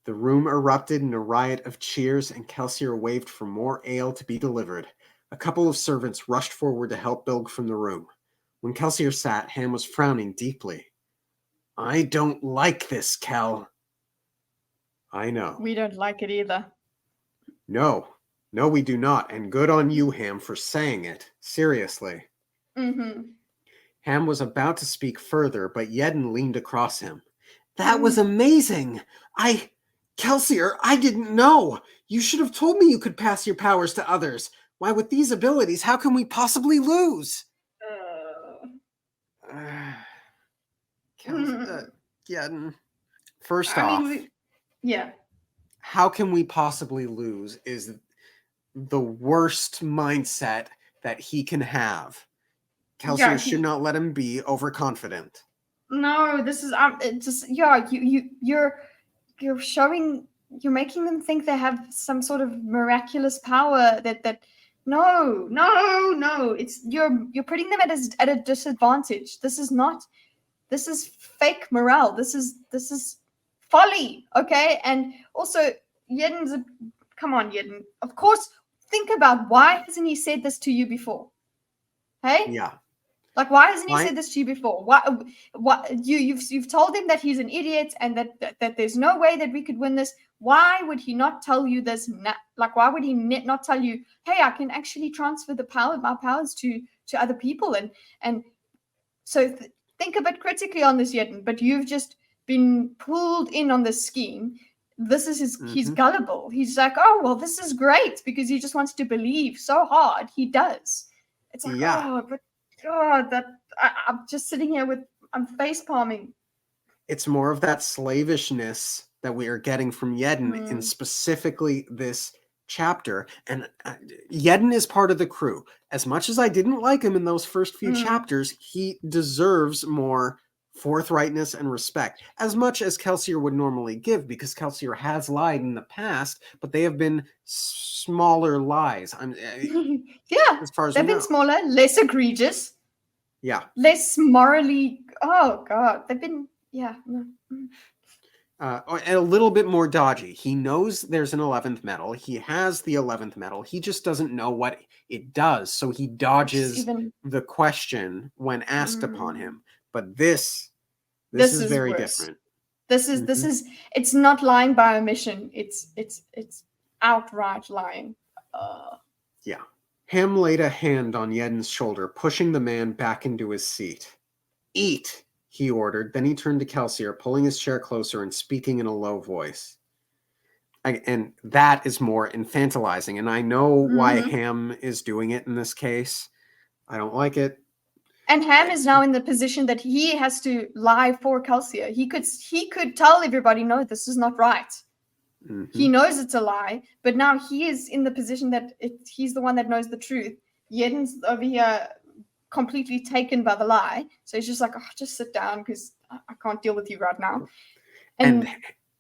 The room erupted in a riot of cheers, and Kelsier waved for more ale to be delivered. A couple of servants rushed forward to help Bilg from the room. When Kelsier sat, Ham was frowning deeply. I don't like this, Kel. I know. We don't like it either. No, we do not, and good on you, Ham, for saying it. Seriously. Ham was about to speak further, but Yedden leaned across him. That was amazing! Kelsier, I didn't know! You should have told me you could pass your powers to others. Why, with these abilities, how can we possibly lose? Yedden. First off, yeah. How can we possibly lose is the worst mindset that he can have. Kelsier should not let him be overconfident. No, this is you're showing, you're making them think they have some sort of miraculous power that no, it's you're putting them at a disadvantage. This is fake morale. This is folly, okay? And also Yedden's come on, Yedden. Of course, think about why hasn't he said this to you before? Hey? Yeah. Like, why hasn't he said this to you before? What you've told him that he's an idiot and that there's no way that we could win this. Why would he not tell you this? Like, why would he not tell you, hey, I can actually transfer my powers to other people? And so think a bit critically on this, Yedden. But you've just been pulled in on this scheme. This is he's gullible. He's like, oh well, this is great because he just wants to believe so hard. He does. It's like, I'm just sitting here I'm face palming. It's more of that slavishness that we are getting from Yedden in specifically this chapter. And Yedden is part of the crew. As much as I didn't like him in those first few chapters, he deserves more forthrightness and respect, as much as Kelsier would normally give, because Kelsier has lied in the past, but they have been smaller lies. As far as they've been smaller, less egregious, less morally. Oh god, they've been and a little bit more dodgy. He knows there's an 11th metal. He has the 11th metal. He just doesn't know what it does, so he dodges the question when asked upon him. But this is very different. This is it's not lying by omission. It's outright lying. Ham laid a hand on Yedden's shoulder, pushing the man back into his seat. Eat, he ordered. Then he turned to Kelsier, pulling his chair closer and speaking in a low voice. And that is more infantilizing. And I know why Ham is doing it in this case. I don't like it. And Ham is now in the position that he has to lie for Kelsier. He could tell everybody, no, this is not right. He knows it's a lie, but now he is in the position that he's the one that knows the truth. Yedden's over here completely taken by the lie. So he's just like, oh, just sit down because I can't deal with you right now. And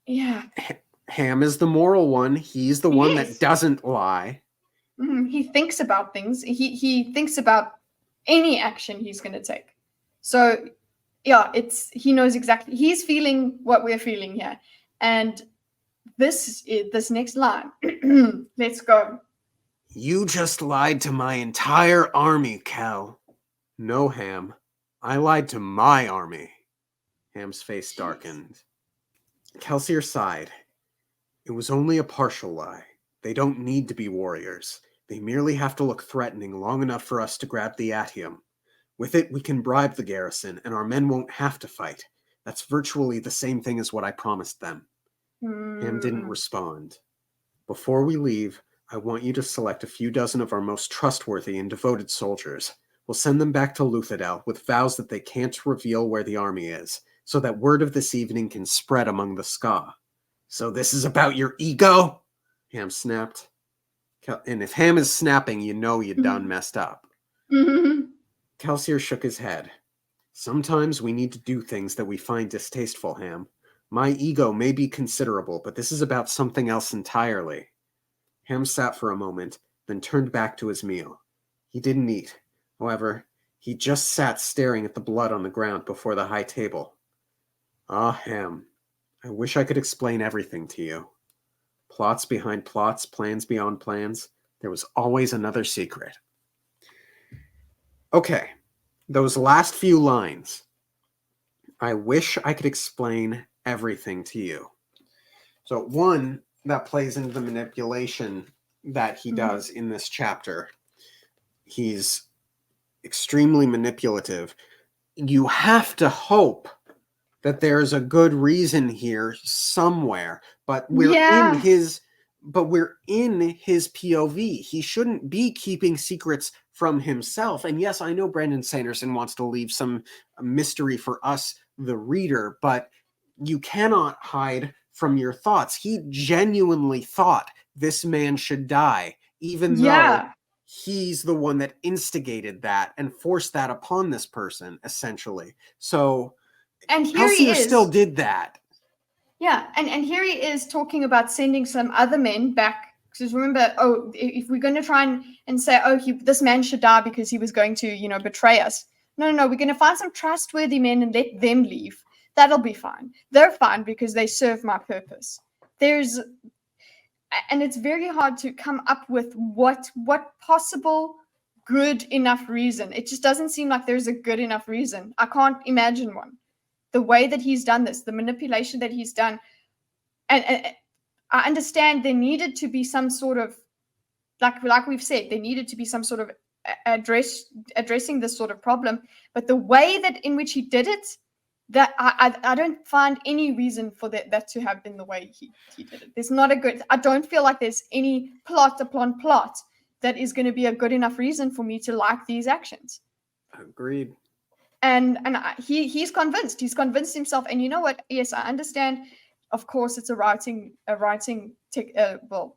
yeah. Ham is the moral one. He's the one Yes. that doesn't lie. He thinks about things. He thinks about any action he's going to take. So yeah, he knows exactly. He's feeling what we're feeling here. And this next line. Let's go. You just lied to my entire army, Kel. No, Ham. I lied to my army. Ham's face darkened. Kelsier sighed. It was only a partial lie. They don't need to be warriors. They merely have to look threatening long enough for us to grab the atium. With it, we can bribe the garrison, and our men won't have to fight. That's virtually the same thing as what I promised them. Ham didn't respond. Before we leave, I want you to select a few dozen of our most trustworthy and devoted soldiers. We'll send them back to Luthadel with vows that they can't reveal where the army is, so that word of this evening can spread among the Ska. So this is about your ego? Ham snapped. And if Ham is snapping, you know you done messed up. Kelsier shook his head. Sometimes we need to do things that we find distasteful, Ham. My ego may be considerable, but this is about something else entirely. Ham sat for a moment, then turned back to his meal. He didn't eat. However, he just sat staring at the blood on the ground before the high table. Ah, Ham, I wish I could explain everything to you. Plots behind plots, plans beyond plans. There was always another secret. Okay, those last few lines. I wish I could explain everything to you. So one, that plays into the manipulation that he does in this chapter. He's extremely manipulative. You have to hope that there's a good reason here somewhere, but we're in his POV. He shouldn't be keeping secrets from himself. And yes, I know Brandon Sanderson wants to leave some mystery for us, the reader, but you cannot hide from your thoughts. He genuinely thought this man should die, even though he's the one that instigated that and forced that upon this person, essentially. So, and here he is. Still did that. Yeah, and here he is talking about sending some other men back. Because remember, if we're going to try and say, this man should die because he was going to, betray us. No, we're going to find some trustworthy men and let them leave. That'll be fine. They're fine because they serve my purpose. And it's very hard to come up with what possible good enough reason. It just doesn't seem like there's a good enough reason. I can't imagine one. The way that he's done this, the manipulation that he's done, and I understand there needed to be some sort of, like we've said, there needed to be some sort of addressing this sort of problem. But the way that in which he did it, that I don't find any reason for that to have been the way he did it. There's not I don't feel like there's any plot upon plot that is going to be a good enough reason for me to like these actions. Agreed. And he's convinced. He's convinced himself. And you know what? Yes, I understand. Of course, it's a writing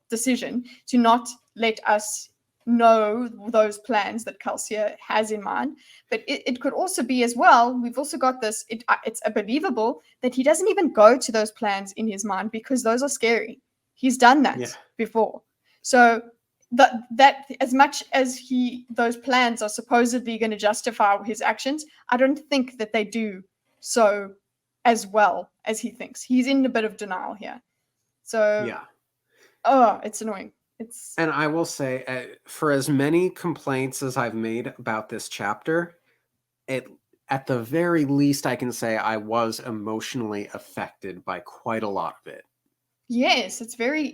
decision to not let us know those plans that Kelsier has in mind. But it could also be as well. We've also got this. It's believable that he doesn't even go to those plans in his mind because those are scary. He's done that before. So that as much as those plans are supposedly going to justify his actions, I don't think that they do so as well as he thinks. He's in a bit of denial here. So it's annoying. And I will say, for as many complaints as I've made about this chapter, at the very least I can say I was emotionally affected by quite a lot of it. Yes, it's very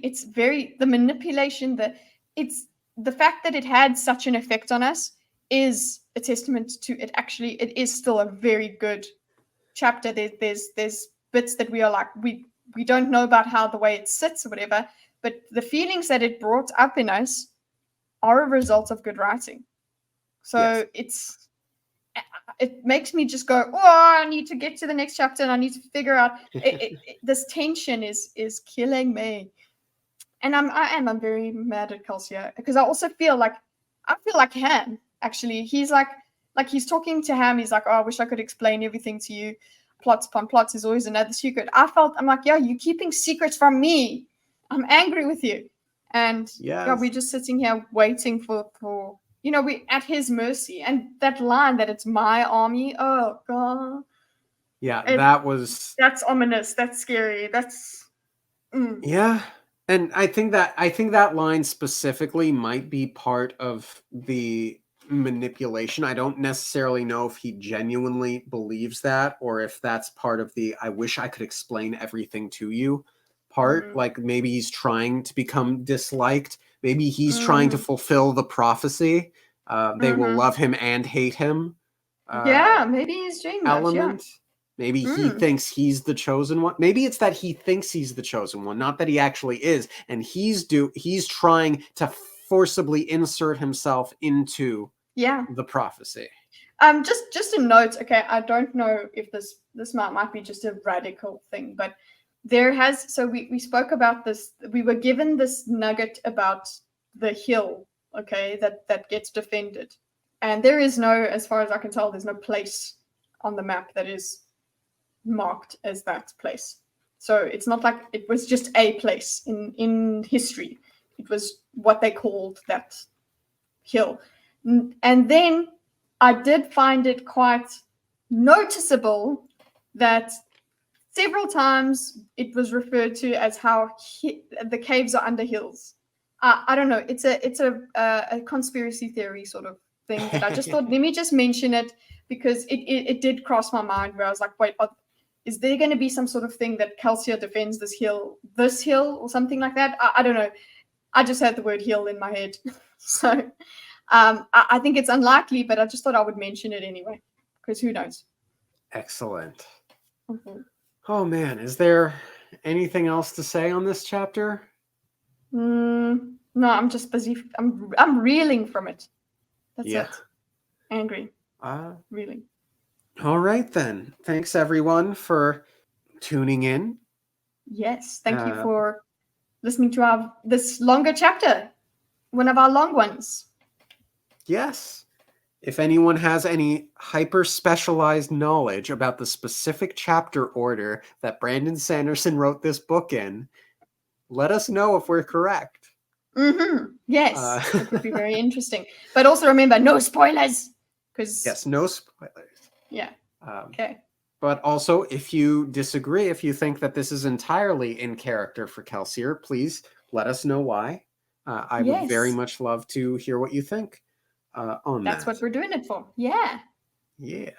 the manipulation, it's the fact that it had such an effect on us is a testament to it. Actually, it is still a very good chapter. There's bits that we are like, we don't know about how the way it sits or whatever, but the feelings that it brought up in us are a result of good writing. So it makes me just go, I need to get to the next chapter and I need to figure out this tension is killing me. And I'm very mad at Kelsier because I also feel like Ham, actually. He's like like he's talking to Ham. He's like, "Oh, I wish I could explain everything to you. Plots upon plots is always another secret." I'm like, "Yeah, you're keeping secrets from me. I'm angry with you." And yeah, we're just sitting here waiting for we at his mercy. And that line that it's my army. Oh God. Yeah, that's ominous. That's scary. That's yeah. And I think that line specifically might be part of the manipulation. I don't necessarily know if he genuinely believes that or if that's part of the I wish I could explain everything to you part. Like maybe he's trying to become disliked. Maybe he's trying to fulfill the prophecy. They will love him and hate him. Yeah, maybe he's doing element. That, yeah. Maybe he thinks he's the chosen one. Maybe it's that he thinks he's the chosen one, not that he actually is. And he's trying to forcibly insert himself into the prophecy. Just a note, okay, I don't know if this might be just a radical thing, but we spoke about this. We were given this nugget about the hill, okay, that gets defended. And there is no, as far as I can tell, there's no place on the map that is marked as that place. So it's not like it was just a place in history. It was what they called that hill. And then I did find it quite noticeable that several times it was referred to as how the caves are under hills. I don't know. It's a conspiracy theory sort of thing that I just thought, let me just mention it because it did cross my mind where I was like, wait, is there going to be some sort of thing that Kelsier defends this hill or something like that? I don't know. I just had the word hill in my head. So I think it's unlikely, but I just thought I would mention it anyway because who knows? Excellent. Oh man, is there anything else to say on this chapter? No, I'm just busy. I'm reeling from it. That's it. Angry. Reeling. All right then. Thanks everyone for tuning in. Yes, thank you for listening to this longer chapter, one of our long ones. Yes. If anyone has any hyper-specialized knowledge about the specific chapter order that Brandon Sanderson wrote this book in, let us know if we're correct. Yes, it would be very interesting. But also remember, no spoilers. Yes, no spoilers. Yeah. Okay. But also, if you disagree, if you think that this is entirely in character for Kelsier, please let us know why. I would very much love to hear what you think on that. That's what we're doing it for. Yeah. Yeah.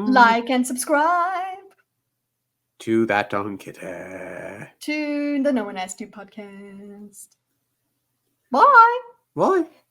Like and subscribe to ThatDarnKitteh. To the No One Has To podcast. Bye. Bye.